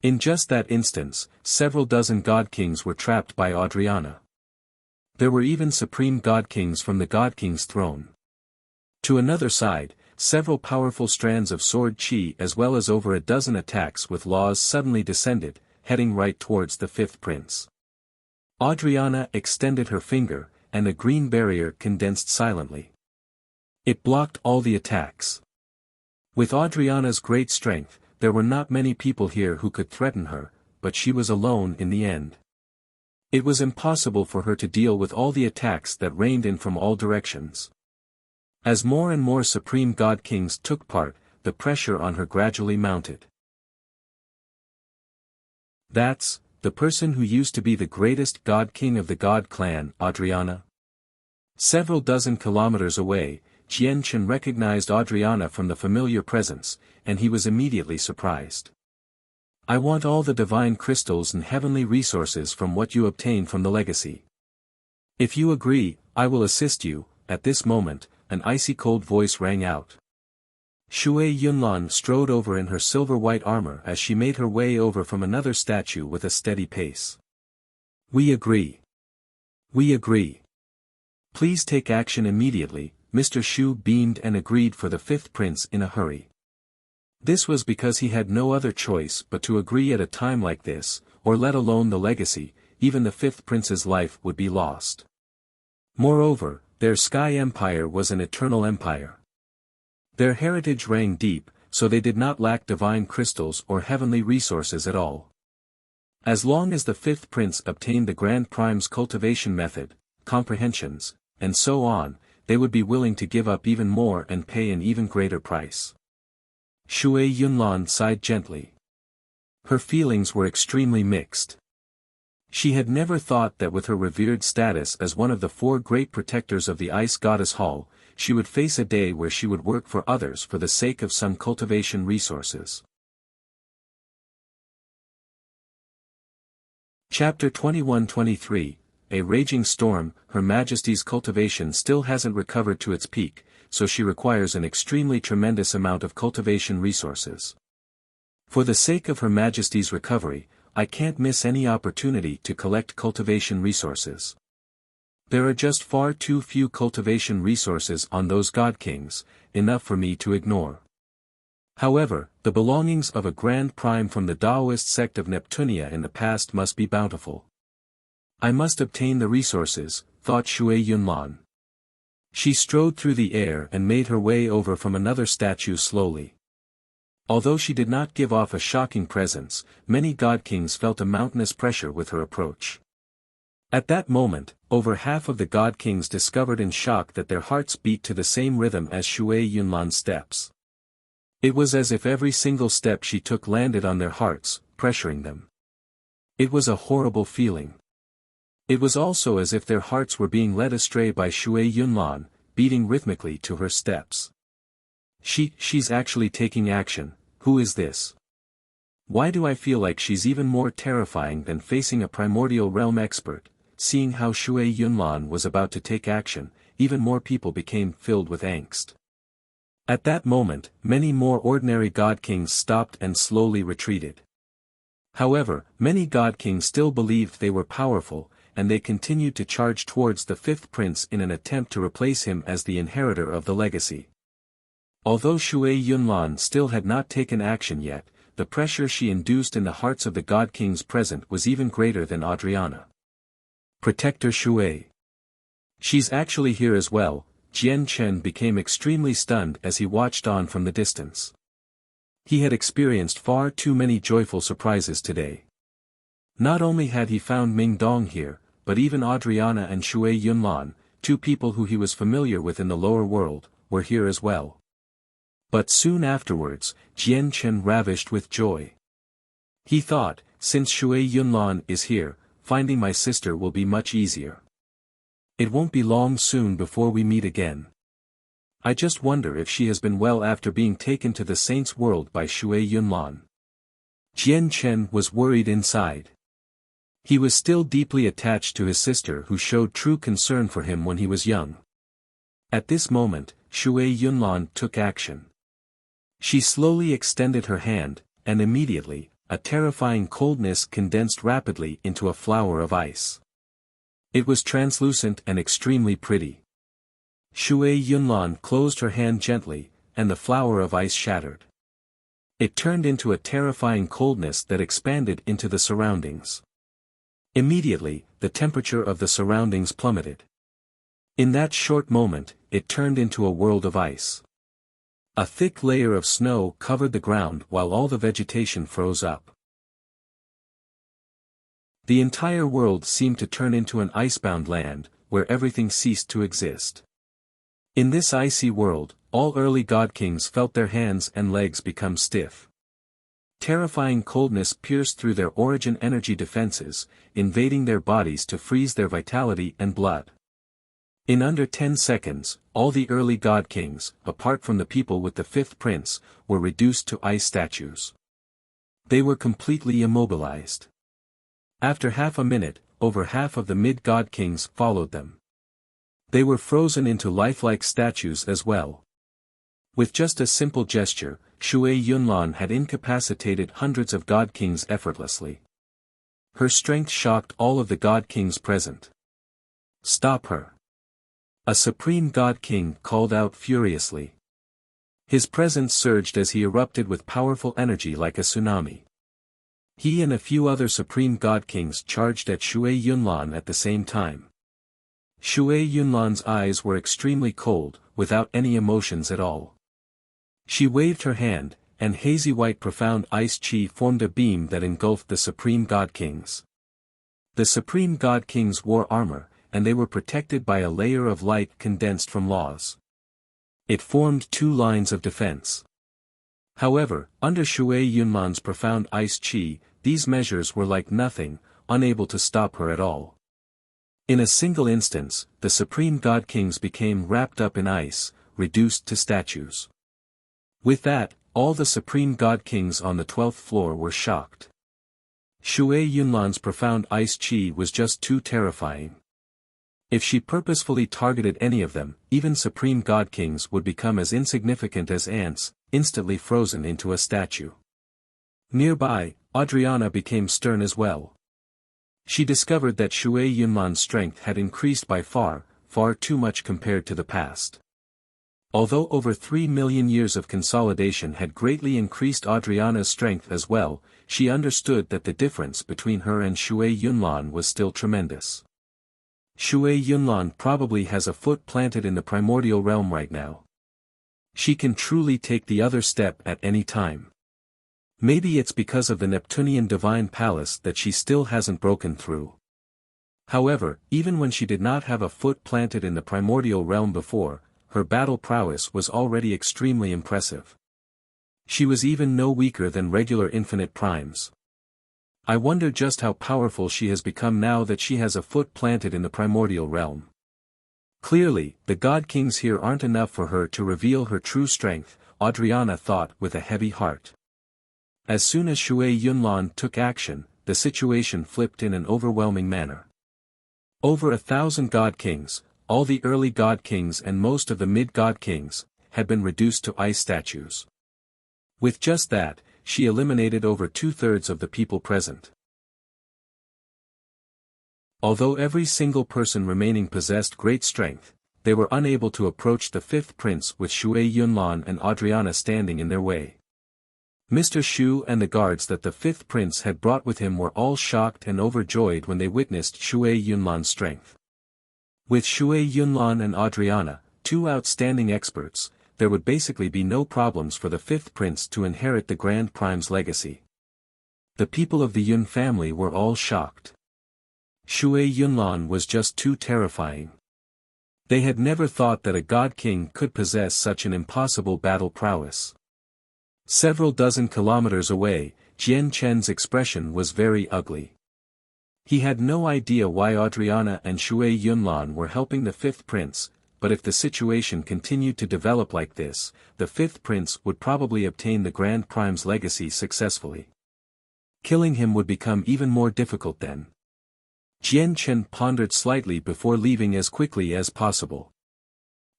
Speaker 1: In just that instance, several dozen god kings were trapped by Adriana. There were even supreme god kings from the god king's throne. To another side, several powerful strands of sword chi as well as over a dozen attacks with laws suddenly descended, heading right towards the fifth prince. Adriana extended her finger, and a green barrier condensed silently. It blocked all the attacks. With Adriana's great strength, there were not many people here who could threaten her, but she was alone in the end. It was impossible for her to deal with all the attacks that rained in from all directions. As more and more supreme god kings took part, the pressure on her gradually mounted. That's, the person who used to be the greatest god king of the god clan, Adriana. Several dozen kilometers away, Jian Chen recognized Adriana from the familiar presence, and he was immediately surprised. I want all the divine crystals and heavenly resources from what you obtain from the legacy. If you agree, I will assist you. At this moment, an icy cold voice rang out. Shui Yunlan strode over in her silver-white armor as she made her way over from another statue with a steady pace. We agree. We agree. Please take action immediately. Mr. Shu beamed and agreed for the fifth prince in a hurry. This was because he had no other choice but to agree at a time like this, or let alone the legacy, even the fifth prince's life would be lost. Moreover, their Sky Empire was an eternal empire. Their heritage rang deep, so they did not lack divine crystals or heavenly resources at all. As long as the fifth prince obtained the Grand Prime's cultivation method, comprehensions, and so on, they would be willing to give up even more and pay an even greater price. Shui Yunlan sighed gently. Her feelings were extremely mixed. She had never thought that with her revered status as one of the four great protectors of the Ice Goddess Hall, she would face a day where she would work for others for the sake of some cultivation resources. Chapter 21-23, A Raging Storm. Her Majesty's cultivation still hasn't recovered to its peak, so she requires an extremely tremendous amount of cultivation resources. For the sake of Her Majesty's recovery, I can't miss any opportunity to collect cultivation resources. There are just far too few cultivation resources on those God Kings, enough for me to ignore. However, the belongings of a Grand Prime from the Taoist sect of Neptunia in the past must be bountiful. I must obtain the resources, thought Shui Yunlan. She strode through the air and made her way over from another statue slowly. Although she did not give off a shocking presence, many God Kings felt a mountainous pressure with her approach. At that moment, over half of the God Kings discovered in shock that their hearts beat to the same rhythm as Shui Yunlan's steps. It was as if every single step she took landed on their hearts, pressuring them. It was a horrible feeling. It was also as if their hearts were being led astray by Shui Yunlan, beating rhythmically to her steps. She's actually taking action. Who is this? Why do I feel like she's even more terrifying than facing a primordial realm expert? Seeing how Shui Yunlan was about to take action, even more people became filled with angst. At that moment, many more ordinary God Kings stopped and slowly retreated. However, many God Kings still believed they were powerful, and they continued to charge towards the fifth prince in an attempt to replace him as the inheritor of the legacy. Although Shui Yunlan still had not taken action yet, the pressure she induced in the hearts of the God Kings present was even greater than Adriana. Protector Shui. She's actually here as well. Jian Chen became extremely stunned as he watched on from the distance. He had experienced far too many joyful surprises today. Not only had he found Ming Dong here, but even Adriana and Shui Yunlan, two people who he was familiar with in the lower world, were here as well. But soon afterwards, Jian Chen ravished with joy. He thought, since Shui Yunlan is here, finding my sister will be much easier. It won't be long soon before we meet again. I just wonder if she has been well after being taken to the saint's world by Shui Yunlan. Jian Chen was worried inside. He was still deeply attached to his sister who showed true concern for him when he was young. At this moment, Shui Yunlan took action. She slowly extended her hand, and immediately, a terrifying coldness condensed rapidly into a flower of ice. It was translucent and extremely pretty. Shui Yunlan closed her hand gently, and the flower of ice shattered. It turned into a terrifying coldness that expanded into the surroundings. Immediately, the temperature of the surroundings plummeted. In that short moment, it turned into a world of ice. A thick layer of snow covered the ground while all the vegetation froze up. The entire world seemed to turn into an icebound land, where everything ceased to exist. In this icy world, all early God Kings felt their hands and legs become stiff. Terrifying coldness pierced through their origin energy defenses, invading their bodies to freeze their vitality and blood. In under 10 seconds, all the early God Kings, apart from the people with the fifth prince, were reduced to ice statues. They were completely immobilized. After half a minute, over half of the mid-God Kings followed them. They were frozen into lifelike statues as well. With just a simple gesture, Shui Yunlan had incapacitated hundreds of God Kings effortlessly. Her strength shocked all of the God Kings present. Stop her! A supreme God King called out furiously. His presence surged as he erupted with powerful energy like a tsunami. He and a few other supreme god kings charged at Shui Yunlan at the same time. Shui Yunlan's eyes were extremely cold, without any emotions at all. She waved her hand, and hazy white profound ice chi formed a beam that engulfed the supreme god kings. The supreme god kings wore armor, and they were protected by a layer of light condensed from laws. It formed two lines of defense. However, under Shui Yunlan's profound ice chi, these measures were like nothing, unable to stop her at all. In a single instance, the supreme god kings became wrapped up in ice, reduced to statues. With that, all the supreme god kings on the 12th floor were shocked. Shui Yunlan's profound ice chi was just too terrifying. If she purposefully targeted any of them, even supreme god kings would become as insignificant as ants, instantly frozen into a statue. Nearby, Adriana became stern as well. She discovered that Shui Yunlan's strength had increased by far too much compared to the past. Although over 3 million years of consolidation had greatly increased Adriana's strength as well, she understood that the difference between her and Shui Yunlan was still tremendous. Shui Yunlan probably has a foot planted in the primordial realm right now. She can truly take the other step at any time. Maybe it's because of the Neptunian divine palace that she still hasn't broken through. However, even when she did not have a foot planted in the primordial realm before, her battle prowess was already extremely impressive. She was even no weaker than regular infinite primes. I wonder just how powerful she has become now that she has a foot planted in the primordial realm. Clearly, the god kings here aren't enough for her to reveal her true strength, Adriana thought with a heavy heart. As soon as Shui Yunlan took action, the situation flipped in an overwhelming manner. Over 1,000 god kings, all the early god kings and most of the mid-god kings, had been reduced to ice statues. With just that, she eliminated over 2/3 of the people present. Although every single person remaining possessed great strength, they were unable to approach the fifth prince with Shui Yunlan and Adriana standing in their way. Mr. Shu and the guards that the fifth prince had brought with him were all shocked and overjoyed when they witnessed Shui Yunlan's strength. With Shui Yunlan and Adriana, two outstanding experts, there would basically be no problems for the fifth prince to inherit the Grand Prime's legacy. The people of the Yun family were all shocked. Shui Yunlan was just too terrifying. They had never thought that a god king could possess such an impossible battle prowess. Several dozen kilometers away, Jian Chen's expression was very ugly. He had no idea why Adriana and Shui Yunlan were helping the fifth prince, but if the situation continued to develop like this, the fifth prince would probably obtain the Grand Prime's legacy successfully. Killing him would become even more difficult then. Jian Chen pondered slightly before leaving as quickly as possible.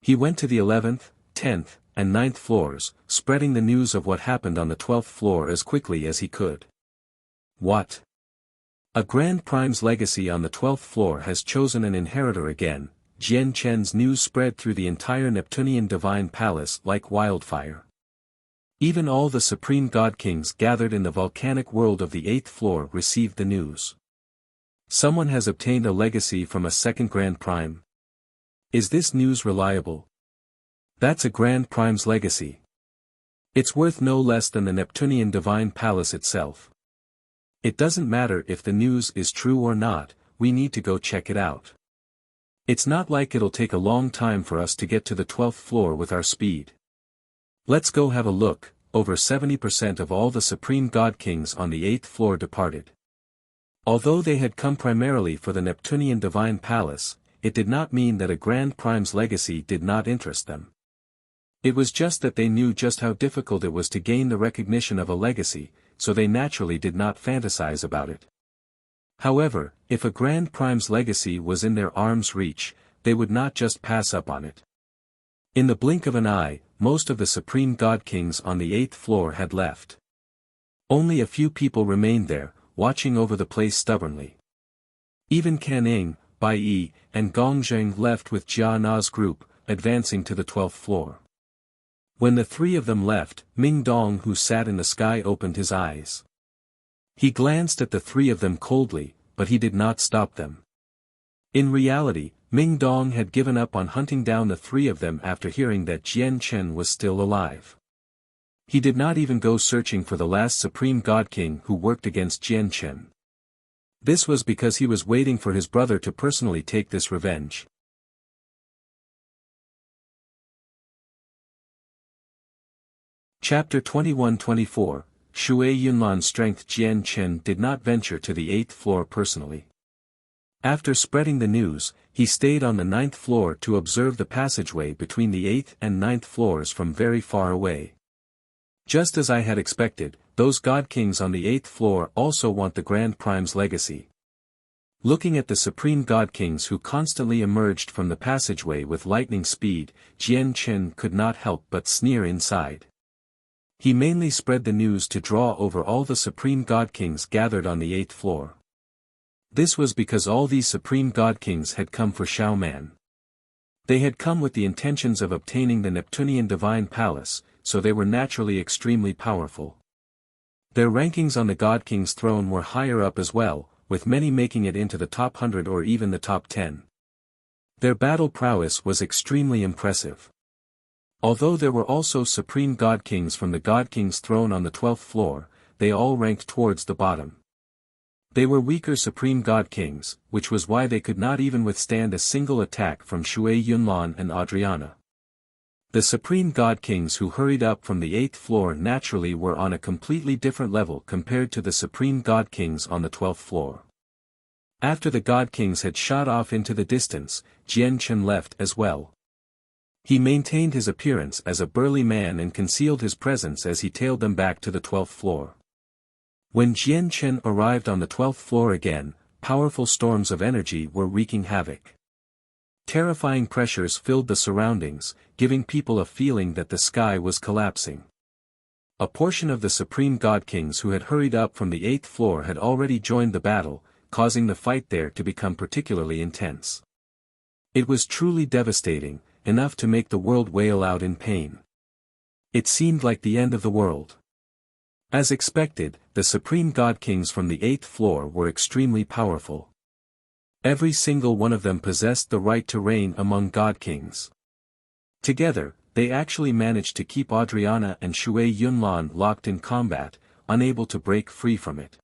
Speaker 1: He went to the 11th, 10th, and 9th floors, spreading the news of what happened on the 12th floor as quickly as he could. What? A Grand Prime's legacy on the 12th floor has chosen an inheritor again. Jian Chen's news spread through the entire Neptunian divine palace like wildfire. Even all the supreme god kings gathered in the volcanic world of the 8th floor received the news. Someone has obtained a legacy from a second Grand Prime. Is this news reliable? That's a Grand Prime's legacy. It's worth no less than the Neptunian divine palace itself. It doesn't matter if the news is true or not, we need to go check it out. It's not like it'll take a long time for us to get to the 12th floor with our speed. Let's go have a look. Over 70% of all the supreme god kings on the 8th floor departed. Although they had come primarily for the Neptunian divine palace, it did not mean that a Grand Prime's legacy did not interest them. It was just that they knew just how difficult it was to gain the recognition of a legacy, so they naturally did not fantasize about it. However, if a Grand Prime's legacy was in their arm's reach, they would not just pass up on it. In the blink of an eye, most of the supreme god kings on the 8th floor had left. Only a few people remained there, watching over the place stubbornly. Even Caning, Bai Yi, and Gong Zheng left with Jia Na's group, advancing to the 12th floor. When the three of them left, Ming Dong, who sat in the sky, opened his eyes. He glanced at the three of them coldly, but he did not stop them. In reality, Ming Dong had given up on hunting down the three of them after hearing that Jian Chen was still alive. He did not even go searching for the last Supreme God King who worked against Jian Chen. This was because he was waiting for his brother to personally take this revenge. Chapter 21-24, Shui Yunlan's strength. Jian Chen did not venture to the 8th floor personally. After spreading the news, he stayed on the 9th floor to observe the passageway between the 8th and 9th floors from very far away. Just as I had expected, those God Kings on the 8th floor also want the Grand Prime's legacy. Looking at the Supreme God Kings who constantly emerged from the passageway with lightning speed, Jian Chen could not help but sneer inside. He mainly spread the news to draw over all the Supreme God Kings gathered on the 8th floor. This was because all these Supreme God Kings had come for Xiaoman. They had come with the intentions of obtaining the Neptunian Divine Palace, so they were naturally extremely powerful. Their rankings on the God King's throne were higher up as well, with many making it into the top 100 or even the top 10. Their battle prowess was extremely impressive. Although there were also Supreme God Kings from the God King's throne on the 12th floor, they all ranked towards the bottom. They were weaker Supreme God Kings, which was why they could not even withstand a single attack from Shui Yunlan and Adriana. The Supreme God Kings who hurried up from the 8th floor naturally were on a completely different level compared to the Supreme God Kings on the 12th floor. After the God Kings had shot off into the distance, Jian Chen left as well. He maintained his appearance as a burly man and concealed his presence as he tailed them back to the 12th floor. When Jian Chen arrived on the 12th floor again, powerful storms of energy were wreaking havoc. Terrifying pressures filled the surroundings, giving people a feeling that the sky was collapsing. A portion of the Supreme God Kings who had hurried up from the 8th floor had already joined the battle, causing the fight there to become particularly intense. It was truly devastating, enough to make the world wail out in pain. It seemed like the end of the world. As expected, the Supreme God Kings from the 8th floor were extremely powerful. Every single one of them possessed the right to reign among God Kings. Together, they actually managed to keep Adriana and Shui Yunlan locked in combat, unable to break free from it.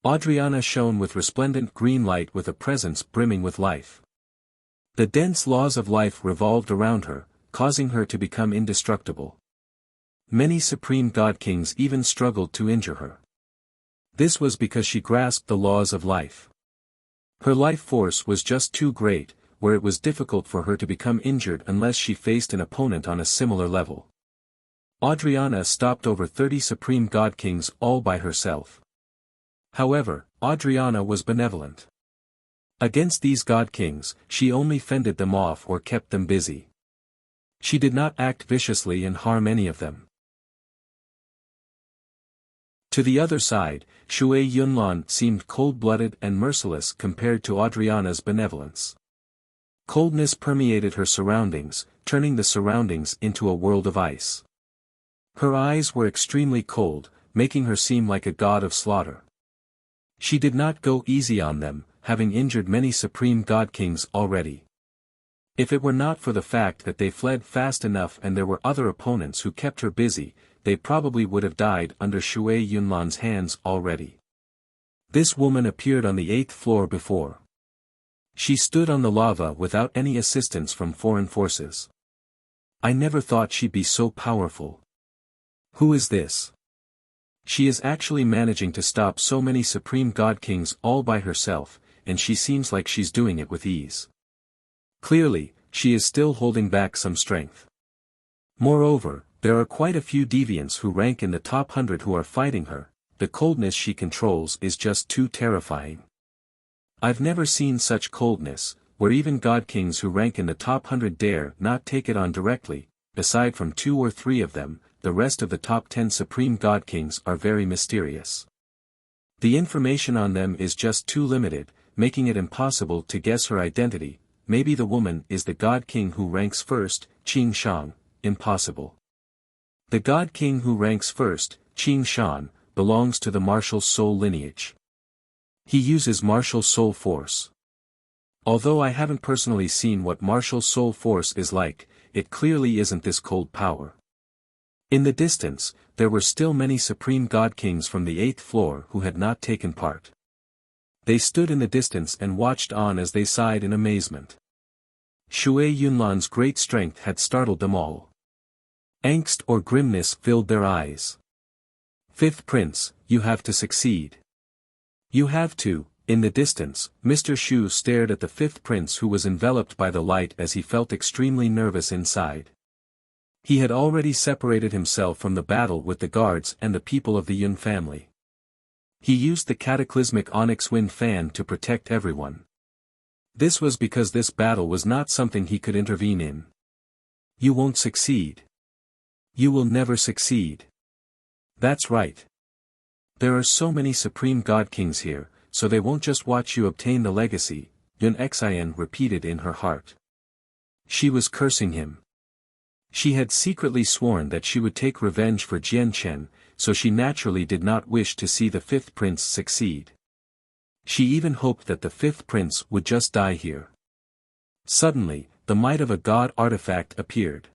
Speaker 1: Adriana shone with resplendent green light with a presence brimming with life. The dense laws of life revolved around her, causing her to become indestructible. Many Supreme God Kings even struggled to injure her. This was because she grasped the laws of life. Her life force was just too great, where it was difficult for her to become injured unless she faced an opponent on a similar level. Adriana stopped over 30 Supreme God Kings all by herself. However, Adriana was benevolent. Against these God Kings, she only fended them off or kept them busy. She did not act viciously and harm any of them. To the other side, Shui Yunlan seemed cold-blooded and merciless compared to Adriana's benevolence. Coldness permeated her surroundings, turning the surroundings into a world of ice. Her eyes were extremely cold, making her seem like a god of slaughter. She did not go easy on them, having injured many Supreme God Kings already. If it were not for the fact that they fled fast enough and there were other opponents who kept her busy, they probably would have died under Shui Yunlan's hands already. This woman appeared on the 8th floor before. She stood on the lava without any assistance from foreign forces. I never thought she'd be so powerful. Who is this? She is actually managing to stop so many Supreme God Kings all by herself, and she seems like she's doing it with ease. Clearly, she is still holding back some strength. Moreover, there are quite a few deviants who rank in the top 100 who are fighting her. The coldness she controls is just too terrifying. I've never seen such coldness, where even God Kings who rank in the top 100 dare not take it on directly. Aside from 2 or 3 of them, the rest of the top 10 Supreme God Kings are very mysterious. The information on them is just too limited, making it impossible to guess her identity. Maybe the woman is the God King who ranks first, Qing Shang. Impossible. The God King who ranks first, Qing Shan, belongs to the martial soul lineage. He uses martial soul force. Although I haven't personally seen what martial soul force is like, it clearly isn't this cold power. In the distance, there were still many Supreme God Kings from the 8th floor who had not taken part. They stood in the distance and watched on as they sighed in amazement. Shui Yunlan's great strength had startled them all. Angst or grimness filled their eyes. Fifth Prince, you have to succeed. You have to. In the distance, Mr. Shu stared at the fifth prince who was enveloped by the light as he felt extremely nervous inside. He had already separated himself from the battle with the guards and the people of the Yun family. He used the cataclysmic onyx wind fan to protect everyone. This was because this battle was not something he could intervene in. You won't succeed. You will never succeed. That's right. There are so many Supreme God Kings here, so they won't just watch you obtain the legacy, Yun Xian repeated in her heart. She was cursing him. She had secretly sworn that she would take revenge for Jian Chen, so she naturally did not wish to see the fifth prince succeed. She even hoped that the fifth prince would just die here. Suddenly, the might of a god artifact appeared.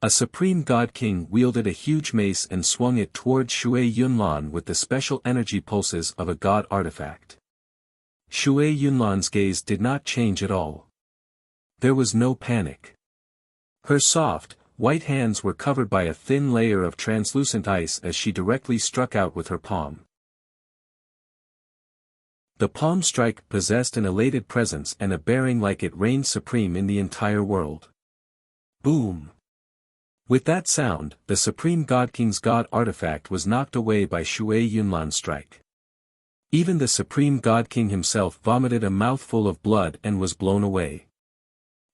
Speaker 1: A Supreme God King wielded a huge mace and swung it towards Shui Yunlan with the special energy pulses of a god artifact. Shui Yunlan's gaze did not change at all. There was no panic. Her soft, white hands were covered by a thin layer of translucent ice as she directly struck out with her palm. The palm strike possessed an elated presence and a bearing like it reigned supreme in the entire world. Boom! With that sound, the Supreme God King's God artifact was knocked away by Shui Yunlan's strike. Even the Supreme God King himself vomited a mouthful of blood and was blown away.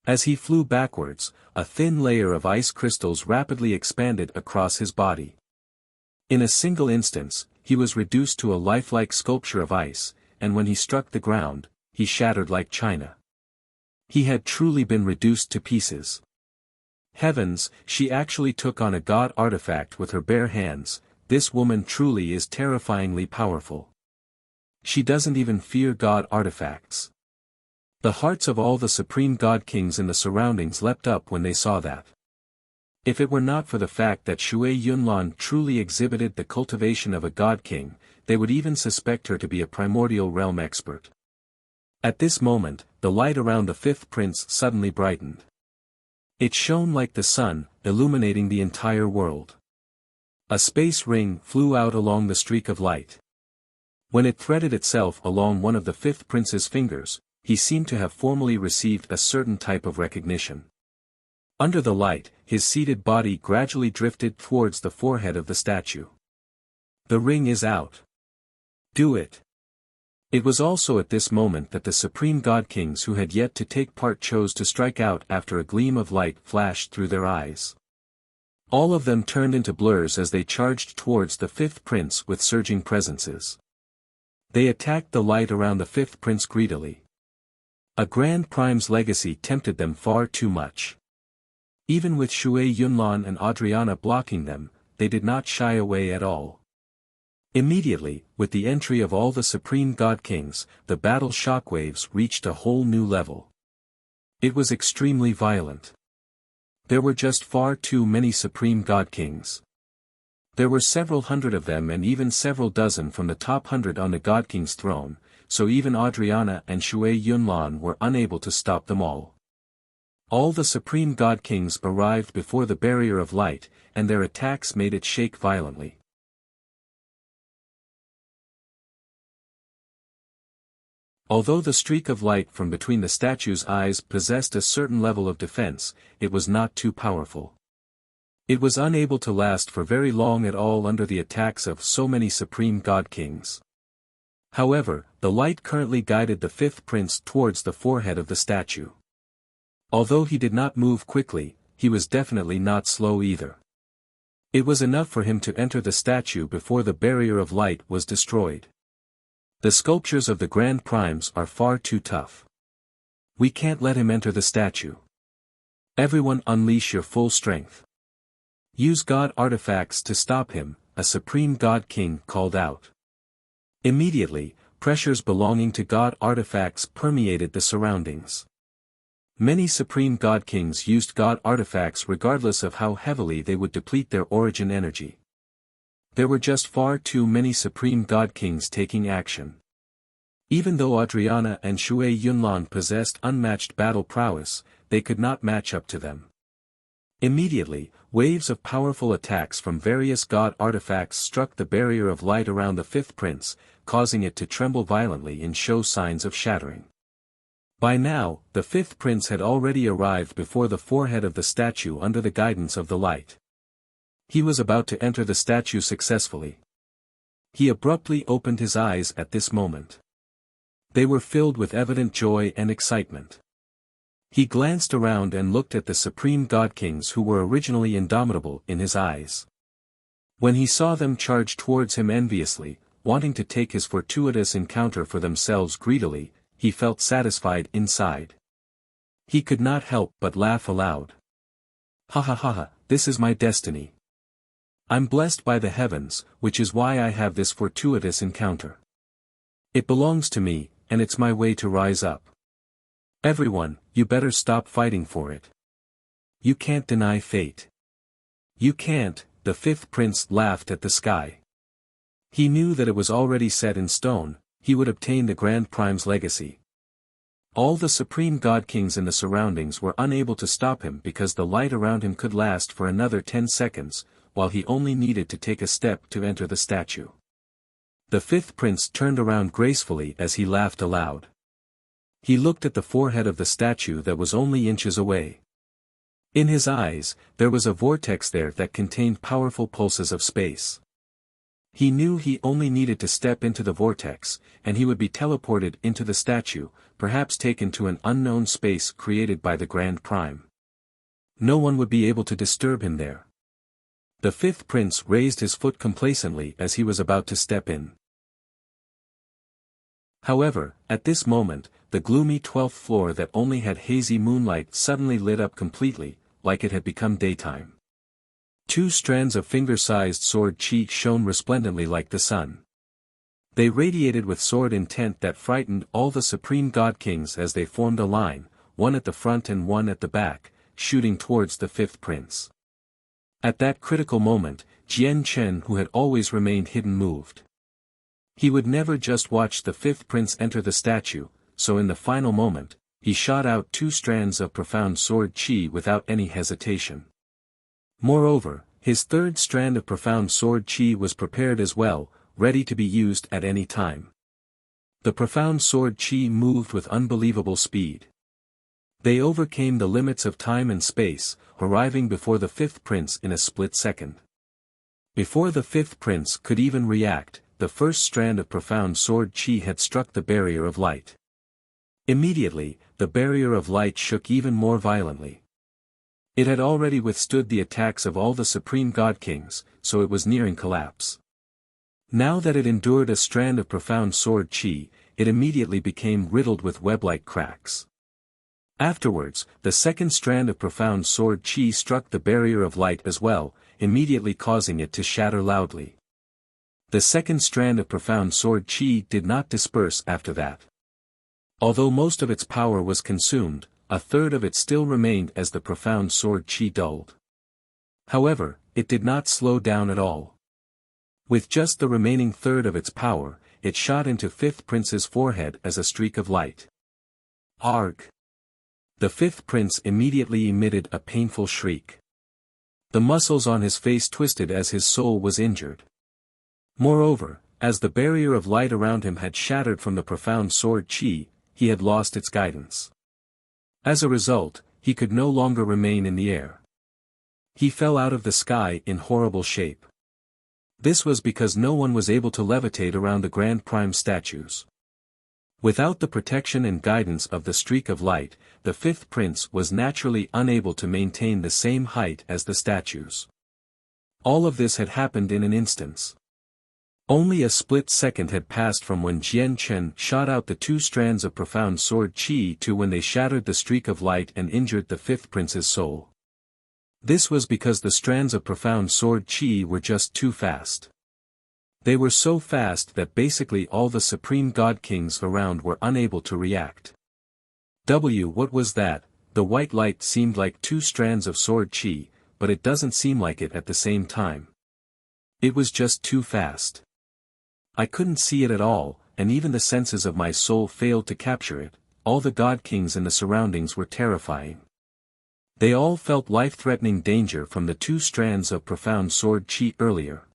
Speaker 1: As he flew backwards, a thin layer of ice crystals rapidly expanded across his body. In a single instance, he was reduced to a lifelike sculpture of ice, and when he struck the ground, he shattered like china. He had truly been reduced to pieces. Heavens, she actually took on a god artifact with her bare hands. This woman truly is terrifyingly powerful. She doesn't even fear god artifacts. The hearts of all the Supreme God Kings in the surroundings leapt up when they saw that. If it were not for the fact that Shui Yunlan truly exhibited the cultivation of a God King, they would even suspect her to be a primordial realm expert. At this moment, the light around the fifth prince suddenly brightened. It shone like the sun, illuminating the entire world. A space ring flew out along the streak of light. When it threaded itself along one of the fifth prince's fingers, he seemed to have formally received a certain type of recognition. Under the light, his seated body gradually drifted towards the forehead of the statue. The ring is out. Do it. It was also at this moment that the Supreme God Kings who had yet to take part chose to strike out after a gleam of light flashed through their eyes. All of them turned into blurs as they charged towards the fifth prince with surging presences. They attacked the light around the fifth prince greedily. A Grand Prime's legacy tempted them far too much. Even with Shui Yunlan and Adriana blocking them, they did not shy away at all. Immediately, with the entry of all the Supreme God Kings, the battle shockwaves reached a whole new level. It was extremely violent. There were just far too many Supreme God Kings. There were several hundred of them and even several dozen from the top 100 on the God King's throne, so even Adriana and Shui Yunlan were unable to stop them all. All the Supreme God Kings arrived before the barrier of light, and their attacks made it shake violently. Although the streak of light from between the statue's eyes possessed a certain level of defense, it was not too powerful. It was unable to last for very long at all under the attacks of so many Supreme God Kings. However, the light currently guided the fifth prince towards the forehead of the statue. Although he did not move quickly, he was definitely not slow either. It was enough for him to enter the statue before the barrier of light was destroyed. The sculptures of the Grand Primes are far too tough. We can't let him enter the statue. Everyone unleash your full strength. Use God artifacts to stop him, a supreme God King called out. Immediately, pressures belonging to God artifacts permeated the surroundings. Many supreme God Kings used God artifacts regardless of how heavily they would deplete their origin energy. There were just far too many supreme God Kings taking action. Even though Adriana and Shui Yunlan possessed unmatched battle prowess, they could not match up to them. Immediately, waves of powerful attacks from various God artifacts struck the barrier of light around the fifth prince, causing it to tremble violently and show signs of shattering. By now, the fifth prince had already arrived before the forehead of the statue under the guidance of the light. He was about to enter the statue successfully. He abruptly opened his eyes at this moment. They were filled with evident joy and excitement. He glanced around and looked at the supreme God Kings who were originally indomitable in his eyes. When he saw them charge towards him enviously, wanting to take his fortuitous encounter for themselves greedily, he felt satisfied inside. He could not help but laugh aloud. Ha ha ha ha, this is my destiny. I'm blessed by the heavens, which is why I have this fortuitous encounter. It belongs to me, and it's my way to rise up. Everyone, you better stop fighting for it. You can't deny fate. You can't, the fifth prince laughed at the sky. He knew that it was already set in stone, he would obtain the Grand Prime's legacy. All the supreme God Kings in the surroundings were unable to stop him because the light around him could last for another 10 seconds, while he only needed to take a step to enter the statue. The fifth prince turned around gracefully as he laughed aloud. He looked at the forehead of the statue that was only inches away. In his eyes, there was a vortex there that contained powerful pulses of space. He knew he only needed to step into the vortex, and he would be teleported into the statue, perhaps taken to an unknown space created by the Grand Prime. No one would be able to disturb him there. The fifth prince raised his foot complacently as he was about to step in. However, at this moment, the gloomy 12th floor that only had hazy moonlight suddenly lit up completely, like it had become daytime. 2 strands of finger-sized sword chi shone resplendently like the sun. They radiated with sword intent that frightened all the supreme God Kings as they formed a line, one at the front and one at the back, shooting towards the fifth prince. At that critical moment, Jian Chen, who had always remained hidden, moved. He would never just watch the fifth prince enter the statue, so in the final moment, he shot out 2 strands of profound sword chi without any hesitation. Moreover, his third strand of profound sword chi was prepared as well, ready to be used at any time. The profound sword chi moved with unbelievable speed. They overcame the limits of time and space, arriving before the fifth prince in a split second. Before the fifth prince could even react, the first strand of profound sword chi had struck the barrier of light. Immediately, the barrier of light shook even more violently. It had already withstood the attacks of all the supreme God Kings, so it was nearing collapse. Now that it endured a strand of profound sword chi, it immediately became riddled with web-like cracks. Afterwards, the second strand of profound sword chi struck the barrier of light as well, immediately causing it to shatter loudly. The second strand of profound sword chi did not disperse after that. Although most of its power was consumed, a third of it still remained as the profound sword chi dulled. However, it did not slow down at all. With just the remaining third of its power, it shot into fifth prince's forehead as a streak of light. Arg! The fifth prince immediately emitted a painful shriek. The muscles on his face twisted as his soul was injured. Moreover, as the barrier of light around him had shattered from the profound sword chi, he had lost its guidance. As a result, he could no longer remain in the air. He fell out of the sky in horrible shape. This was because no one was able to levitate around the Grand Prime statues. Without the protection and guidance of the streak of light, the fifth prince was naturally unable to maintain the same height as the statues. All of this had happened in an instant. Only a split second had passed from when Jian Chen shot out the 2 strands of profound sword chi to when they shattered the streak of light and injured the fifth prince's soul. This was because the strands of profound sword chi were just too fast. They were so fast that basically all the supreme god kings around were unable to react. What was that? The white light seemed like two strands of sword chi, but it doesn't seem like it at the same time. It was just too fast. I couldn't see it at all, and even the senses of my soul failed to capture it. All the god kings and the surroundings were terrifying. They all felt life-threatening danger from the two strands of profound sword chi earlier.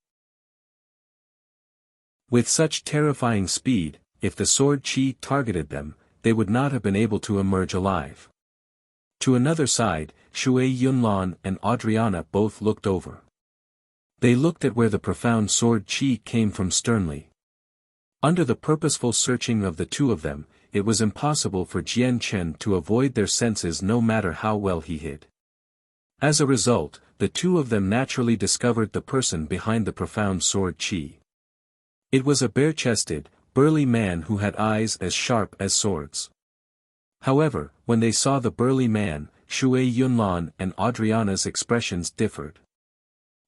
Speaker 1: With such terrifying speed, if the sword chi targeted them, they would not have been able to emerge alive. To another side, Shui Yunlan and Adriana both looked over. They looked at where the profound sword chi came from sternly. Under the purposeful searching of the two of them, it was impossible for Jian Chen to avoid their senses no matter how well he hid. As a result, the two of them naturally discovered the person behind the profound sword chi. It was a bare-chested, burly man who had eyes as sharp as swords. However, when they saw the burly man, Shui Yunlan and Adriana's expressions differed.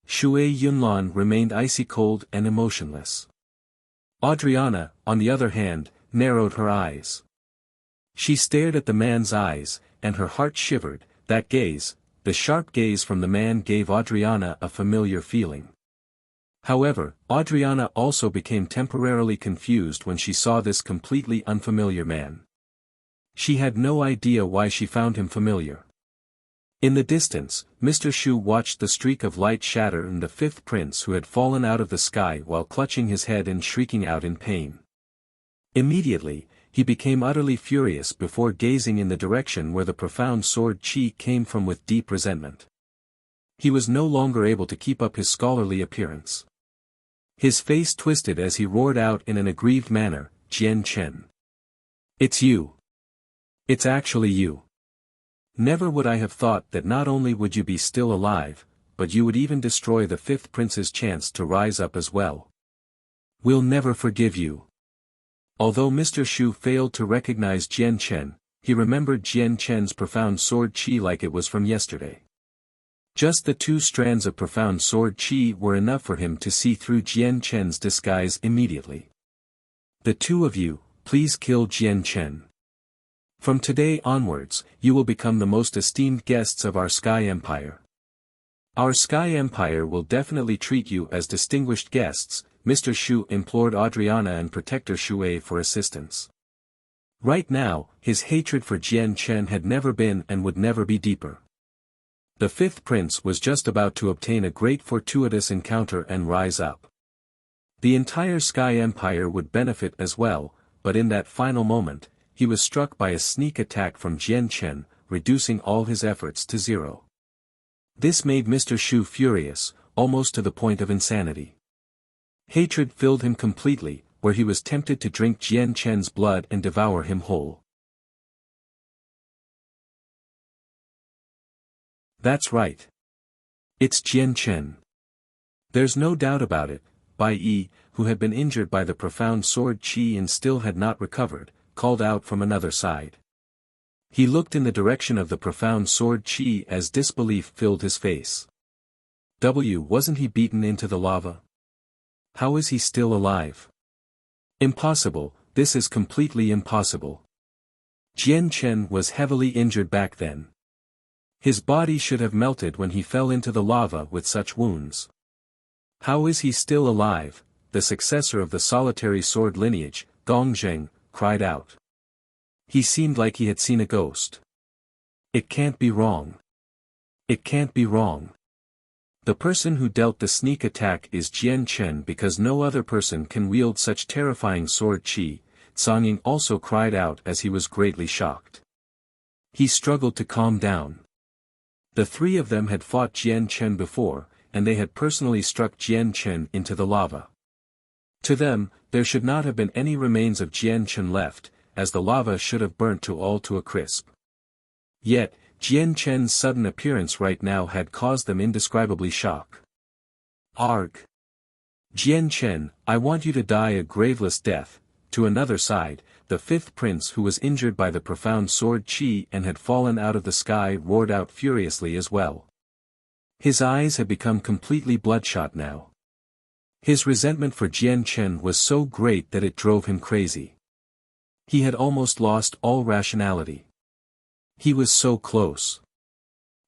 Speaker 1: Shui Yunlan remained icy cold and emotionless. Adriana, on the other hand, narrowed her eyes. She stared at the man's eyes, and her heart shivered. That gaze, the sharp gaze from the man, gave Adriana a familiar feeling. However, Adriana also became temporarily confused when she saw this completely unfamiliar man. She had no idea why she found him familiar. In the distance, Mr. Shu watched the streak of light shatter in the fifth prince who had fallen out of the sky while clutching his head and shrieking out in pain. Immediately, he became utterly furious before gazing in the direction where the profound sword chi came from with deep resentment. He was no longer able to keep up his scholarly appearance. His face twisted as he roared out in an aggrieved manner, "Jian Chen. It's you. It's actually you. Never would I have thought that not only would you be still alive, but you would even destroy the fifth prince's chance to rise up as well. We'll never forgive you." Although Mr. Shu failed to recognize Jian Chen, he remembered Jian Chen's profound sword chi like it was from yesterday. Just the two strands of profound sword chi were enough for him to see through Jian Chen's disguise immediately. "The two of you, please kill Jian Chen. From today onwards, you will become the most esteemed guests of our Sky Empire. Our Sky Empire will definitely treat you as distinguished guests." Mr. Shu implored Adriana and Protector Shui for assistance. Right now, his hatred for Jian Chen had never been and would never be deeper. The fifth prince was just about to obtain a great fortuitous encounter and rise up. The entire Sky Empire would benefit as well, but in that final moment, he was struck by a sneak attack from Jian Chen, reducing all his efforts to zero. This made Mr. Shu furious, almost to the point of insanity. Hatred filled him completely, where he was tempted to drink Jian Chen's blood and devour him whole. That's right. It's Jian Chen. There's no doubt about it. Bai Yi, who had been injured by the profound sword chi and still had not recovered, called out from another side. He looked in the direction of the profound sword chi as disbelief filled his face. Wasn't he beaten into the lava? How is he still alive? Impossible, this is completely impossible. Jian Chen was heavily injured back then. His body should have melted when he fell into the lava with such wounds. How is he still alive? The successor of the solitary sword lineage, Gongzheng, cried out. He seemed like he had seen a ghost. It can't be wrong. It can't be wrong. The person who dealt the sneak attack is Jian Chen because no other person can wield such terrifying sword chi. Zhang Ying also cried out as he was greatly shocked. He struggled to calm down. The three of them had fought Jian Chen before, and they had personally struck Jian Chen into the lava. To them, there should not have been any remains of Jian Chen left, as the lava should have burnt to a crisp. Yet, Jian Chen's sudden appearance right now had caused them indescribably shock. Arg! Jian Chen, I want you to die a graveless death. To another side, the fifth prince who was injured by the profound sword chi and had fallen out of the sky roared out furiously as well. His eyes had become completely bloodshot now. His resentment for Jian Chen was so great that it drove him crazy. He had almost lost all rationality. He was so close.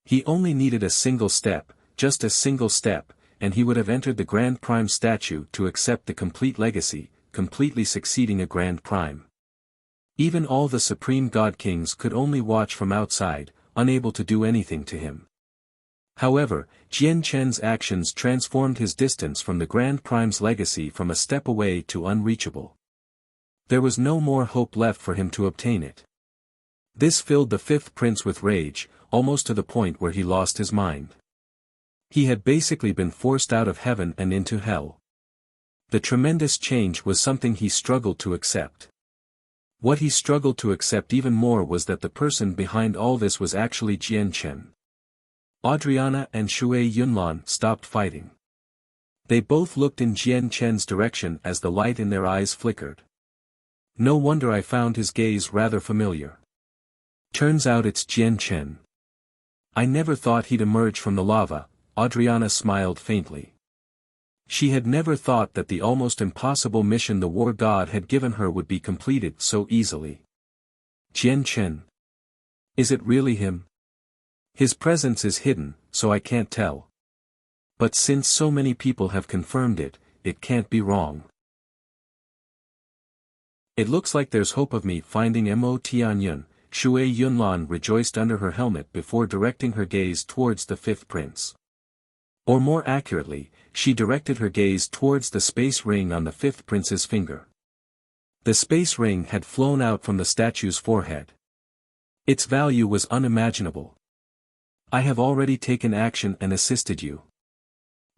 Speaker 1: He only needed a single step, just a single step, and he would have entered the Grand Prime statue to accept the complete legacy, completely succeeding a Grand Prime. Even all the Supreme God Kings could only watch from outside, unable to do anything to him. However, Jian Chen's actions transformed his distance from the Grand Prime's legacy from a step away to unreachable. There was no more hope left for him to obtain it. This filled the fifth prince with rage, almost to the point where he lost his mind. He had basically been forced out of heaven and into hell. The tremendous change was something he struggled to accept. What he struggled to accept even more was that the person behind all this was actually Jian Chen. Adriana and Shui Yunlan stopped fighting. They both looked in Jian Chen's direction as the light in their eyes flickered. No wonder I found his gaze rather familiar. Turns out it's Jian Chen. I never thought he'd emerge from the lava, Adriana smiled faintly. She had never thought that the almost impossible mission the war god had given her would be completed so easily. Jian Chen. Is it really him? His presence is hidden, so I can't tell. But since so many people have confirmed it, it can't be wrong. It looks like there's hope of me finding Mo Tianyun, Shui Yunlan rejoiced under her helmet before directing her gaze towards the fifth prince. Or more accurately, she directed her gaze towards the space ring on the fifth prince's finger. The space ring had flown out from the statue's forehead. Its value was unimaginable. I have already taken action and assisted you.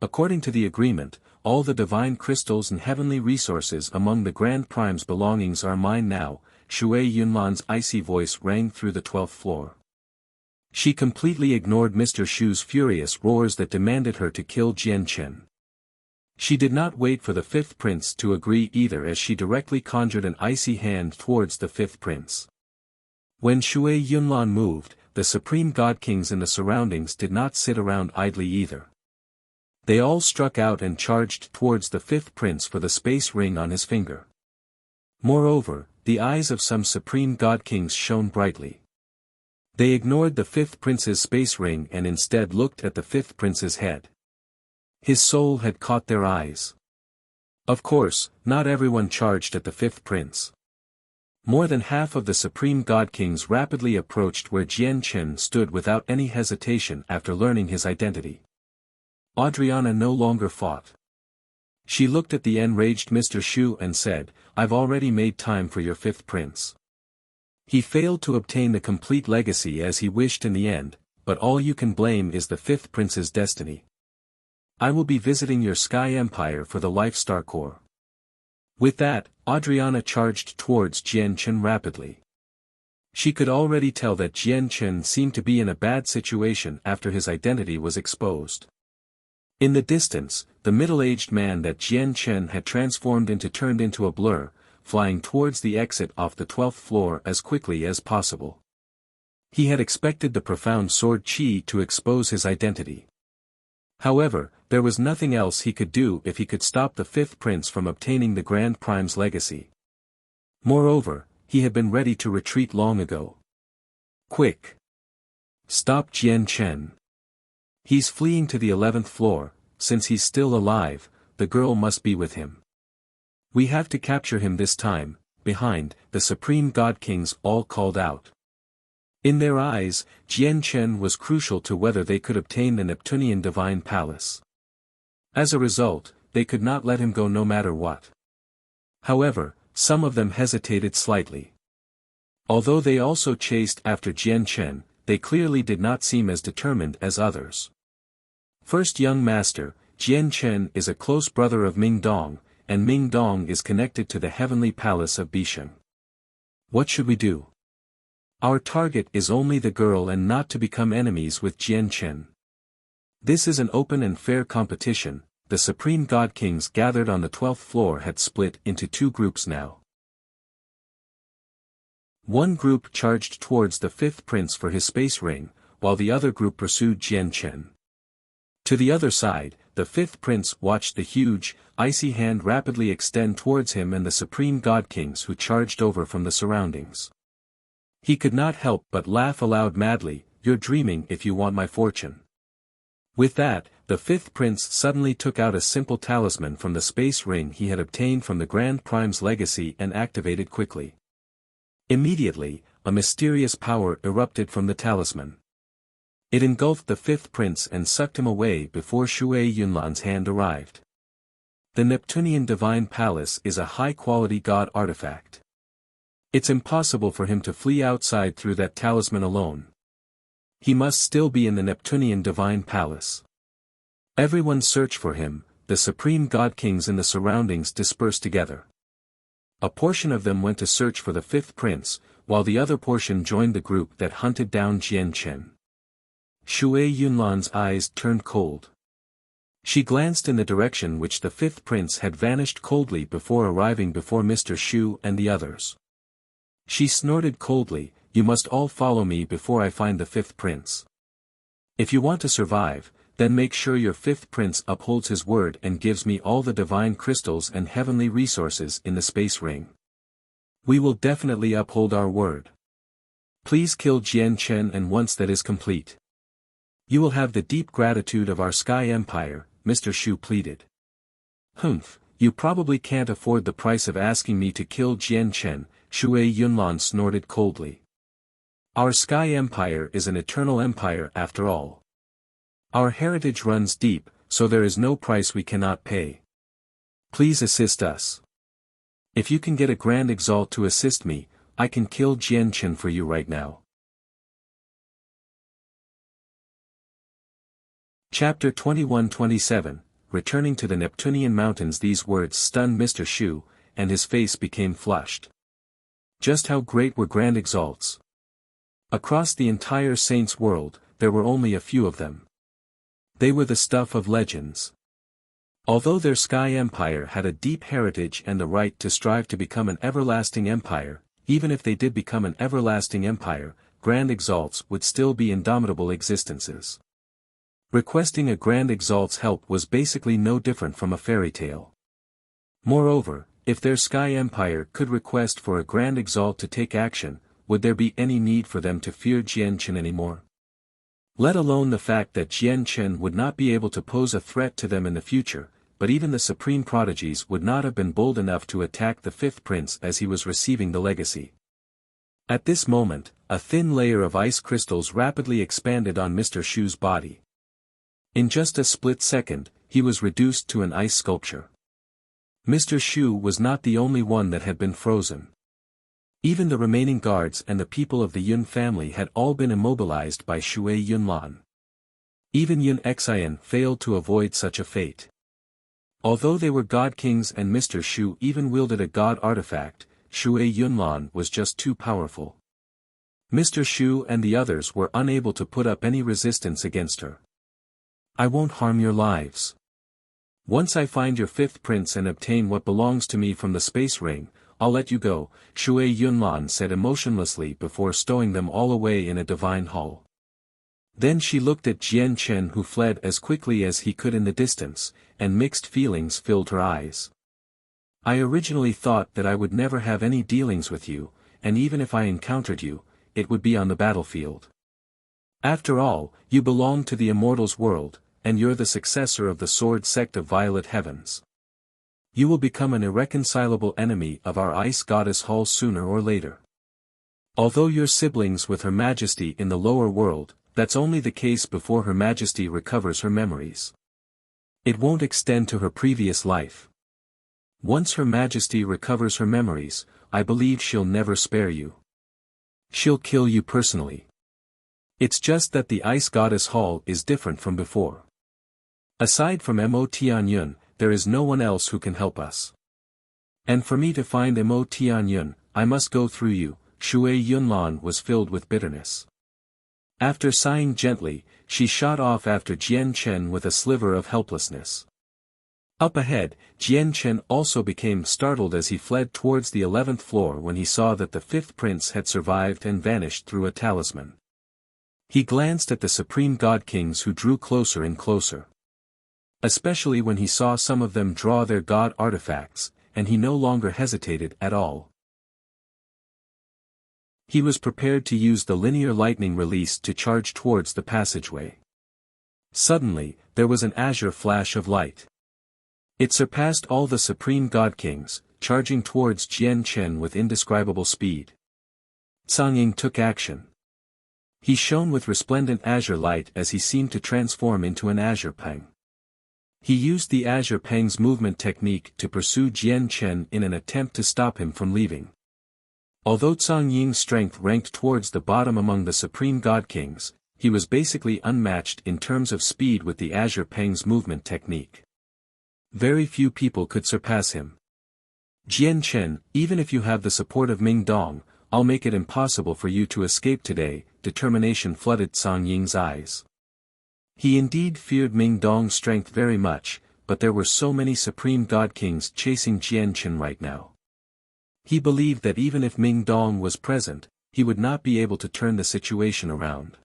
Speaker 1: According to the agreement, all the divine crystals and heavenly resources among the Grand Prime's belongings are mine now, Shui Yunlan's icy voice rang through the 12th floor. She completely ignored Mr. Shu's furious roars that demanded her to kill Jian Chen. She did not wait for the fifth prince to agree either as she directly conjured an icy hand towards the fifth prince. When Shui Yunlan moved, the supreme god kings in the surroundings did not sit around idly either. They all struck out and charged towards the fifth prince for the space ring on his finger. Moreover, the eyes of some supreme god kings shone brightly. They ignored the fifth prince's space ring and instead looked at the fifth prince's head. His soul had caught their eyes. Of course, not everyone charged at the fifth prince. More than half of the supreme god kings rapidly approached where Jian Chen stood without any hesitation after learning his identity. Adriana no longer fought. She looked at the enraged Mr. Shu and said, "I've already made time for your fifth prince. He failed to obtain the complete legacy as he wished in the end, but all you can blame is the fifth prince's destiny. I will be visiting your Sky Empire for the Life Star Core." With that, Adriana charged towards Jian Chen rapidly. She could already tell that Jian Chen seemed to be in a bad situation after his identity was exposed. In the distance, the middle-aged man that Jian Chen had transformed into turned into a blur, flying towards the exit off the 12th floor as quickly as possible. He had expected the profound sword chi to expose his identity. However, there was nothing else he could do if he could stop the fifth prince from obtaining the Grand Prime's legacy. Moreover, he had been ready to retreat long ago. Quick! Stop Jian Chen. He's fleeing to the 11th floor, since he's still alive, the girl must be with him. We have to capture him this time, behind, the supreme god kings all called out. In their eyes, Jian Chen was crucial to whether they could obtain the Neptunian divine palace. As a result, they could not let him go no matter what. However, some of them hesitated slightly. Although they also chased after Jian Chen, they clearly did not seem as determined as others. First young master, Jian Chen is a close brother of Ming Dong, and Ming Dong is connected to the heavenly palace of Bisheng. What should we do? Our target is only the girl and not to become enemies with Jian Chen. This is an open and fair competition. The supreme god kings gathered on the 12th floor had split into two groups now. One group charged towards the fifth prince for his space ring, while the other group pursued Jian Chen. To the other side, the fifth prince watched the huge, icy hand rapidly extend towards him and the supreme god kings who charged over from the surroundings. He could not help but laugh aloud madly. "You're dreaming if you want my fortune." With that, the fifth prince suddenly took out a simple talisman from the space ring he had obtained from the Grand Prime's legacy and activated quickly. Immediately, a mysterious power erupted from the talisman. It engulfed the fifth prince and sucked him away before Shui Yunlan's hand arrived. The Neptunian Divine Palace is a high-quality god artifact. It's impossible for him to flee outside through that talisman alone. He must still be in the Neptunian Divine Palace. Everyone searched for him, the supreme god kings in the surroundings dispersed together. A portion of them went to search for the fifth prince, while the other portion joined the group that hunted down Jian Chen. Shui Yunlan's eyes turned cold. She glanced in the direction which the fifth prince had vanished coldly before arriving before Mr. Shu and the others. She snorted coldly, "You must all follow me before I find the fifth prince. If you want to survive, then make sure your fifth prince upholds his word and gives me all the divine crystals and heavenly resources in the space ring. We will definitely uphold our word. Please kill Jian Chen, and once that is complete, you will have the deep gratitude of our Sky Empire," Mr. Shu pleaded. "Humph, you probably can't afford the price of asking me to kill Jian Chen," Shui Yunlan snorted coldly. "Our Sky Empire is an eternal empire after all. Our heritage runs deep, so there is no price we cannot pay. Please assist us. If you can get a Grand Exalt to assist me, I can kill Jian Chen for you right now." Chapter 21-27, Returning to the Neptunian Mountains. These words stunned Mr. Shu, and his face became flushed. Just how great were Grand Exalts? Across the entire Saints' world, there were only a few of them. They were the stuff of legends. Although their Sky Empire had a deep heritage and the right to strive to become an everlasting empire, even if they did become an everlasting empire, Grand Exalts would still be indomitable existences. Requesting a Grand Exalt's help was basically no different from a fairy tale. Moreover, if their Sky Empire could request for a Grand Exalt to take action, would there be any need for them to fear Jian Chen anymore? Let alone the fact that Jian Chen would not be able to pose a threat to them in the future, but even the supreme prodigies would not have been bold enough to attack the fifth prince as he was receiving the legacy. At this moment, a thin layer of ice crystals rapidly expanded on Mr. Shu's body. In just a split second, he was reduced to an ice sculpture. Mr. Shu was not the only one that had been frozen. Even the remaining guards and the people of the Yun family had all been immobilized by Shui Yunlan. Even Yun Xian failed to avoid such a fate. Although they were god kings and Mr. Shu even wielded a god artifact, Shui Yunlan was just too powerful. Mr. Shu and the others were unable to put up any resistance against her. "I won't harm your lives. Once I find your fifth prince and obtain what belongs to me from the space ring, I'll let you go," Shui Yunlan said emotionlessly before stowing them all away in a divine hall. Then she looked at Jian Chen, who fled as quickly as he could in the distance, and mixed feelings filled her eyes. "I originally thought that I would never have any dealings with you, and even if I encountered you, it would be on the battlefield. After all, you belong to the Immortals world, and you're the successor of the Sword sect of Violet Heavens. You will become an irreconcilable enemy of our Ice Goddess Hall sooner or later. Although you're siblings with Her Majesty in the lower world, that's only the case before Her Majesty recovers her memories. It won't extend to her previous life. Once Her Majesty recovers her memories, I believe she'll never spare you. She'll kill you personally. It's just that the Ice Goddess Hall is different from before. Aside from Mo Tianyun, there is no one else who can help us. And for me to find Mo Tianyun, I must go through you." Shui Yunlan was filled with bitterness. After sighing gently, she shot off after Jian Chen with a sliver of helplessness. Up ahead, Jian Chen also became startled as he fled towards the 11th floor when he saw that the fifth prince had survived and vanished through a talisman. He glanced at the supreme god kings who drew closer and closer. Especially when he saw some of them draw their god artifacts, and he no longer hesitated at all. He was prepared to use the linear lightning release to charge towards the passageway. Suddenly, there was an azure flash of light. It surpassed all the supreme god kings, charging towards Jian Chen with indescribable speed. Cang Ying took action. He shone with resplendent azure light as he seemed to transform into an azure peng. He used the azure peng's movement technique to pursue Jian Chen in an attempt to stop him from leaving. Although Cang Ying's strength ranked towards the bottom among the supreme god kings, he was basically unmatched in terms of speed with the azure peng's movement technique. Very few people could surpass him. Jian Chen, even if you have the support of Ming Dong, I'll make it impossible for you to escape today. Determination flooded Cang Ying's eyes. He indeed feared Ming Dong's strength very much, but there were so many supreme god kings chasing Jian Chen right now. He believed that even if Ming Dong was present, he would not be able to turn the situation around.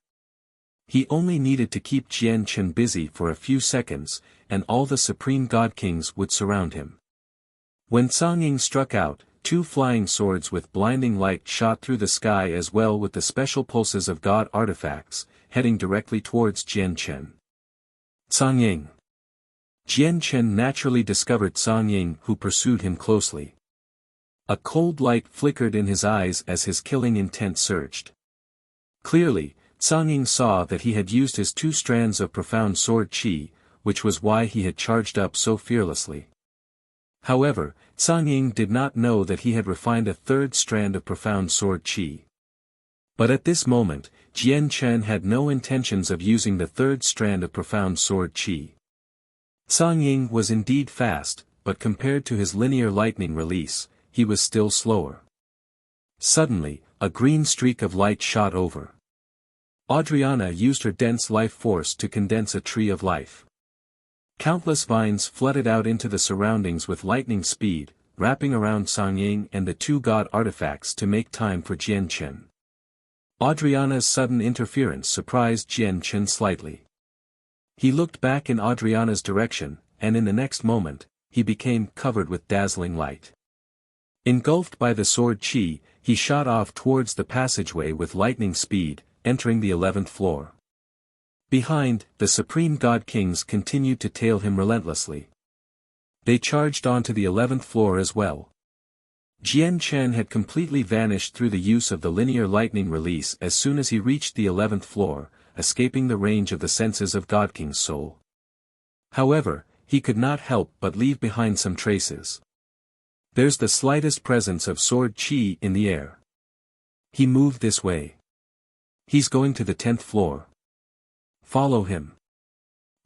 Speaker 1: He only needed to keep Jian Chen busy for a few seconds, and all the supreme god kings would surround him. When Cang Ying struck out, 2 flying swords with blinding light shot through the sky as well with the special pulses of god artifacts, heading directly towards Jian Chen. Cang Ying. Jian Chen naturally discovered Cang Ying, who pursued him closely. A cold light flickered in his eyes as his killing intent surged. Clearly, Cang Ying saw that he had used his 2 strands of profound sword qi, which was why he had charged up so fearlessly. However, Cang Ying did not know that he had refined a 3rd strand of profound sword qi. But at this moment, Jian Chen had no intentions of using the 3rd strand of profound sword qi. Cang Ying was indeed fast, but compared to his linear lightning release, he was still slower. Suddenly, a green streak of light shot over. Adriana used her dense life force to condense a tree of life. Countless vines flooded out into the surroundings with lightning speed, wrapping around Cang Ying and the 2 god artifacts to make time for Jian Chen. Adriana's sudden interference surprised Jian Chen slightly. He looked back in Adriana's direction, and in the next moment, he became covered with dazzling light. Engulfed by the sword qi, he shot off towards the passageway with lightning speed, entering the 11th floor. Behind, the supreme god kings continued to tail him relentlessly. They charged onto the 11th floor as well. Jian Chen had completely vanished through the use of the linear lightning release as soon as he reached the 11th floor, escaping the range of the senses of God King's soul. However, he could not help but leave behind some traces. There's the slightest presence of sword qi in the air. He moved this way. He's going to the 10th floor. Follow him.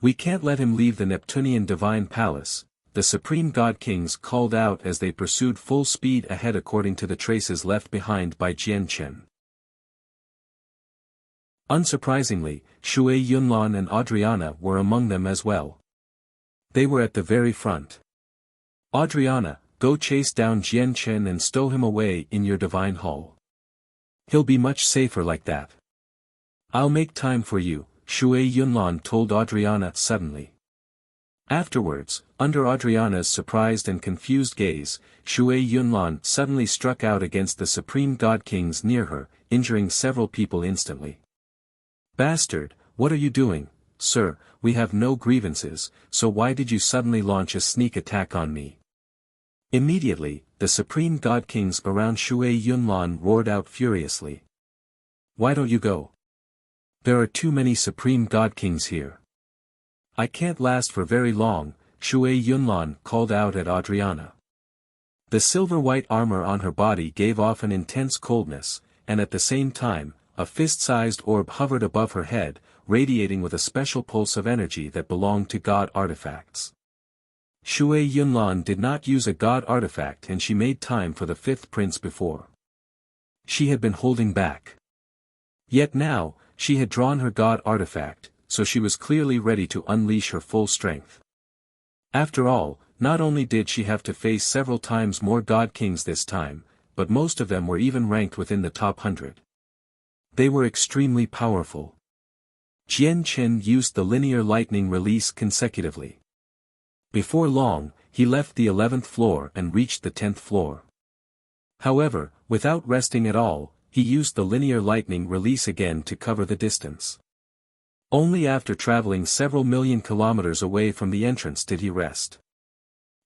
Speaker 1: We can't let him leave the Neptunian Divine Palace, the Supreme God Kings called out as they pursued full speed ahead according to the traces left behind by Jian Chen. Unsurprisingly, Shui Yunlan and Adriana were among them as well. They were at the very front. Adriana, go chase down Jian Chen and stow him away in your divine hall. He'll be much safer like that. I'll make time for you, Shui Yunlan told Adriana suddenly. Afterwards, under Adriana's surprised and confused gaze, Shui Yunlan suddenly struck out against the Supreme God Kings near her, injuring several people instantly. Bastard, what are you doing, sir? We have no grievances, so why did you suddenly launch a sneak attack on me? Immediately, the Supreme God Kings around Shui Yunlan roared out furiously. Why don't you go? There are too many Supreme God Kings here. I can't last for very long, Shui Yunlan called out at Adriana. The silver-white armor on her body gave off an intense coldness, and at the same time, a fist-sized orb hovered above her head, radiating with a special pulse of energy that belonged to god artifacts. Shui Yunlan did not use a god artifact and she made time for the fifth prince before. She had been holding back. Yet now, she had drawn her god artifact, so she was clearly ready to unleash her full strength. After all, not only did she have to face several times more god kings this time, but most of them were even ranked within the top 100. They were extremely powerful. Jian Chen used the linear lightning release consecutively. Before long, he left the 11th floor and reached the 10th floor. However, without resting at all, he used the linear lightning release again to cover the distance. Only after traveling several million kilometers away from the entrance did he rest.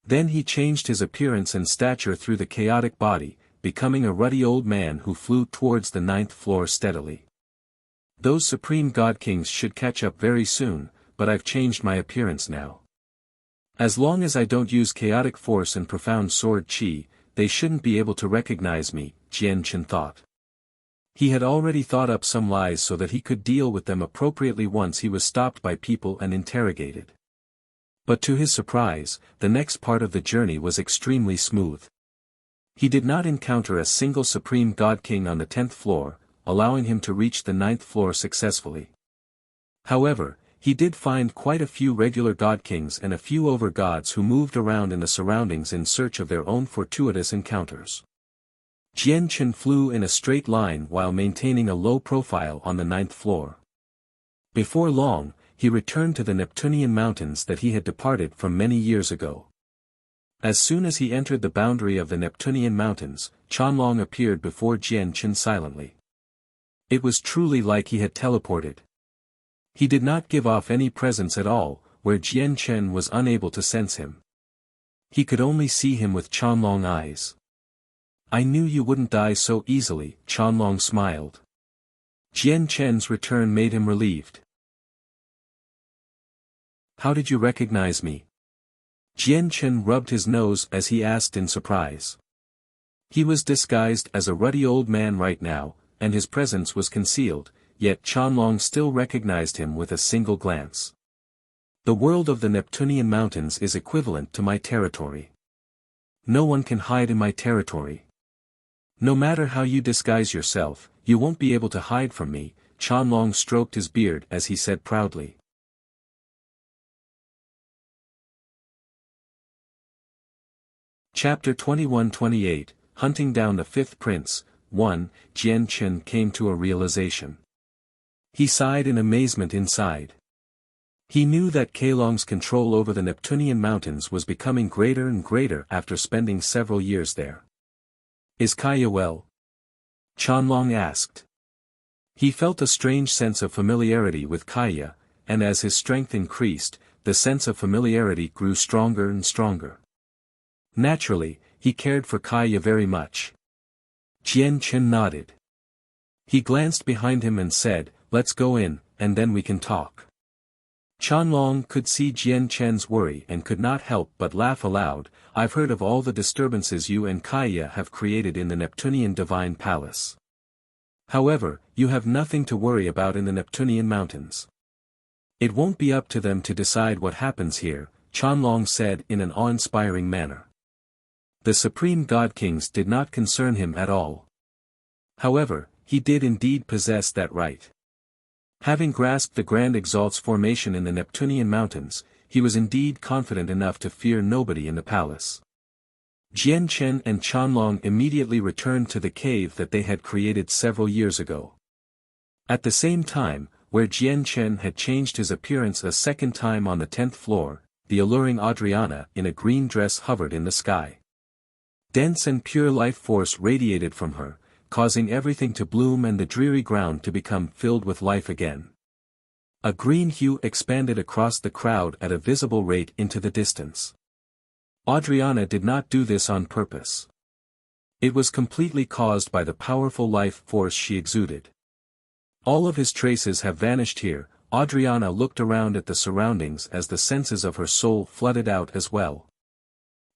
Speaker 1: Then he changed his appearance and stature through the chaotic body, becoming a ruddy old man who flew towards the 9th floor steadily. Those supreme god kings should catch up very soon, but I've changed my appearance now. As long as I don't use chaotic force and profound sword chi, they shouldn't be able to recognize me, Jian Chen thought. He had already thought up some lies so that he could deal with them appropriately once he was stopped by people and interrogated. But to his surprise, the next part of the journey was extremely smooth. He did not encounter a single supreme god king on the 10th floor, allowing him to reach the 9th floor successfully. However, he did find quite a few regular god kings and a few over-gods who moved around in the surroundings in search of their own fortuitous encounters. Jian Chen flew in a straight line while maintaining a low profile on the 9th floor. Before long, he returned to the Neptunian mountains that he had departed from many years ago. As soon as he entered the boundary of the Neptunian mountains, Qianlong appeared before Jian Chen silently. It was truly like he had teleported. He did not give off any presence at all, where Jian Chen was unable to sense him. He could only see him with Qianlong eyes. I knew you wouldn't die so easily, Qianlong smiled. Jian Chen's return made him relieved. How did you recognize me? Jian Chen rubbed his nose as he asked in surprise. He was disguised as a ruddy old man right now, and his presence was concealed, yet Qianlong still recognized him with a single glance. The world of the Neptunian mountains is equivalent to my territory. No one can hide in my territory. No matter how you disguise yourself, you won't be able to hide from me, Qianlong stroked his beard as he said proudly. Chapter 21-28, Hunting Down the Fifth Prince. 1. Jian Chen came to a realization. He sighed in amazement inside. He knew that Qianlong's control over the Neptunian mountains was becoming greater and greater after spending several years there. Is Kaya well? Qianlong asked. He felt a strange sense of familiarity with Kaya, and as his strength increased, the sense of familiarity grew stronger and stronger. Naturally, he cared for Kaya very much. Jian Chen nodded. He glanced behind him and said, "Let's go in, and then we can talk." Qianlong could see Jian Chen's worry and could not help but laugh aloud. I've heard of all the disturbances you and Kaya have created in the Neptunian Divine Palace. However, you have nothing to worry about in the Neptunian mountains. It won't be up to them to decide what happens here, Qianlong said in an awe-inspiring manner. The supreme god kings did not concern him at all. However, he did indeed possess that right. Having grasped the Grand Exalt's formation in the Neptunian mountains, he was indeed confident enough to fear nobody in the palace. Jian Chen and Qianlong immediately returned to the cave that they had created several years ago. At the same time, where Jian Chen had changed his appearance a second time on the 10th floor, the alluring Adriana in a green dress hovered in the sky. Dense and pure life force radiated from her, causing everything to bloom and the dreary ground to become filled with life again. A green hue expanded across the crowd at a visible rate into the distance. Adriana did not do this on purpose. It was completely caused by the powerful life force she exuded. All of his traces have vanished here. Adriana looked around at the surroundings as the senses of her soul flooded out as well.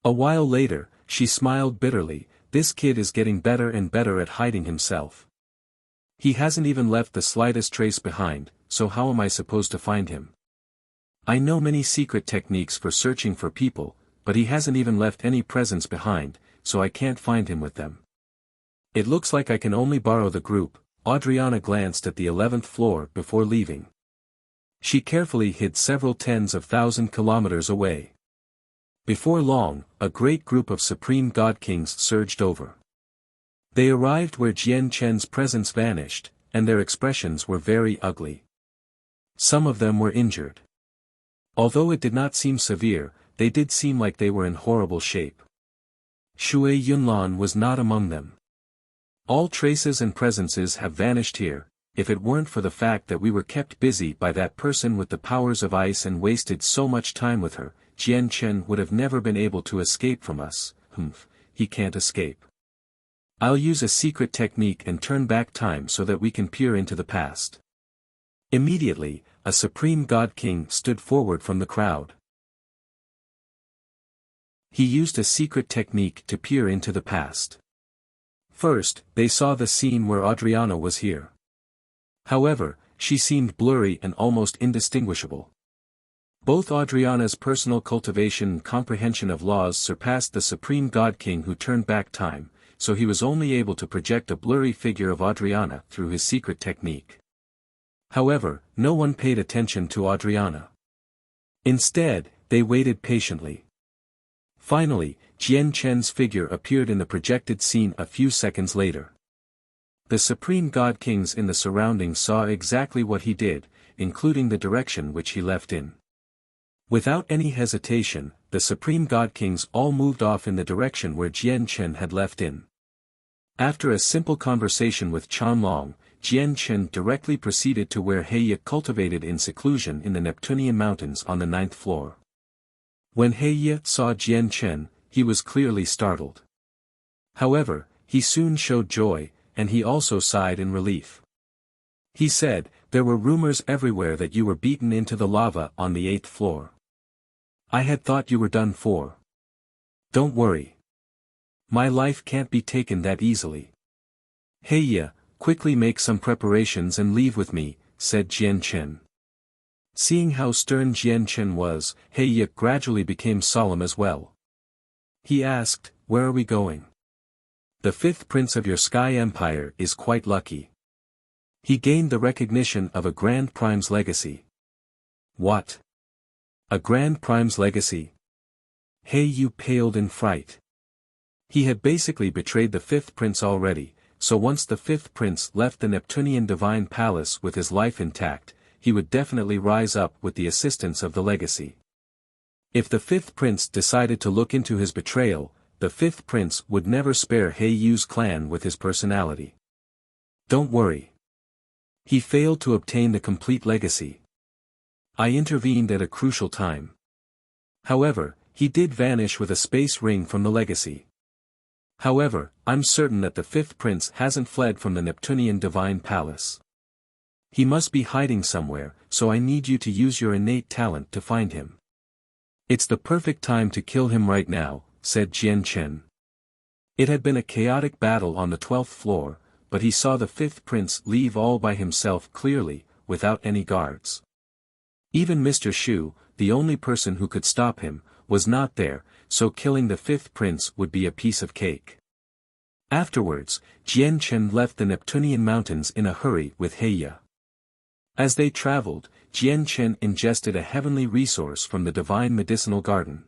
Speaker 1: A while later, she smiled bitterly. This kid is getting better and better at hiding himself. He hasn't even left the slightest trace behind, so how am I supposed to find him? I know many secret techniques for searching for people, but he hasn't even left any presence behind, so I can't find him with them. It looks like I can only borrow the group. Adriana glanced at the 11th floor before leaving. She carefully hid several tens of thousand kilometers away. Before long, a great group of supreme god kings surged over. They arrived where Jian Chen's presence vanished, and their expressions were very ugly. Some of them were injured. Although it did not seem severe, they did seem like they were in horrible shape. Shui Yunlan was not among them. All traces and presences have vanished here. If it weren't for the fact that we were kept busy by that person with the powers of ice and wasted so much time with her, Jian Chen would have never been able to escape from us. He can't escape. I'll use a secret technique and turn back time so that we can peer into the past. Immediately, a supreme god king stood forward from the crowd. He used a secret technique to peer into the past. First, they saw the scene where Adriana was here. However, she seemed blurry and almost indistinguishable. Both Adriana's personal cultivation and comprehension of laws surpassed the supreme god king who turned back time, so he was only able to project a blurry figure of Adriana through his secret technique. However, no one paid attention to Adriana. Instead, they waited patiently. Finally, Jian Chen's figure appeared in the projected scene a few seconds later. The supreme god kings in the surroundings saw exactly what he did, including the direction which he left in. Without any hesitation, the supreme god kings all moved off in the direction where Jian Chen had left in. After a simple conversation with Chanlong, Jian Chen directly proceeded to where Heya cultivated in seclusion in the Neptunian mountains on the 9th floor. When Heya saw Jian Chen, he was clearly startled. However, he soon showed joy, and he also sighed in relief. He said, "There were rumors everywhere that you were beaten into the lava on the 8th floor. I had thought you were done for. Don't worry. My life can't be taken that easily. Heya, quickly make some preparations and leave with me," said Jian Chen. Seeing how stern Jian Chen was, Heya gradually became solemn as well. He asked, "Where are we going?" "The 5th prince of your Sky Empire is quite lucky. He gained the recognition of a Grand Prime's legacy." "What? A Grand Prime's legacy?" Heyu paled in fright. He had basically betrayed the 5th prince already, so once the 5th prince left the Neptunian divine palace with his life intact, he would definitely rise up with the assistance of the legacy. If the 5th prince decided to look into his betrayal, the 5th prince would never spare Heiyu's clan with his personality. Don't worry. He failed to obtain the complete legacy. I intervened at a crucial time. However, he did vanish with a space ring from the legacy. However, I'm certain that the 5th prince hasn't fled from the Neptunian divine palace. He must be hiding somewhere, so I need you to use your innate talent to find him. It's the perfect time to kill him right now, said Jian Chen. It had been a chaotic battle on the 12th floor, but he saw the 5th prince leave all by himself clearly, without any guards. Even Mr. Shu, the only person who could stop him, was not there, so killing the 5th prince would be a piece of cake. Afterwards, Jian Chen left the Neptunian mountains in a hurry with Heya. As they traveled, Jian Chen ingested a heavenly resource from the divine medicinal garden.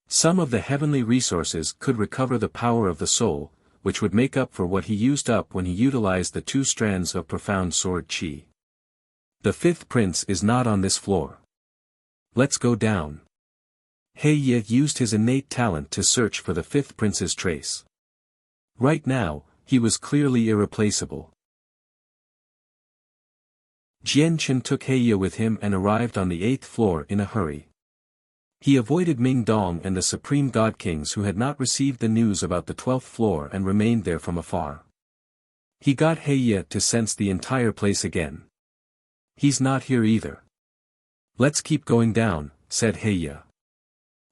Speaker 1: Some of the heavenly resources could recover the power of the soul, which would make up for what he used up when he utilized the 2 strands of profound sword qi. The 5th prince is not on this floor. Let's go down. Heya used his innate talent to search for the 5th prince's trace. Right now, he was clearly irreplaceable. Jian Chen took Heya with him and arrived on the 8th floor in a hurry. He avoided Ming Dong and the Supreme God Kings who had not received the news about the 12th floor and remained there from afar. He got Heya to sense the entire place again. He's not here either. Let's keep going down, said Heya.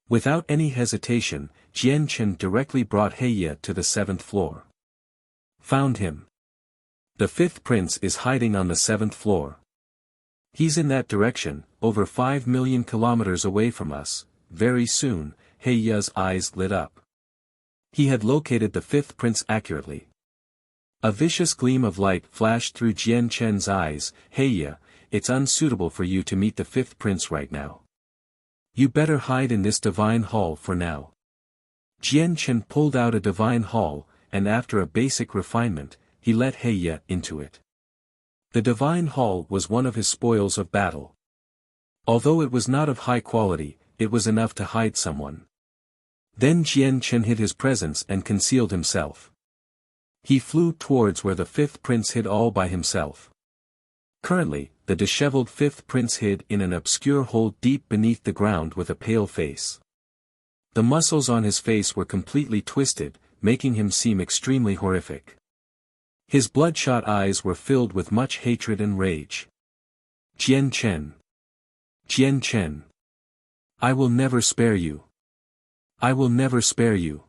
Speaker 1: Without any hesitation, Jian Chen directly brought Heya to the 7th floor. Found him. The 5th prince is hiding on the 7th floor. He's in that direction, over 5 million kilometers away from us. Very soon, Heya's eyes lit up. He had located the 5th prince accurately. A vicious gleam of light flashed through Jian Chen's eyes. Heya, it's unsuitable for you to meet the 5th prince right now. You better hide in this divine hall for now. Jian Chen pulled out a divine hall, and after a basic refinement, he let Heya into it. The divine hall was one of his spoils of battle. Although it was not of high quality, it was enough to hide someone. Then Jian Chen hid his presence and concealed himself. He flew towards where the fifth prince hid all by himself. Currently, the disheveled fifth prince hid in an obscure hole deep beneath the ground with a pale face. The muscles on his face were completely twisted, making him seem extremely horrific. His bloodshot eyes were filled with much hatred and rage. Jian Chen. Jian Chen. I will never spare you. I will never spare you.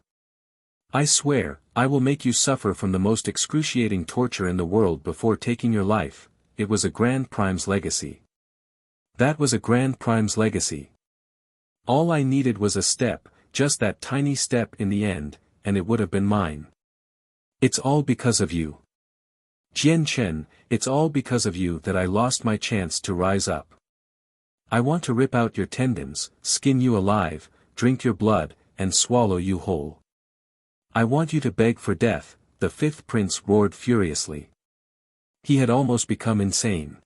Speaker 1: I swear, I will make you suffer from the most excruciating torture in the world before taking your life. It was a Grand Prime's legacy. That was a Grand Prime's legacy. All I needed was a step, just that tiny step in the end, and it would have been mine. It's all because of you. Jian Chen, it's all because of you that I lost my chance to rise up. I want to rip out your tendons, skin you alive, drink your blood, and swallow you whole. I want you to beg for death, the fifth prince roared furiously. He had almost become insane.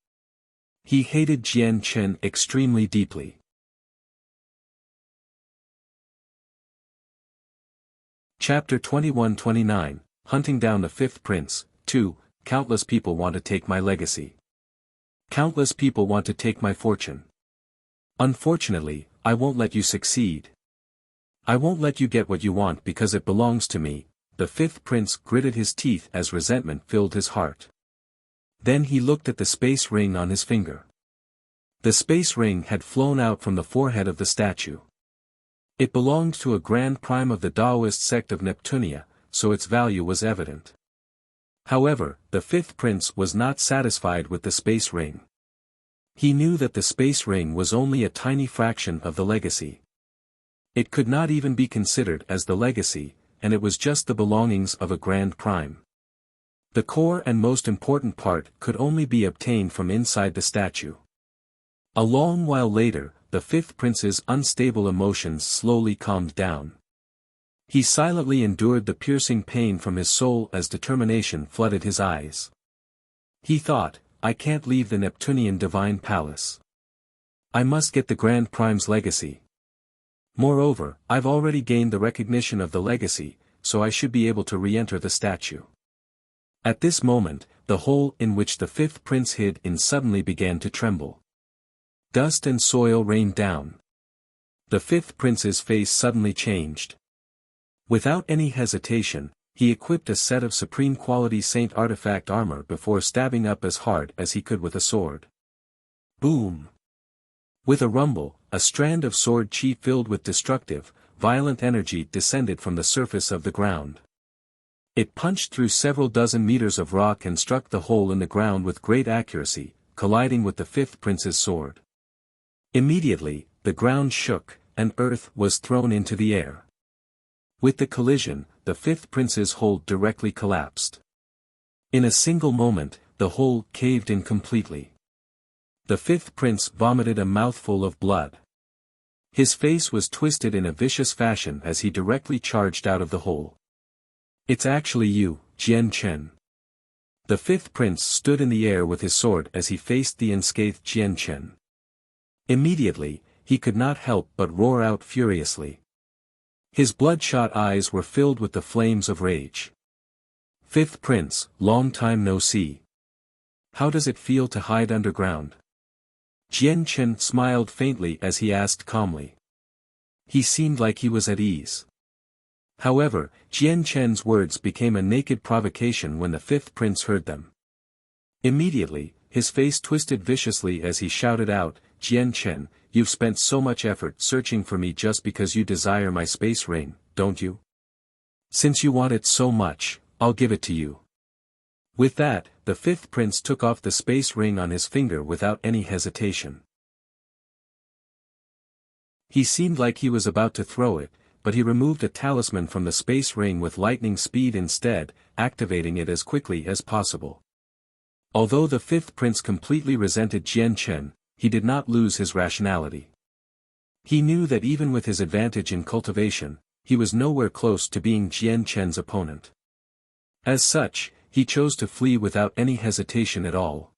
Speaker 1: He hated Jian Chen extremely deeply. Chapter 21-29, Hunting Down the Fifth Prince. 2. Countless people want to take my legacy. Countless people want to take my fortune. Unfortunately, I won't let you succeed. I won't let you get what you want because it belongs to me. The fifth prince gritted his teeth as resentment filled his heart. Then he looked at the space ring on his finger. The space ring had flown out from the forehead of the statue. It belonged to a Grand Prime of the Taoist sect of Neptunia, so its value was evident. However, the fifth prince was not satisfied with the space ring. He knew that the space ring was only a tiny fraction of the legacy. It could not even be considered as the legacy, and it was just the belongings of a Grand Prime. The core and most important part could only be obtained from inside the statue. A long while later, the fifth prince's unstable emotions slowly calmed down. He silently endured the piercing pain from his soul as determination flooded his eyes. He thought, I can't leave the Neptunian divine palace. I must get the Grand Prime's legacy. Moreover, I've already gained the recognition of the legacy, so I should be able to re-enter the statue. At this moment, the hole in which the fifth prince hid in suddenly began to tremble. Dust and soil rained down. The fifth prince's face suddenly changed. Without any hesitation, he equipped a set of supreme quality saint artifact armor before stabbing up as hard as he could with a sword. Boom! With a rumble, a strand of sword chi filled with destructive, violent energy descended from the surface of the ground. It punched through several dozen meters of rock and struck the hole in the ground with great accuracy, colliding with the fifth prince's sword. Immediately, the ground shook, and earth was thrown into the air. With the collision, the fifth prince's hold directly collapsed. In a single moment, the hole caved in completely. The fifth prince vomited a mouthful of blood. His face was twisted in a vicious fashion as he directly charged out of the hole. It's actually you, Jian Chen. The fifth prince stood in the air with his sword as he faced the unscathed Jian Chen. Immediately, he could not help but roar out furiously. His bloodshot eyes were filled with the flames of rage. Fifth prince, long time no see. How does it feel to hide underground? Jian Chen smiled faintly as he asked calmly. He seemed like he was at ease. However, Jian Chen's words became a naked provocation when the fifth prince heard them. Immediately, his face twisted viciously as he shouted out, Jian Chen, you've spent so much effort searching for me just because you desire my space ring, don't you? Since you want it so much, I'll give it to you. With that, the fifth prince took off the space ring on his finger without any hesitation. He seemed like he was about to throw it, but he removed a talisman from the space ring with lightning speed instead, activating it as quickly as possible. Although the fifth prince completely resented Jian Chen, he did not lose his rationality. He knew that even with his advantage in cultivation, he was nowhere close to being Jian Chen's opponent. As such, he chose to flee without any hesitation at all.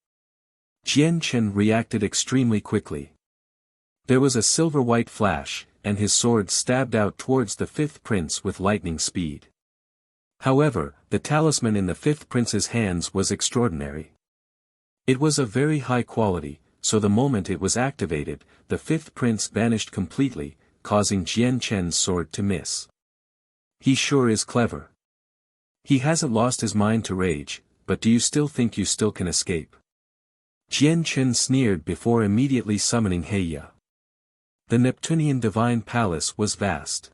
Speaker 1: Jian Chen reacted extremely quickly. There was a silver-white flash, and his sword stabbed out towards the fifth prince with lightning speed. However, the talisman in the fifth prince's hands was extraordinary. It was of very high quality, so the moment it was activated, the fifth prince vanished completely, causing Jian Chen's sword to miss. He sure is clever. He hasn't lost his mind to rage, but do you still think you still can escape? Jian Chen sneered before immediately summoning Heya. The Neptunian divine palace was vast.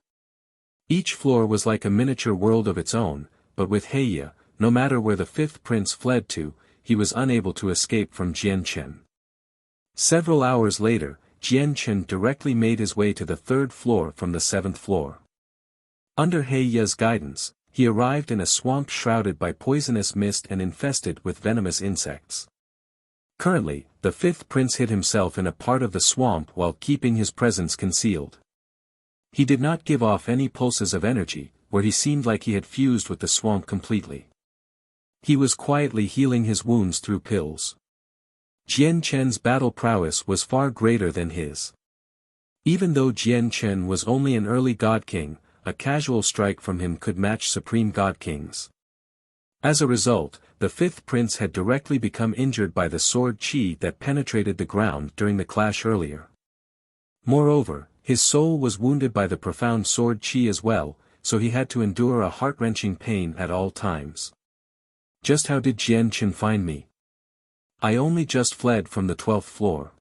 Speaker 1: Each floor was like a miniature world of its own, but with Heya, no matter where the fifth prince fled to, he was unable to escape from Jian Chen. Several hours later, Jian Chen directly made his way to the third floor from the seventh floor. Under Heya's guidance, he arrived in a swamp shrouded by poisonous mist and infested with venomous insects. Currently, the fifth prince hid himself in a part of the swamp while keeping his presence concealed. He did not give off any pulses of energy, where he seemed like he had fused with the swamp completely. He was quietly healing his wounds through pills. Jian Chen's battle prowess was far greater than his. Even though Jian Chen was only an early God King, a casual strike from him could match Supreme God Kings. As a result, the fifth prince had directly become injured by the sword qi that penetrated the ground during the clash earlier. Moreover, his soul was wounded by the profound sword qi as well, so he had to endure a heart-wrenching pain at all times. Just how did Jian Chen find me? I only just fled from the 12th floor.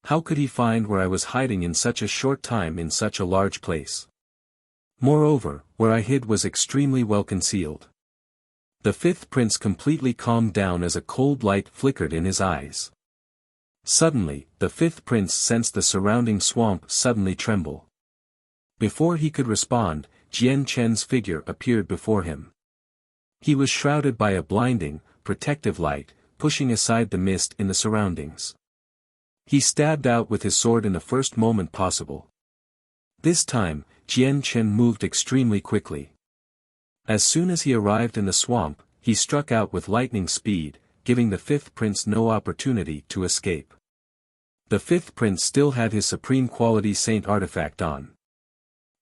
Speaker 1: How could he find where I was hiding in such a short time in such a large place? Moreover, where I hid was extremely well concealed. The fifth prince completely calmed down as a cold light flickered in his eyes. Suddenly, the fifth prince sensed the surrounding swamp suddenly tremble. Before he could respond, Jian Chen's figure appeared before him. He was shrouded by a blinding, protective light, pushing aside the mist in the surroundings. He stabbed out with his sword in the first moment possible. This time, Jian Chen moved extremely quickly. As soon as he arrived in the swamp, he struck out with lightning speed, giving the fifth prince no opportunity to escape. The fifth prince still had his supreme quality saint artifact on.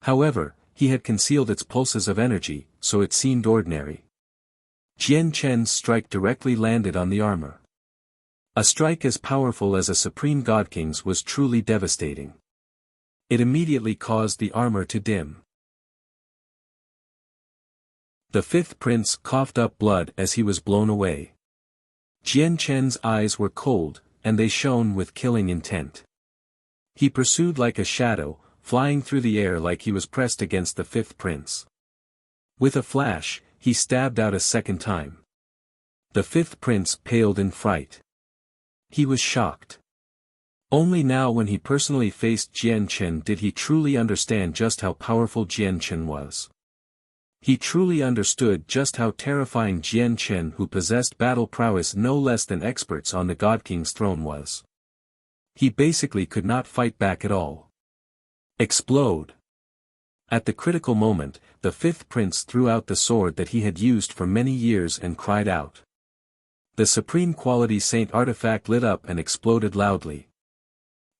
Speaker 1: However, he had concealed its pulses of energy, so it seemed ordinary. Jian Chen's strike directly landed on the armor. A strike as powerful as a supreme god king's was truly devastating. It immediately caused the armor to dim. The fifth prince coughed up blood as he was blown away. Jian Chen's eyes were cold, and they shone with killing intent. He pursued like a shadow, flying through the air like he was pressed against the fifth prince. With a flash, he stabbed out a second time. The fifth prince paled in fright. He was shocked. Only now when he personally faced Jian Chen did he truly understand just how powerful Jian Chen was. He truly understood just how terrifying Jian Chen, who possessed battle prowess no less than experts on the God King's throne, was. He basically could not fight back at all. Explode! At the critical moment, the fifth prince threw out the sword that he had used for many years and cried out. The supreme quality saint artifact lit up and exploded loudly.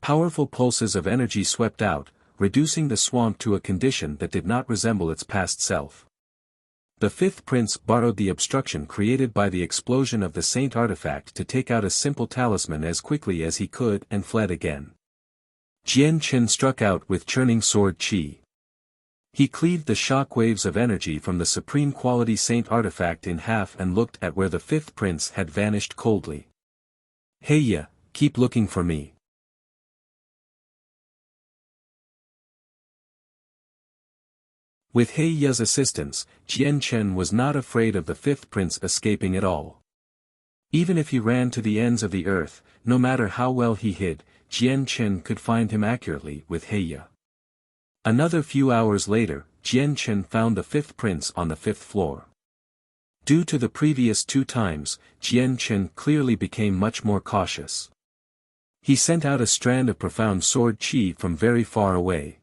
Speaker 1: Powerful pulses of energy swept out, reducing the swamp to a condition that did not resemble its past self. The fifth prince borrowed the obstruction created by the explosion of the saint artifact to take out a simple talisman as quickly as he could and fled again. Jian Chen struck out with churning sword qi. He cleaved the shock waves of energy from the supreme quality saint artifact in half and looked at where the fifth prince had vanished coldly. Heya, keep looking for me. With Heya's assistance, Jian Chen was not afraid of the fifth prince escaping at all. Even if he ran to the ends of the earth, no matter how well he hid, Jian Chen could find him accurately with Heya. Another few hours later, Jian Chen found the fifth prince on the fifth floor. Due to the previous 2 times, Jian Chen clearly became much more cautious. He sent out a strand of profound sword qi from very far away.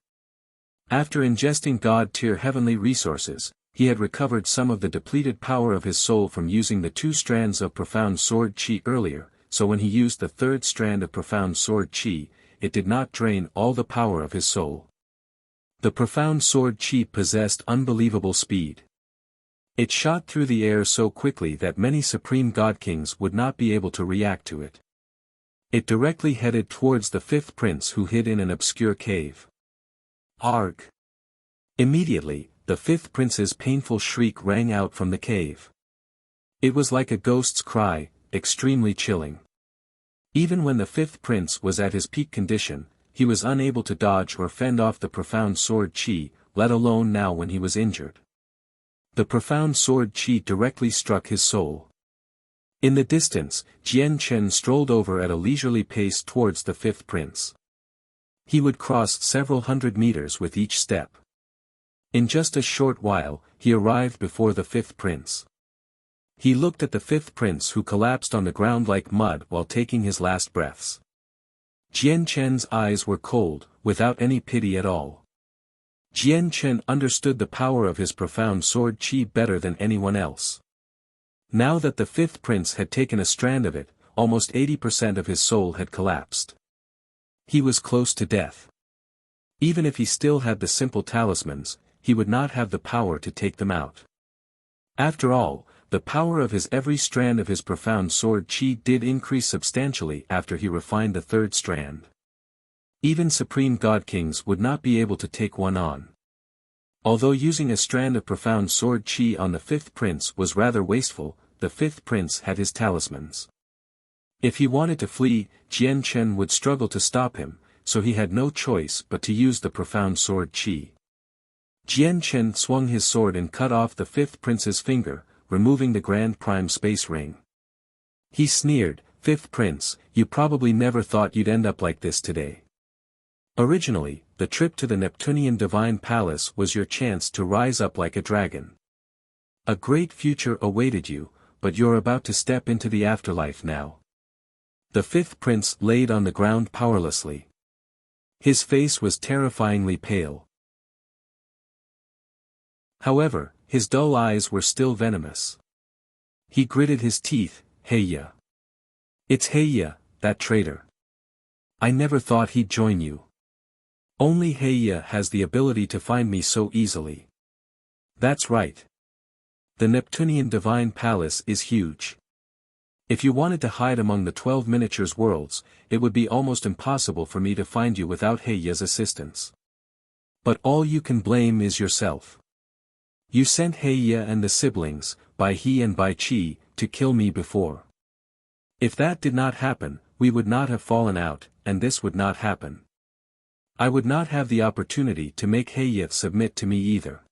Speaker 1: After ingesting God-tier heavenly resources, he had recovered some of the depleted power of his soul from using the 2 strands of profound sword qi earlier, so when he used the 3rd strand of profound sword qi, it did not drain all the power of his soul. The profound sword chi possessed unbelievable speed. It shot through the air so quickly that many supreme god kings would not be able to react to it. It directly headed towards the fifth prince who hid in an obscure cave. Arg! Immediately, the fifth prince's painful shriek rang out from the cave. It was like a ghost's cry, extremely chilling. Even when the fifth prince was at his peak condition, he was unable to dodge or fend off the profound sword chi, let alone now when he was injured. The profound sword chi directly struck his soul. In the distance, Jian Chen strolled over at a leisurely pace towards the fifth prince. He would cross several hundred meters with each step. In just a short while, he arrived before the fifth prince. He looked at the fifth prince who collapsed on the ground like mud while taking his last breaths. Jian Chen's eyes were cold, without any pity at all. Jian Chen understood the power of his profound sword chi better than anyone else. Now that the fifth prince had taken a strand of it, almost 80% of his soul had collapsed. He was close to death. Even if he still had the simple talismans, he would not have the power to take them out. After all, the power of every strand of his profound sword chi did increase substantially after he refined the third strand. Even supreme god kings would not be able to take one on. Although using a strand of profound sword chi on the fifth prince was rather wasteful, the fifth prince had his talismans. If he wanted to flee, Jian Chen would struggle to stop him, so he had no choice but to use the profound sword chi. Jian Chen swung his sword and cut off the fifth prince's finger, removing the Grand Prime space ring. He sneered, "Fifth prince, you probably never thought you'd end up like this today. Originally, the trip to the Neptunian Divine Palace was your chance to rise up like a dragon. A great future awaited you, but you're about to step into the afterlife now." The fifth prince laid on the ground powerlessly. His face was terrifyingly pale. However, his dull eyes were still venomous. He gritted his teeth, "Heya. It's Heya, that traitor. I never thought he'd join you. Only Heya has the ability to find me so easily." "That's right. The Neptunian Divine Palace is huge. If you wanted to hide among the 12 miniatures worlds, it would be almost impossible for me to find you without Heya's assistance. But all you can blame is yourself. You sent Heya and the siblings, Bai He and Bai Qi, to kill me before. If that did not happen, we would not have fallen out, and this would not happen. I would not have the opportunity to make Heya submit to me either.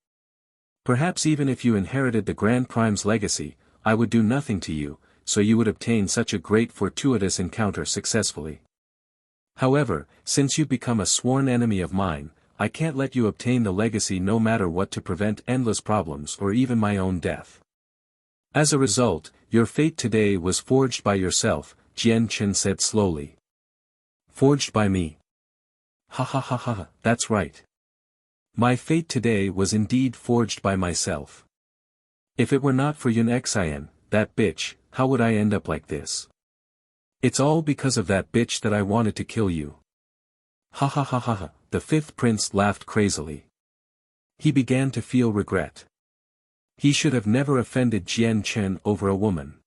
Speaker 1: Perhaps even if you inherited the Grand Prime's legacy, I would do nothing to you, so you would obtain such a great fortuitous encounter successfully. However, since you become a sworn enemy of mine, I can't let you obtain the legacy no matter what to prevent endless problems or even my own death. As a result, your fate today was forged by yourself," Jian Chen said slowly. "Forged by me? Ha ha ha ha, that's right. My fate today was indeed forged by myself. If it were not for Yun Xian, that bitch, how would I end up like this? It's all because of that bitch that I wanted to kill you." Ha ha ha ha ha, the fifth prince laughed crazily. He began to feel regret. He should have never offended Jian Chen over a woman.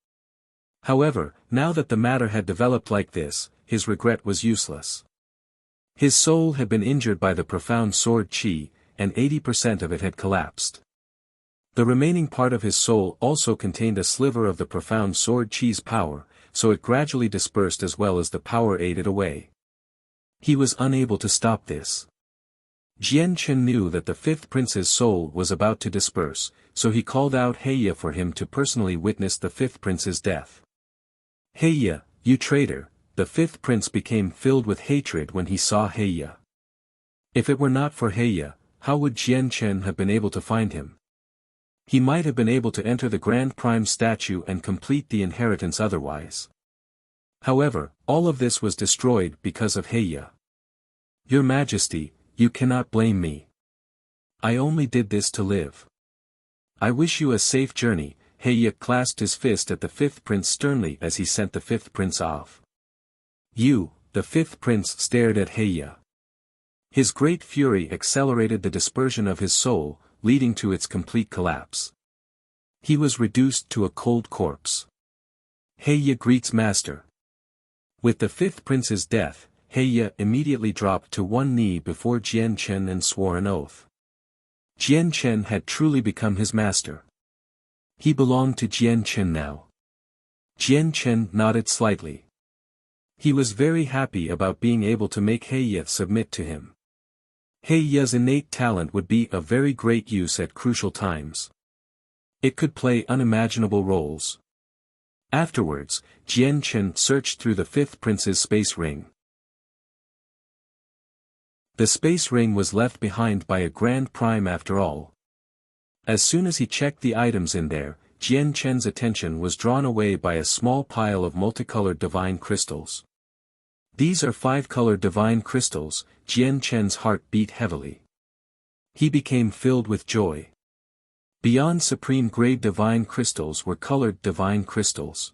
Speaker 1: However, now that the matter had developed like this, his regret was useless. His soul had been injured by the profound sword chi, and 80% of it had collapsed. The remaining part of his soul also contained a sliver of the profound sword chi's power, so it gradually dispersed as well as the power ate it away. He was unable to stop this. Jian Chen knew that the fifth prince's soul was about to disperse, so he called out Heya for him to personally witness the fifth prince's death. "Heya, you traitor!" The fifth prince became filled with hatred when he saw Heya. If it were not for Heya, how would Jian Chen have been able to find him? He might have been able to enter the Grand Prime statue and complete the inheritance otherwise. However, all of this was destroyed because of Heya. "Your Majesty, you cannot blame me. I only did this to live. I wish you a safe journey." Heya clasped his fist at the fifth prince sternly as he sent the fifth prince off. "You, the fifth prince stared at Heya. His great fury accelerated the dispersion of his soul, leading to its complete collapse. He was reduced to a cold corpse. Heya greets master. With the fifth prince's death, Heya immediately dropped to one knee before Jian Chen and swore an oath. Jian Chen had truly become his master. He belonged to Jian Chen now. Jian Chen nodded slightly. He was very happy about being able to make Heya submit to him. Heya's innate talent would be of very great use at crucial times. It could play unimaginable roles. Afterwards, Jian Chen searched through the fifth prince's space ring. The space ring was left behind by a Grand Prime after all. As soon as he checked the items in there, Jian Chen's attention was drawn away by a small pile of multicolored divine crystals. These are 5-colored divine crystals. Jian Chen's heart beat heavily. He became filled with joy. Beyond supreme grade divine crystals were colored divine crystals.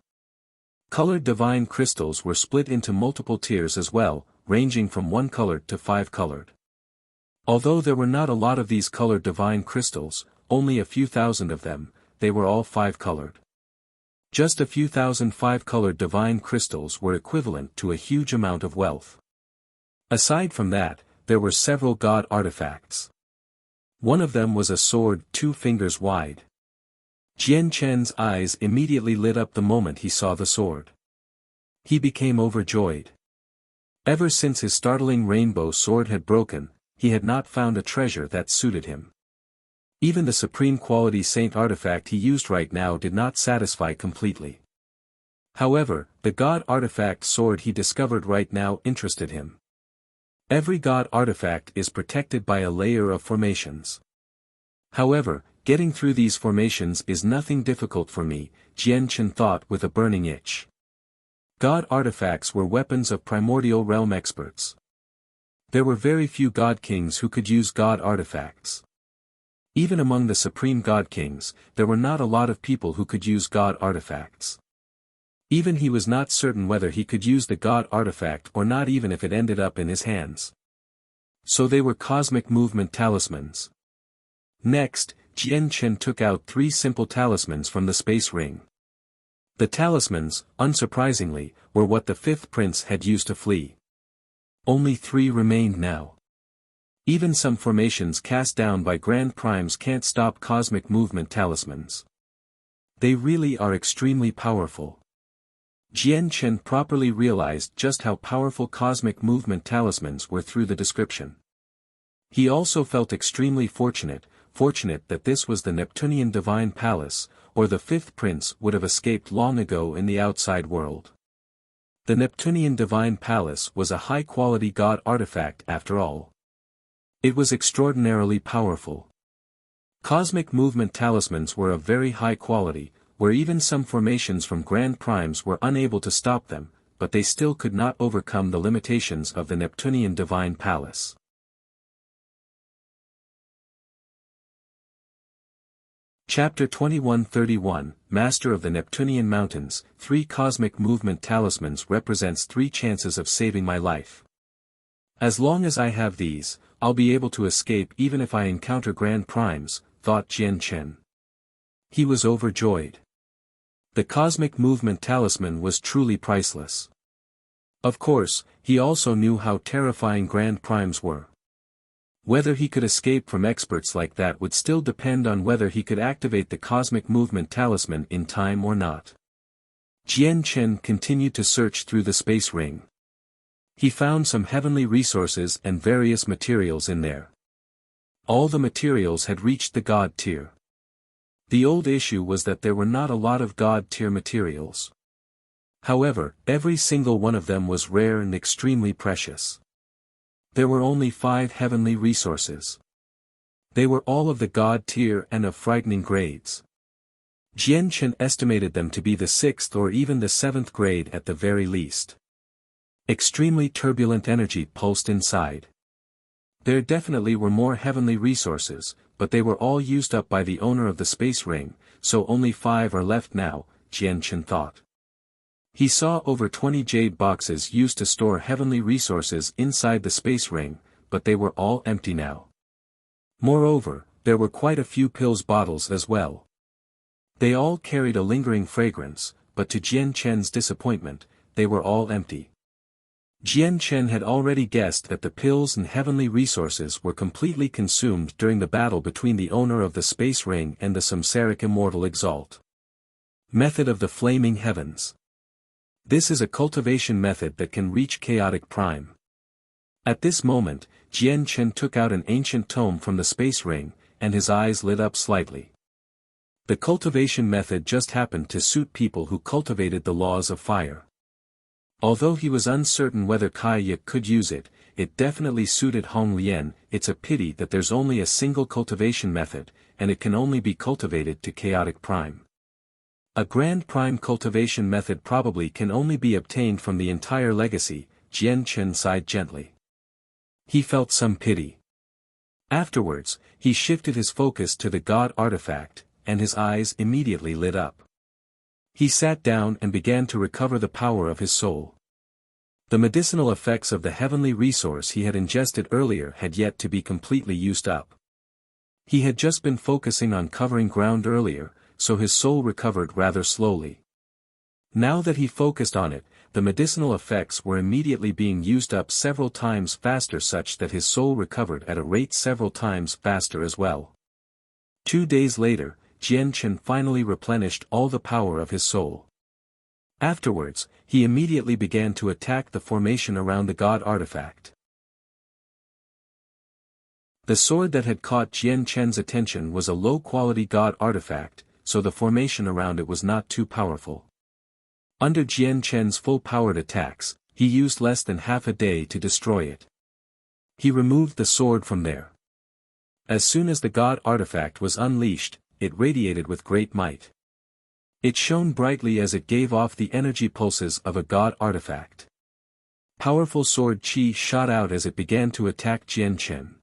Speaker 1: Colored divine crystals were split into multiple tiers as well, ranging from 1-colored to 5-colored. Although there were not a lot of these colored divine crystals, only a few thousand of them, they were all 5-colored. Just a few thousand 5-colored divine crystals were equivalent to a huge amount of wealth. Aside from that, there were several god artifacts. One of them was a sword 2 fingers wide. Jian Chen's eyes immediately lit up the moment he saw the sword. He became overjoyed. Ever since his startling rainbow sword had broken, he had not found a treasure that suited him. Even the supreme quality saint artifact he used right now did not satisfy completely. However, the god artifact sword he discovered right now interested him. Every god artifact is protected by a layer of formations. However, getting through these formations is nothing difficult for me, Jian Chen thought with a burning itch. God artifacts were weapons of primordial realm experts. There were very few god kings who could use god artifacts. Even among the supreme god kings, there were not a lot of people who could use god artifacts. Even he was not certain whether he could use the god artifact or not, even if it ended up in his hands. So they were cosmic movement talismans. Next, Jian Chen took out 3 simple talismans from the space ring. The talismans, unsurprisingly, were what the fifth prince had used to flee. Only 3 remained now. Even some formations cast down by Grand Primes can't stop cosmic movement talismans. They really are extremely powerful. Jian Chen properly realized just how powerful cosmic movement talismans were through the description. He also felt extremely fortunate that this was the Neptunian Divine Palace, or the fifth prince would have escaped long ago in the outside world. The Neptunian Divine Palace was a high-quality god artifact after all. It was extraordinarily powerful. Cosmic movement talismans were of very high quality, where even some formations from Grand Primes were unable to stop them, but they still could not overcome the limitations of the Neptunian Divine Palace. Chapter 2131, Master of the Neptunian Mountains. 3 cosmic movement talismans represents 3 chances of saving my life. As long as I have these, I'll be able to escape even if I encounter Grand Primes, thought Jian Chen. He was overjoyed. The cosmic movement talisman was truly priceless. Of course, he also knew how terrifying Grand Primes were. Whether he could escape from experts like that would still depend on whether he could activate the cosmic movement talisman in time or not. Jian Chen continued to search through the space ring. He found some heavenly resources and various materials in there. All the materials had reached the god tier. The old issue was that there were not a lot of god tier materials. However, every single one of them was rare and extremely precious. There were only 5 heavenly resources. They were all of the god tier and of frightening grades. Jian Chen estimated them to be the 6th or even the 7th grade at the very least. Extremely turbulent energy pulsed inside. There definitely were more heavenly resources, but they were all used up by the owner of the space ring, so only 5 are left now, Jian Chen thought. He saw over 20 jade boxes used to store heavenly resources inside the space ring, but they were all empty now. Moreover, there were quite a few pills bottles as well. They all carried a lingering fragrance, but to Jian Chen's disappointment, they were all empty. Jian Chen had already guessed that the pills and heavenly resources were completely consumed during the battle between the owner of the space ring and the Samsaric immortal Exalt. Method of the Flaming Heavens. This is a cultivation method that can reach chaotic prime. At this moment, Jian Chen took out an ancient tome from the space ring, and his eyes lit up slightly. The cultivation method just happened to suit people who cultivated the laws of fire. Although he was uncertain whether Kai Yi could use it, it definitely suited Hong Lian. It's a pity that there's only a single cultivation method, and it can only be cultivated to chaotic prime. A grand prime cultivation method probably can only be obtained from the entire legacy. Jian Chen sighed gently. He felt some pity. Afterwards, he shifted his focus to the god artifact, and his eyes immediately lit up. He sat down and began to recover the power of his soul. The medicinal effects of the heavenly resource he had ingested earlier had yet to be completely used up. He had just been focusing on covering ground earlier, so his soul recovered rather slowly. Now that he focused on it, the medicinal effects were immediately being used up several times faster, such that his soul recovered at a rate several times faster as well. 2 days later, Jian Chen finally replenished all the power of his soul. Afterwards, he immediately began to attack the formation around the god artifact. The sword that had caught Jian Chen's attention was a low-quality god artifact, so the formation around it was not too powerful. Under Jian Chen's full-powered attacks, he used less than half a day to destroy it. He removed the sword from there. As soon as the god artifact was unleashed, it radiated with great might. It shone brightly as it gave off the energy pulses of a god artifact. Powerful sword qi shot out as it began to attack Jian Chen.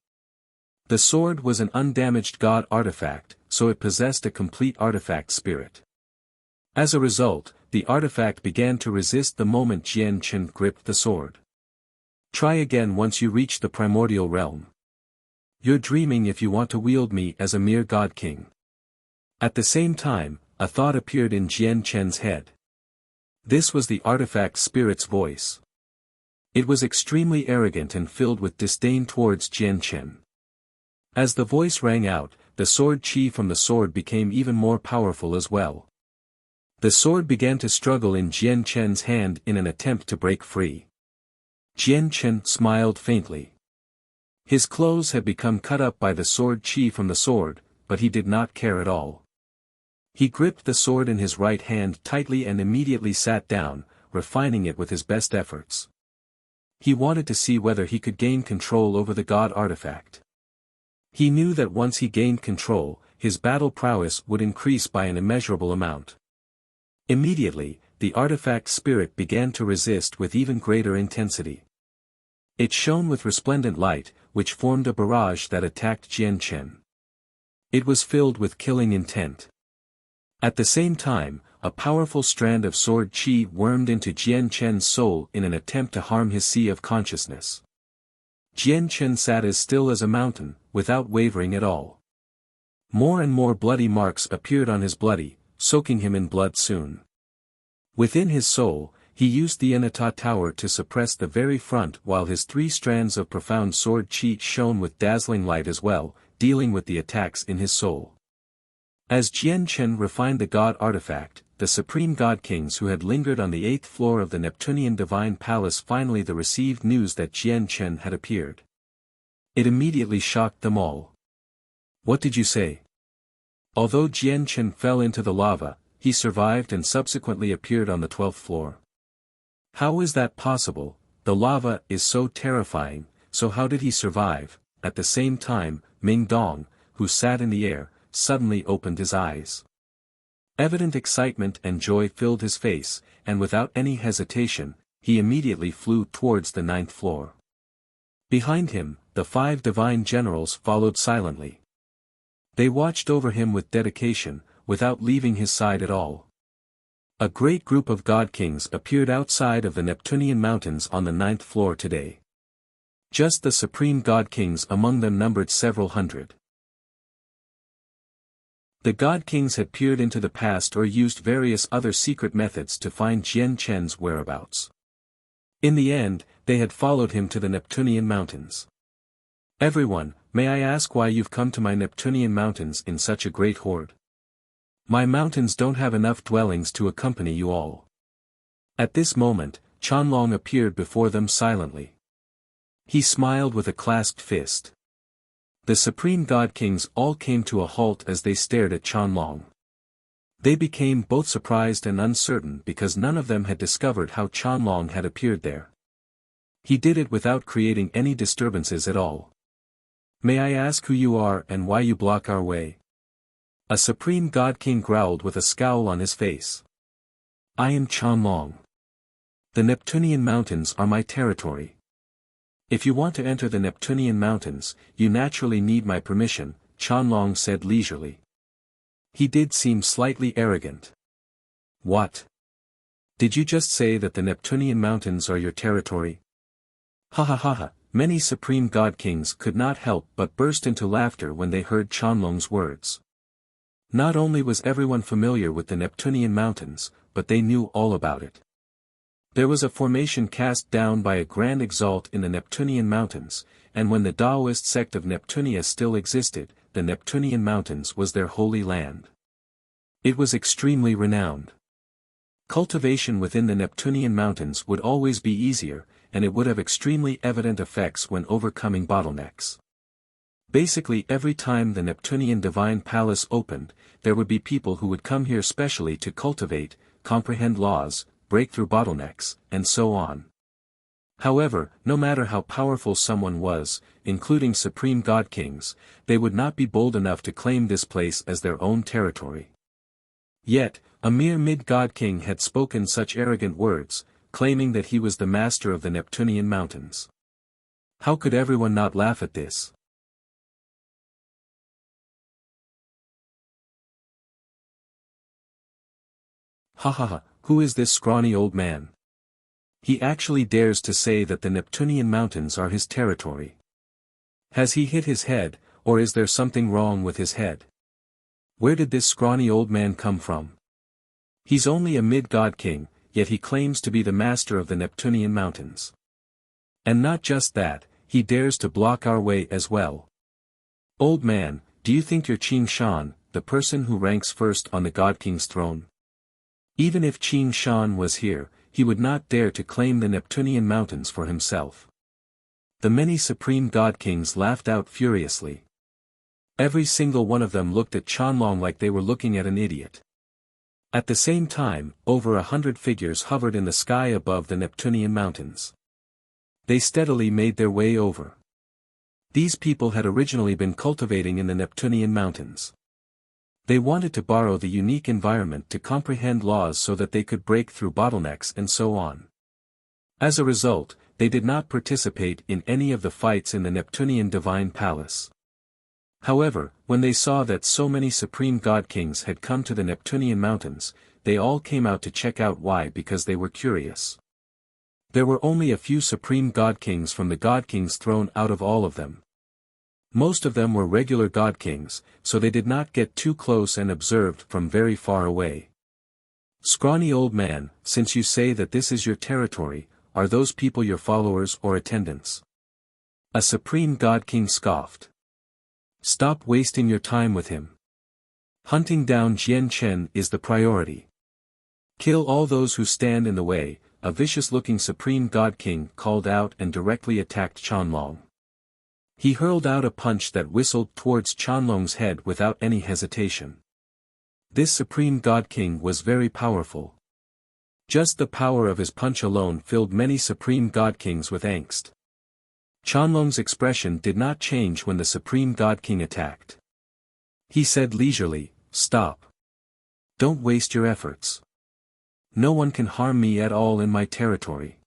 Speaker 1: The sword was an undamaged god artifact, so it possessed a complete artifact spirit. As a result, the artifact began to resist the moment Jian Chen gripped the sword. Try again once you reach the primordial realm. You're dreaming if you want to wield me as a mere god king. At the same time, a thought appeared in Jian Chen's head. This was the artifact spirit's voice. It was extremely arrogant and filled with disdain towards Jian Chen. As the voice rang out, the sword qi from the sword became even more powerful as well. The sword began to struggle in Jian Chen's hand in an attempt to break free. Jian Chen smiled faintly. His clothes had become cut up by the sword qi from the sword, but he did not care at all. He gripped the sword in his right hand tightly and immediately sat down, refining it with his best efforts. He wanted to see whether he could gain control over the god artifact. He knew that once he gained control, his battle prowess would increase by an immeasurable amount. Immediately, the artifact spirit began to resist with even greater intensity. It shone with resplendent light, which formed a barrage that attacked Jian Chen. It was filled with killing intent. At the same time, a powerful strand of sword qi wormed into Jian Chen's soul in an attempt to harm his sea of consciousness. Jian Chen sat as still as a mountain, without wavering at all. More and more bloody marks appeared on his body, soaking him in blood soon. Within his soul, he used the Anata tower to suppress the very front while his 3 strands of profound sword qi shone with dazzling light as well, dealing with the attacks in his soul. As Jian Chen refined the god artifact, the supreme god kings who had lingered on the 8th floor of the Neptunian divine palace finally received news that Jian Chen had appeared. It immediately shocked them all. What did you say? Although Jian Chen fell into the lava, he survived and subsequently appeared on the 12th floor. How is that possible? The lava is so terrifying, so how did he survive? At the same time, Ming Dong, who sat in the air, suddenly opened his eyes. Evident excitement and joy filled his face, and without any hesitation, he immediately flew towards the 9th floor. Behind him, the 5 divine generals followed silently. They watched over him with dedication, without leaving his side at all. A great group of god kings appeared outside of the Neptunian mountains on the 9th floor today. Just the supreme god kings among them numbered several hundred. The god kings had peered into the past or used various other secret methods to find Jian Chen's whereabouts. In the end, they had followed him to the Neptunian mountains. "Everyone, may I ask why you've come to my Neptunian mountains in such a great horde? My mountains don't have enough dwellings to accompany you all." At this moment, Qianlong appeared before them silently. He smiled with a clasped fist. The supreme god kings all came to a halt as they stared at Qianlong. They became both surprised and uncertain because none of them had discovered how Qianlong had appeared there. He did it without creating any disturbances at all. "May I ask who you are and why you block our way?" A supreme god king growled with a scowl on his face. "I am Qianlong. The Neptunian mountains are my territory. If you want to enter the Neptunian mountains, you naturally need my permission," Qianlong said leisurely. He did seem slightly arrogant. "What? Did you just say that the Neptunian mountains are your territory?" Ha ha ha ha. Many supreme god kings could not help but burst into laughter when they heard Qianlong's words. Not only was everyone familiar with the Neptunian mountains, but they knew all about it. There was a formation cast down by a grand exalt in the Neptunian mountains, and when the Taoist sect of Neptunia still existed, the Neptunian mountains was their holy land. It was extremely renowned. Cultivation within the Neptunian mountains would always be easier, and it would have extremely evident effects when overcoming bottlenecks. Basically every time the Neptunian Divine Palace opened, there would be people who would come here specially to cultivate, comprehend laws, break through bottlenecks, and so on. However, no matter how powerful someone was, including supreme god kings, they would not be bold enough to claim this place as their own territory. Yet, a mere mid-god king had spoken such arrogant words, claiming that he was the master of the Neptunian mountains. How could everyone not laugh at this? Ha ha ha, who is this scrawny old man? He actually dares to say that the Neptunian mountains are his territory. Has he hit his head, or is there something wrong with his head? Where did this scrawny old man come from? He's only a mid-god king, yet he claims to be the master of the Neptunian mountains. And not just that, he dares to block our way as well. Old man, do you think you're Qin Shan, the person who ranks first on the god king's throne? Even if Qin Shan was here, he would not dare to claim the Neptunian mountains for himself. The many supreme god kings laughed out furiously. Every single one of them looked at Qianlong like they were looking at an idiot. At the same time, over 100 figures hovered in the sky above the Neptunian mountains. They steadily made their way over. These people had originally been cultivating in the Neptunian mountains. They wanted to borrow the unique environment to comprehend laws so that they could break through bottlenecks and so on. As a result, they did not participate in any of the fights in the Neptunian Divine Palace. However, when they saw that so many supreme god kings had come to the Neptunian mountains, they all came out to check out why because they were curious. There were only a few supreme god kings from the god king's throne out of all of them. Most of them were regular god kings, so they did not get too close and observed from very far away. Scrawny old man, since you say that this is your territory, are those people your followers or attendants? A supreme god king scoffed. Stop wasting your time with him. Hunting down Jian Chen is the priority. Kill all those who stand in the way, a vicious-looking supreme god king called out and directly attacked Qianlong. He hurled out a punch that whistled towards Qianlong's head without any hesitation. This supreme god king was very powerful. Just the power of his punch alone filled many supreme god kings with angst. Qianlong's expression did not change when the supreme god king attacked. He said leisurely, "Stop. Don't waste your efforts. No one can harm me at all in my territory."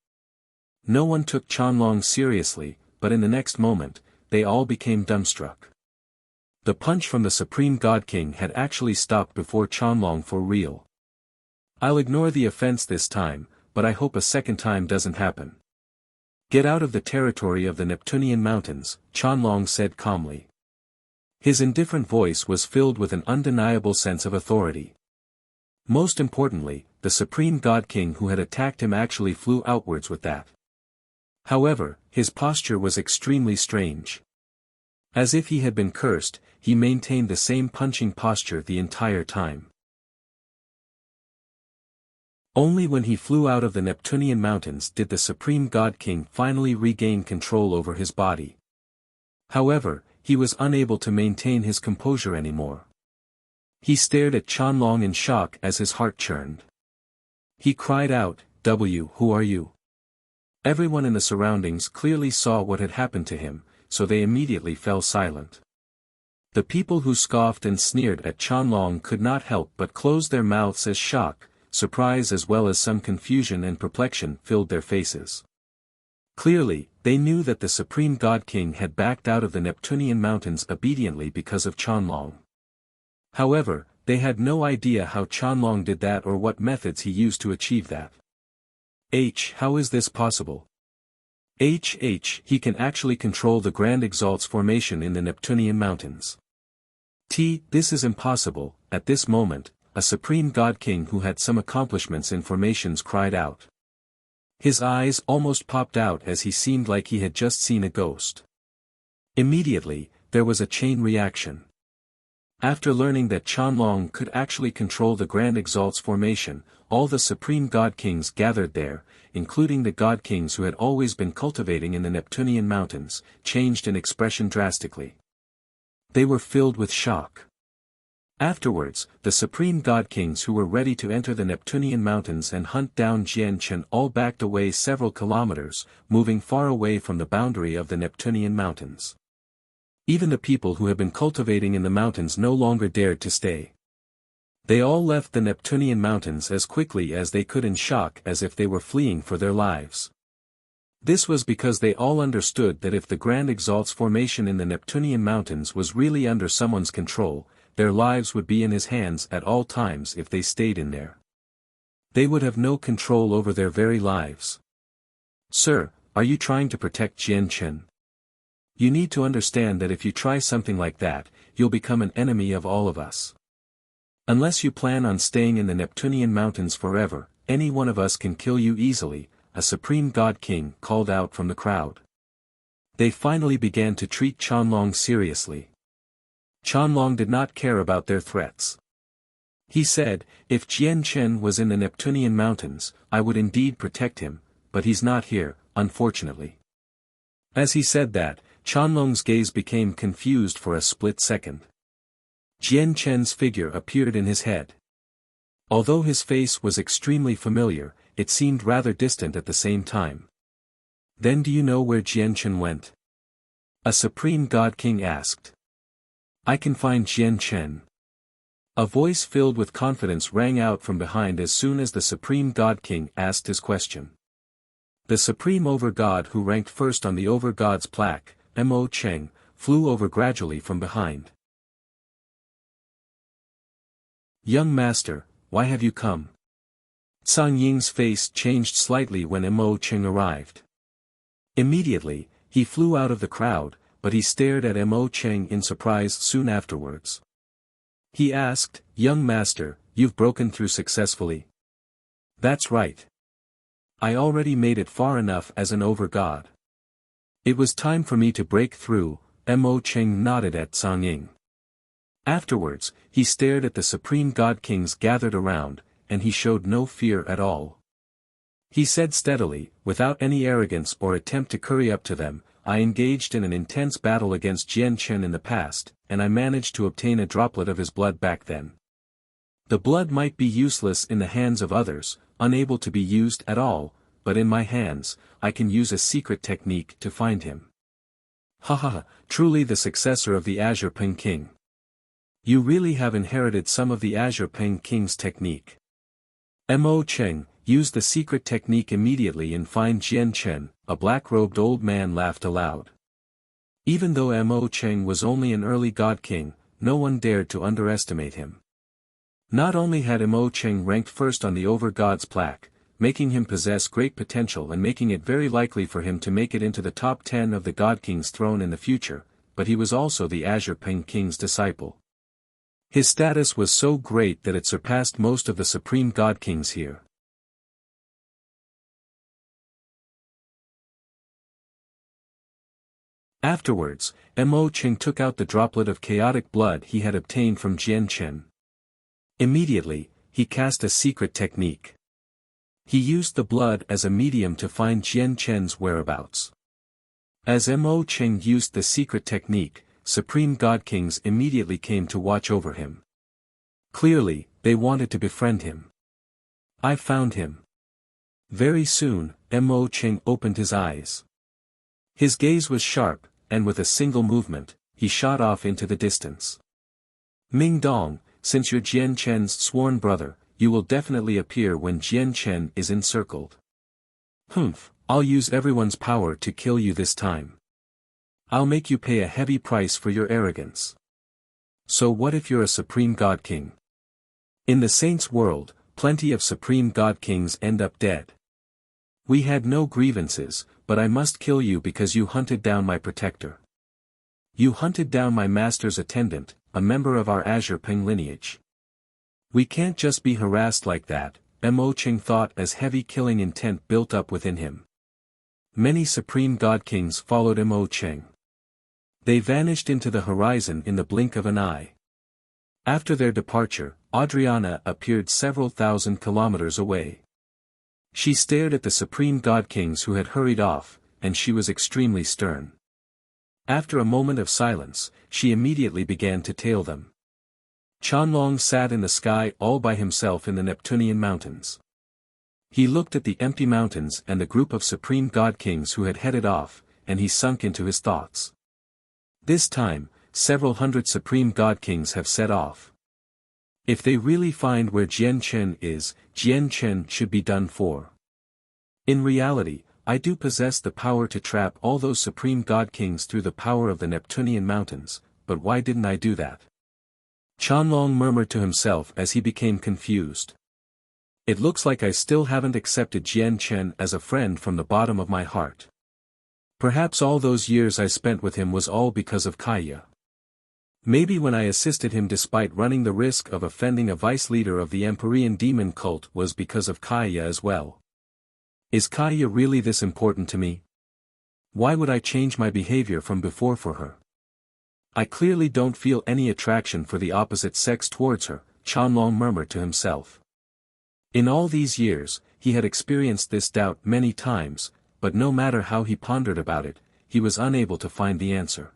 Speaker 1: No one took Qianlong seriously, but in the next moment, they all became dumbstruck. The punch from the supreme god king had actually stopped before Qianlong for real. I'll ignore the offense this time, but I hope a second time doesn't happen. Get out of the territory of the Neptunian mountains, Qianlong said calmly. His indifferent voice was filled with an undeniable sense of authority. Most importantly, the Supreme God King who had attacked him actually flew outwards with that. However, his posture was extremely strange. As if he had been cursed, he maintained the same punching posture the entire time. Only when he flew out of the Neptunian mountains did the Supreme God King finally regain control over his body. However, he was unable to maintain his composure anymore. He stared at Qianlong in shock as his heart churned. He cried out, who are you? Everyone in the surroundings clearly saw what had happened to him, so they immediately fell silent. The people who scoffed and sneered at Qianlong could not help but close their mouths as shock, surprise as well as some confusion and perplexion filled their faces. Clearly, they knew that the Supreme God King had backed out of the Neptunian mountains obediently because of Qianlong. However, they had no idea how Qianlong did that or what methods he used to achieve that. How is this possible? He can actually control the Grand Exalts formation in the Neptunian mountains. This is impossible. At this moment, a Supreme God King who had some accomplishments in formations cried out. His eyes almost popped out as he seemed like he had just seen a ghost. Immediately, there was a chain reaction. After learning that Qianlong could actually control the Grand Exalts formation, all the Supreme God Kings gathered there, including the God Kings who had always been cultivating in the Neptunian mountains, changed in expression drastically. They were filled with shock. Afterwards, the Supreme God Kings who were ready to enter the Neptunian mountains and hunt down Jian Chen all backed away several kilometers, moving far away from the boundary of the Neptunian mountains. Even the people who had been cultivating in the mountains no longer dared to stay. They all left the Neptunian mountains as quickly as they could in shock as if they were fleeing for their lives. This was because they all understood that if the Grand Exalts formation in the Neptunian mountains was really under someone's control, their lives would be in his hands at all times if they stayed in there. They would have no control over their very lives. Sir, are you trying to protect Jian Chen? You need to understand that if you try something like that, you'll become an enemy of all of us. Unless you plan on staying in the Neptunian mountains forever, any one of us can kill you easily, a Supreme God King called out from the crowd. They finally began to treat Qianlong seriously. Qianlong did not care about their threats. He said, if Jian Chen was in the Neptunian mountains, I would indeed protect him, but he's not here, unfortunately. As he said that, Qianlong's gaze became confused for a split second. Jian Chen's figure appeared in his head. Although his face was extremely familiar, it seemed rather distant at the same time. Then do you know where Jian Chen went? A Supreme God King asked. I can find Jian Chen. A voice filled with confidence rang out from behind as soon as the Supreme God King asked his question. The Supreme Over-God who ranked first on the Over-God's plaque, Mo Cheng, flew over gradually from behind. Young Master, why have you come? Zhang Ying's face changed slightly when Mo Cheng arrived. Immediately, he flew out of the crowd, but he stared at Mo Cheng in surprise soon afterwards. He asked, Young Master, you've broken through successfully? That's right. I already made it far enough as an over-god. It was time for me to break through, Mo Cheng nodded at Zhang Ying. Afterwards, he stared at the Supreme God Kings gathered around, and he showed no fear at all. He said steadily, without any arrogance or attempt to curry up to them, I engaged in an intense battle against Jian Chen in the past, and I managed to obtain a droplet of his blood back then. The blood might be useless in the hands of others, unable to be used at all, but in my hands, I can use a secret technique to find him. Truly the successor of the Azure Peng King. You really have inherited some of the Azure Peng King's technique. Mo Cheng used the secret technique immediately and find Jian Chen, a black-robed old man laughed aloud. Even though Mo Cheng was only an early god king, no one dared to underestimate him. Not only had Mo Cheng ranked first on the Over-Gods plaque, making him possess great potential and making it very likely for him to make it into the top 10 of the God King's throne in the future, but he was also the Azure Peng King's disciple. His status was so great that it surpassed most of the Supreme God Kings here. Afterwards, Mo Cheng took out the droplet of chaotic blood he had obtained from Jian Chen. Immediately, he cast a secret technique. He used the blood as a medium to find Jian Chen's whereabouts. As Mo Cheng used the secret technique, Supreme God Kings immediately came to watch over him. Clearly, they wanted to befriend him. I found him. Very soon, Mo Cheng opened his eyes. His gaze was sharp, and with a single movement, he shot off into the distance. Ming Dong, since you're Jian Chen's sworn brother, you will definitely appear when Jian Chen is encircled. Humph, I'll use everyone's power to kill you this time. I'll make you pay a heavy price for your arrogance. So what if you're a Supreme God King? In the Saints' world, plenty of Supreme God Kings end up dead. We had no grievances, but I must kill you because you hunted down my protector. You hunted down my master's attendant, a member of our Azure Peng lineage. We can't just be harassed like that, Mo Cheng thought as heavy killing intent built up within him. Many Supreme God Kings followed Mo Cheng. They vanished into the horizon in the blink of an eye. After their departure, Adriana appeared several thousand kilometers away. She stared at the Supreme God Kings who had hurried off, and she was extremely stern. After a moment of silence, she immediately began to tail them. Qianlong sat in the sky all by himself in the Neptunian mountains. He looked at the empty mountains and the group of Supreme God Kings who had headed off, and he sunk into his thoughts. This time, several hundred Supreme God Kings have set off. If they really find where Jian Chen is, Jian Chen should be done for. In reality, I do possess the power to trap all those Supreme God Kings through the power of the Neptunian mountains, but why didn't I do that? Qianlong murmured to himself as he became confused. It looks like I still haven't accepted Jian Chen as a friend from the bottom of my heart. Perhaps all those years I spent with him was all because of Kaya. Maybe when I assisted him despite running the risk of offending a vice leader of the Empyrean demon cult was because of Kaya as well. Is Kaya really this important to me? Why would I change my behavior from before for her? I clearly don't feel any attraction for the opposite sex towards her, Qianlong murmured to himself. In all these years, he had experienced this doubt many times, but no matter how he pondered about it, he was unable to find the answer.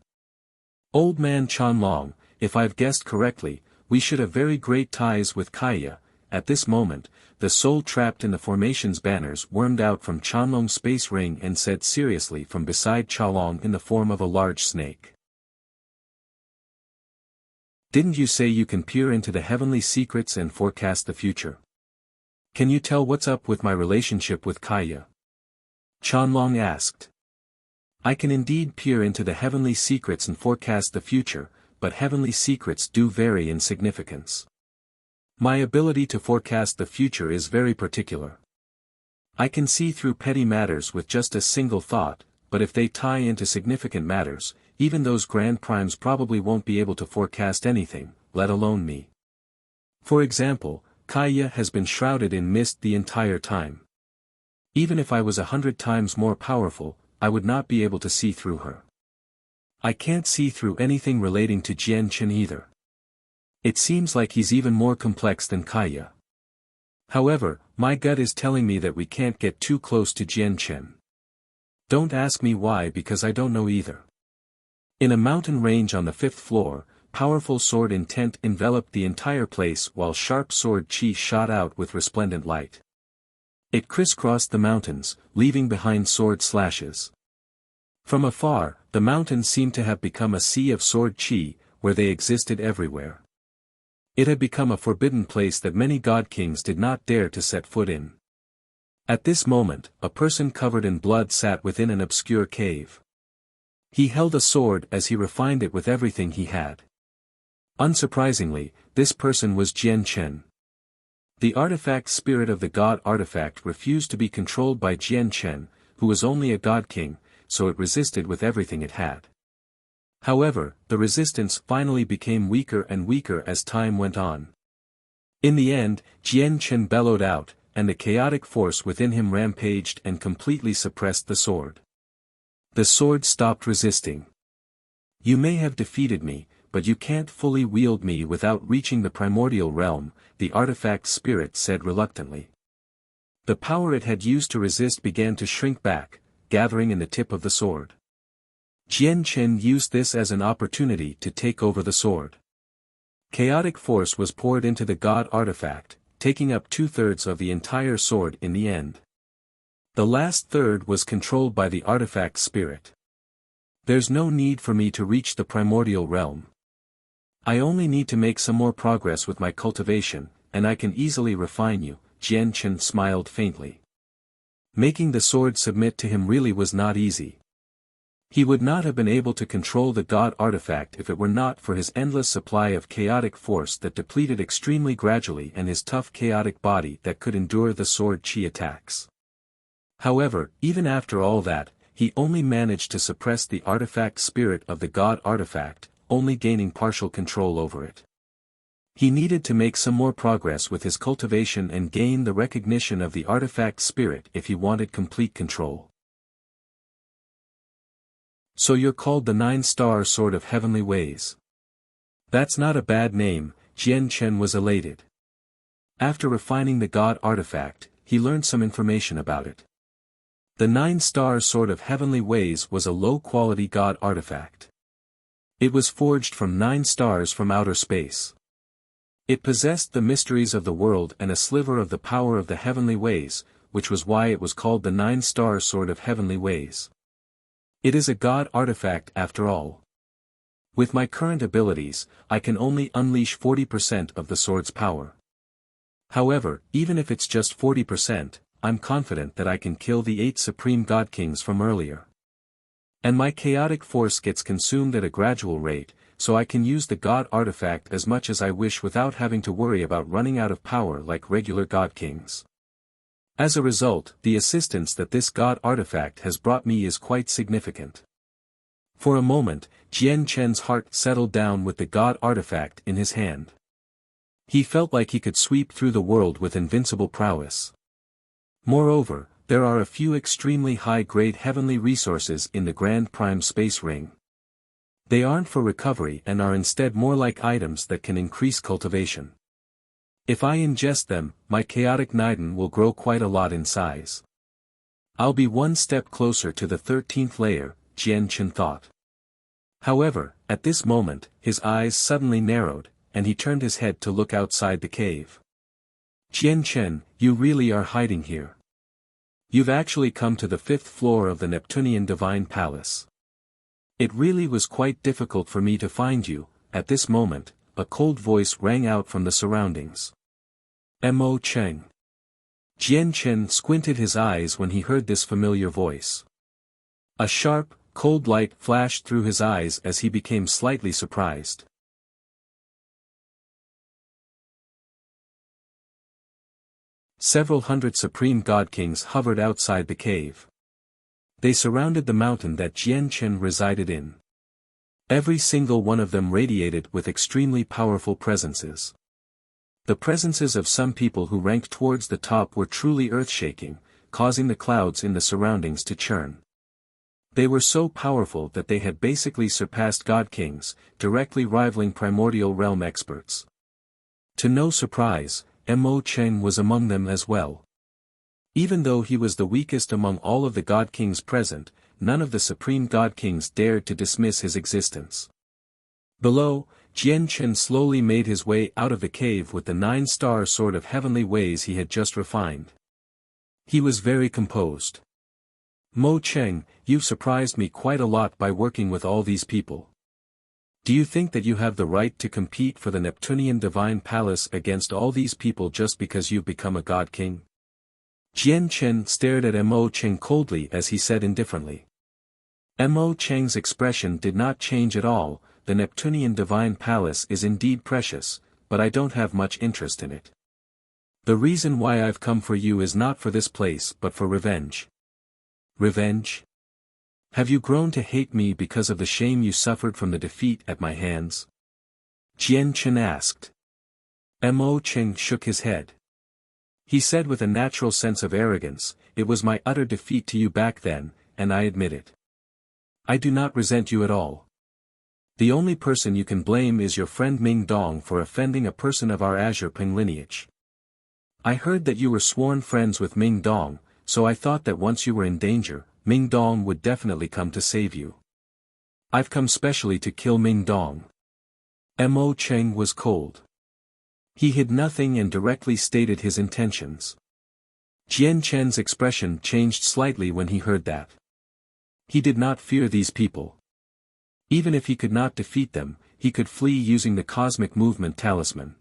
Speaker 1: Old man Qianlong, if I've guessed correctly, we should have very great ties with Kaya. At this moment, the soul trapped in the formation's banners wormed out from Qianlong's space ring and said seriously from beside Qianlong in the form of a large snake. Didn't you say you can peer into the heavenly secrets and forecast the future? Can you tell what's up with my relationship with Kaya? Qianlong asked. I can indeed peer into the heavenly secrets and forecast the future, but heavenly secrets do vary in significance. My ability to forecast the future is very particular. I can see through petty matters with just a single thought, but if they tie into significant matters, even those grand primes probably won't be able to forecast anything, let alone me. For example, Kaya has been shrouded in mist the entire time. Even if I was 100 times more powerful, I would not be able to see through her. I can't see through anything relating to Jian Chen either. It seems like he's even more complex than Kaya. However, my gut is telling me that we can't get too close to Jian Chen. Don't ask me why because I don't know either. In a mountain range on the 5th floor, powerful sword intent enveloped the entire place while sharp sword chi shot out with resplendent light. It crisscrossed the mountains, leaving behind sword slashes. From afar, the mountains seemed to have become a sea of sword chi, where they existed everywhere. It had become a forbidden place that many god kings did not dare to set foot in. At this moment, a person covered in blood sat within an obscure cave. He held a sword as he refined it with everything he had. Unsurprisingly, This person was Jian Chen. The artifact spirit of the god artifact refused to be controlled by Jian Chen, who was only a god king, so it resisted with everything it had. However, the resistance finally became weaker and weaker as time went on. In the end, Jian Chen bellowed out, and the chaotic force within him rampaged and completely suppressed the sword. The sword stopped resisting. You may have defeated me, but you can't fully wield me without reaching the primordial realm, the artifact spirit said reluctantly. The power it had used to resist began to shrink back, gathering in the tip of the sword. Jian Chen used this as an opportunity to take over the sword. Chaotic force was poured into the god artifact, taking up 2/3 of the entire sword in the end. The last third was controlled by the artifact spirit. There's no need for me to reach the primordial realm. I only need to make some more progress with my cultivation, and I can easily refine you, Jian Chen smiled faintly. Making the sword submit to him really was not easy. He would not have been able to control the god artifact if it were not for his endless supply of chaotic force that depleted extremely gradually and his tough chaotic body that could endure the sword chi attacks. However, even after all that, he only managed to suppress the artifact spirit of the god artifact, only gaining partial control over it. He needed to make some more progress with his cultivation and gain the recognition of the artifact spirit if he wanted complete control. So you're called the 9-star Sword of Heavenly Ways. That's not a bad name, Jian Chen was elated. After refining the god artifact, he learned some information about it. The 9-star Sword of Heavenly Ways was a low-quality god artifact. It was forged from 9 stars from outer space. It possessed the mysteries of the world and a sliver of the power of the heavenly ways, which was why it was called the 9-star Sword of Heavenly Ways. It is a god artifact after all. With my current abilities, I can only unleash 40% of the sword's power. However, even if it's just 40%, I'm confident that I can kill the 8 supreme god kings from earlier. And my chaotic force gets consumed at a gradual rate, so I can use the god artifact as much as I wish without having to worry about running out of power like regular god kings. As a result, the assistance that this god artifact has brought me is quite significant. For a moment, Jian Chen's heart settled down with the god artifact in his hand. He felt like he could sweep through the world with invincible prowess. Moreover, there are a few extremely high-grade heavenly resources in the Grand Prime Space Ring. They aren't for recovery and are instead more like items that can increase cultivation. If I ingest them, my chaotic Niden will grow quite a lot in size. I'll be one step closer to the 13th layer, Jian Chen thought. However, at this moment, his eyes suddenly narrowed, and he turned his head to look outside the cave. Jian Chen, you really are hiding here. You've actually come to the 5th floor of the Neptunian Divine Palace. It really was quite difficult for me to find you. At this moment, a cold voice rang out from the surroundings. Mo Cheng. Jian Chen squinted his eyes when he heard this familiar voice. A sharp, cold light flashed through his eyes as he became slightly surprised. Several hundred supreme god kings hovered outside the cave. They surrounded the mountain that Jian Chen resided in. Every single one of them radiated with extremely powerful presences. The presences of some people who ranked towards the top were truly earth-shaking, causing the clouds in the surroundings to churn. They were so powerful that they had basically surpassed god kings, directly rivaling primordial realm experts. To no surprise, Mo Cheng was among them as well. Even though he was the weakest among all of the god kings present, none of the supreme god kings dared to dismiss his existence. Below, Jian Chen slowly made his way out of the cave with the 9-star Sword of Heavenly Ways he had just refined. He was very composed. Mo Cheng, you've surprised me quite a lot by working with all these people. Do you think that you have the right to compete for the Neptunian Divine Palace against all these people just because you've become a god king? Jian Chen stared at Mo Cheng coldly as he said indifferently. Mo Cheng's expression did not change at all. The Neptunian Divine Palace is indeed precious, but I don't have much interest in it. The reason why I've come for you is not for this place but for revenge. Revenge? Have you grown to hate me because of the shame you suffered from the defeat at my hands? Jian Chen asked. Mo Cheng shook his head. He said with a natural sense of arrogance, "It was my utter defeat to you back then, and I admit it. I do not resent you at all. The only person you can blame is your friend Ming Dong for offending a person of our Azure Ping lineage. I heard that you were sworn friends with Ming Dong, so I thought that once you were in danger, Ming Dong would definitely come to save you. I've come specially to kill Ming Dong." Mo Cheng was cold. He hid nothing and directly stated his intentions. Jian Chen's expression changed slightly when he heard that. He did not fear these people. Even if he could not defeat them, he could flee using the cosmic movement talisman.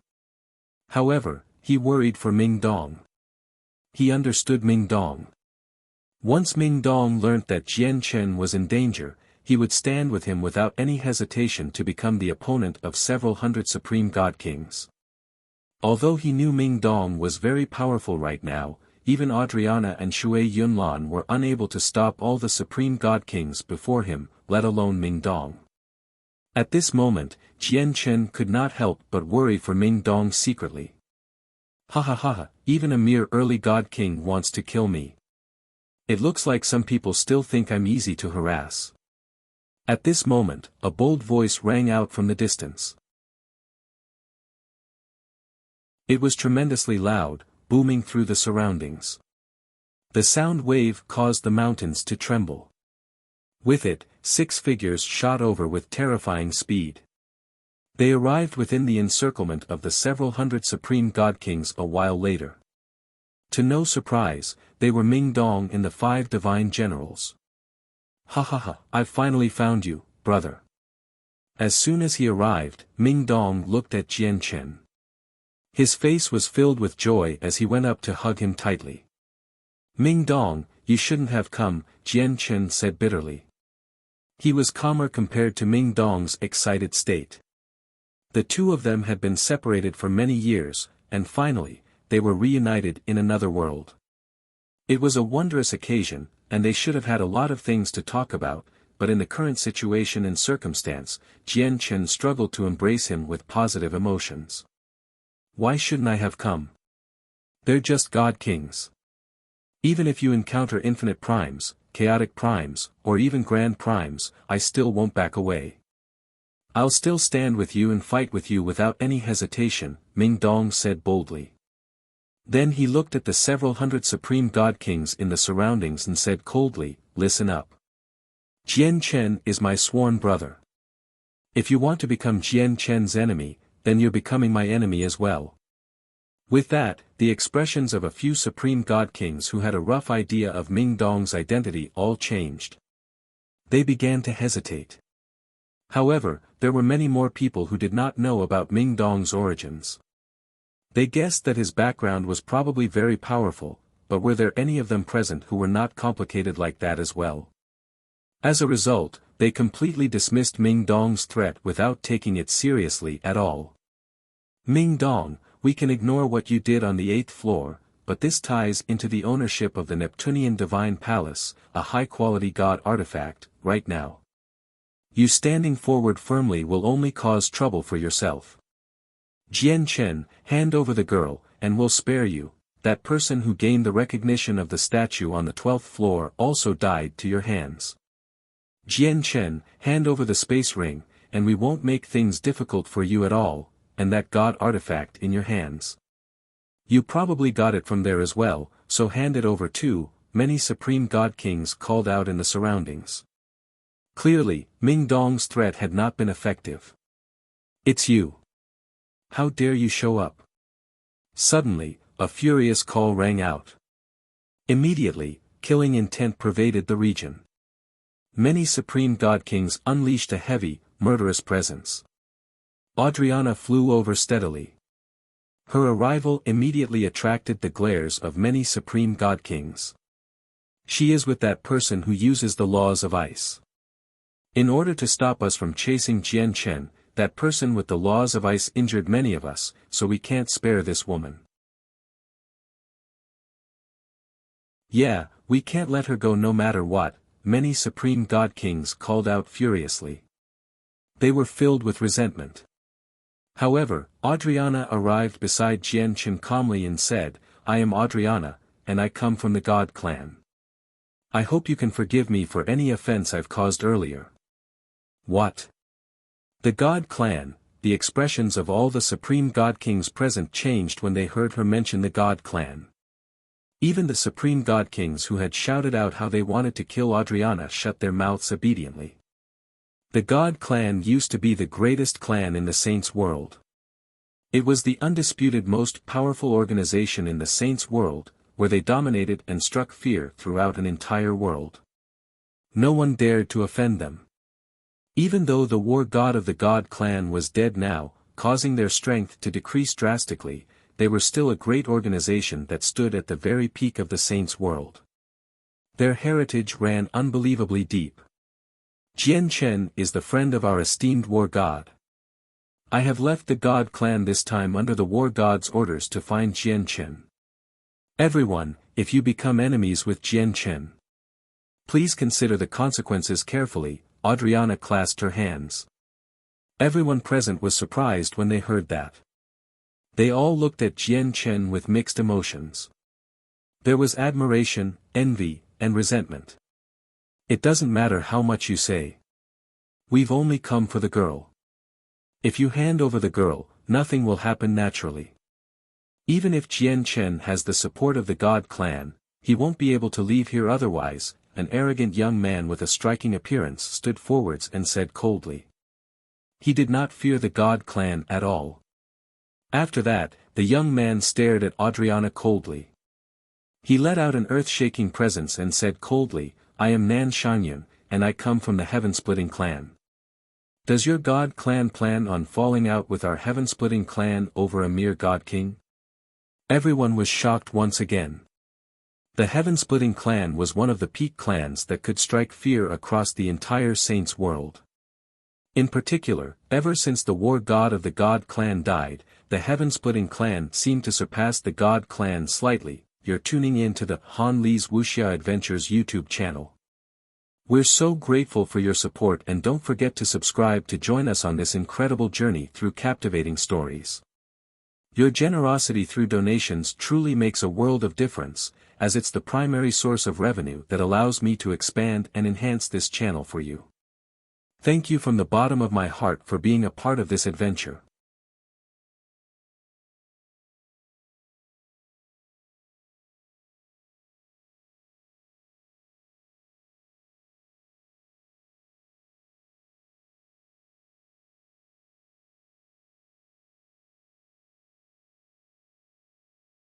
Speaker 1: However, he worried for Ming Dong. He understood Ming Dong. Once Ming Dong learnt that Jian Chen was in danger, he would stand with him without any hesitation to become the opponent of several hundred Supreme God Kings. Although he knew Ming Dong was very powerful right now, even Adriana and Shui Yunlan were unable to stop all the Supreme God Kings before him, let alone Ming Dong. At this moment, Jian Chen could not help but worry for Ming Dong secretly. Ha ha ha ha, even a mere early God King wants to kill me. It looks like some people still think I'm easy to harass. At this moment, a bold voice rang out from the distance. It was tremendously loud, booming through the surroundings. The sound wave caused the mountains to tremble. With it, 6 figures shot over with terrifying speed. They arrived within the encirclement of the several hundred Supreme God Kings a while later. To no surprise, they were Ming Dong and the 5 divine generals. Ha ha ha, I've finally found you, brother. As soon as he arrived, Ming Dong looked at Jian Chen. His face was filled with joy as he went up to hug him tightly. Ming Dong, you shouldn't have come, Jian Chen said bitterly. He was calmer compared to Ming Dong's excited state. The two of them had been separated for many years, and finally, they were reunited in another world. It was a wondrous occasion, and they should have had a lot of things to talk about, but in the current situation and circumstance, Jian Chen struggled to embrace him with positive emotions. Why shouldn't I have come? They're just God Kings. Even if you encounter infinite primes, chaotic primes, or even grand primes, I still won't back away. I'll still stand with you and fight with you without any hesitation, Ming Dong said boldly. Then he looked at the several hundred Supreme God Kings in the surroundings and said coldly, listen up. Jian Chen is my sworn brother. If you want to become Jian Chen's enemy, then you're becoming my enemy as well. With that, the expressions of a few Supreme God Kings who had a rough idea of Ming Dong's identity all changed. They began to hesitate. However, there were many more people who did not know about Ming Dong's origins. They guessed that his background was probably very powerful, but were there any of them present who were not complicated like that as well? As a result, they completely dismissed Ming Dong's threat without taking it seriously at all. Ming Dong, we can ignore what you did on the 8th floor, but this ties into the ownership of the Neptunian Divine Palace, a high-quality god artifact, right now. You standing forward firmly will only cause trouble for yourself. Jian Chen, hand over the girl, and we'll spare you. That person who gained the recognition of the statue on the 12th floor also died to your hands. Jian Chen, hand over the space ring, and we won't make things difficult for you at all, and that god artifact in your hands. You probably got it from there as well, so hand it over too, many Supreme God Kings called out in the surroundings. Clearly, Ming Dong's threat had not been effective. It's you. How dare you show up? Suddenly, a furious call rang out. Immediately, killing intent pervaded the region. Many Supreme God Kings unleashed a heavy, murderous presence. Adriana flew over steadily. Her arrival immediately attracted the glares of many Supreme God Kings. She is with that person who uses the laws of ice. In order to stop us from chasing Jian Chen, that person with the laws of ice injured many of us, so we can't spare this woman. Yeah, we can't let her go no matter what, many supreme god kings called out furiously. They were filled with resentment. However, Adriana arrived beside Jian Chen calmly and said, I am Adriana, and I come from the God clan. I hope you can forgive me for any offense I've caused earlier. What? The God clan, the expressions of all the supreme god kings present changed when they heard her mention the God clan. Even the supreme god kings who had shouted out how they wanted to kill Adriana shut their mouths obediently. The God clan used to be the greatest clan in the Saints' world. It was the undisputed most powerful organization in the Saints' world, where they dominated and struck fear throughout an entire world. No one dared to offend them. Even though the war god of the God clan was dead now, causing their strength to decrease drastically, they were still a great organization that stood at the very peak of the Saints' world. Their heritage ran unbelievably deep. Jian Chen is the friend of our esteemed war god. I have left the God clan this time under the war god's orders to find Jian Chen. Everyone, if you become enemies with Jian Chen, please consider the consequences carefully. Adriana clasped her hands. Everyone present was surprised when they heard that. They all looked at Jian Chen with mixed emotions. There was admiration, envy, and resentment. It doesn't matter how much you say. We've only come for the girl. If you hand over the girl, nothing will happen naturally. Even if Jian Chen has the support of the God clan, he won't be able to leave here otherwise. An arrogant young man with a striking appearance stood forwards and said coldly. He did not fear the God clan at all. After that, the young man stared at Adriana coldly. He let out an earth-shaking presence and said coldly, I am Nan Shangyun, and I come from the Heaven-Splitting clan. Does your God clan plan on falling out with our Heaven-Splitting clan over a mere God king? Everyone was shocked once again. The Heaven-Splitting clan was one of the peak clans that could strike fear across the entire Saints' world. In particular, ever since the war god of the God clan died, the Heaven-Splitting clan seemed to surpass the God clan slightly. You're tuning in to the Han Li's Wuxia Adventures YouTube channel. We're so grateful for your support, and don't forget to subscribe to join us on this incredible journey through captivating stories. Your generosity through donations truly makes a world of difference, as it's the primary source of revenue that allows me to expand and enhance this channel for you. Thank you from the bottom of my heart for being a part of this adventure.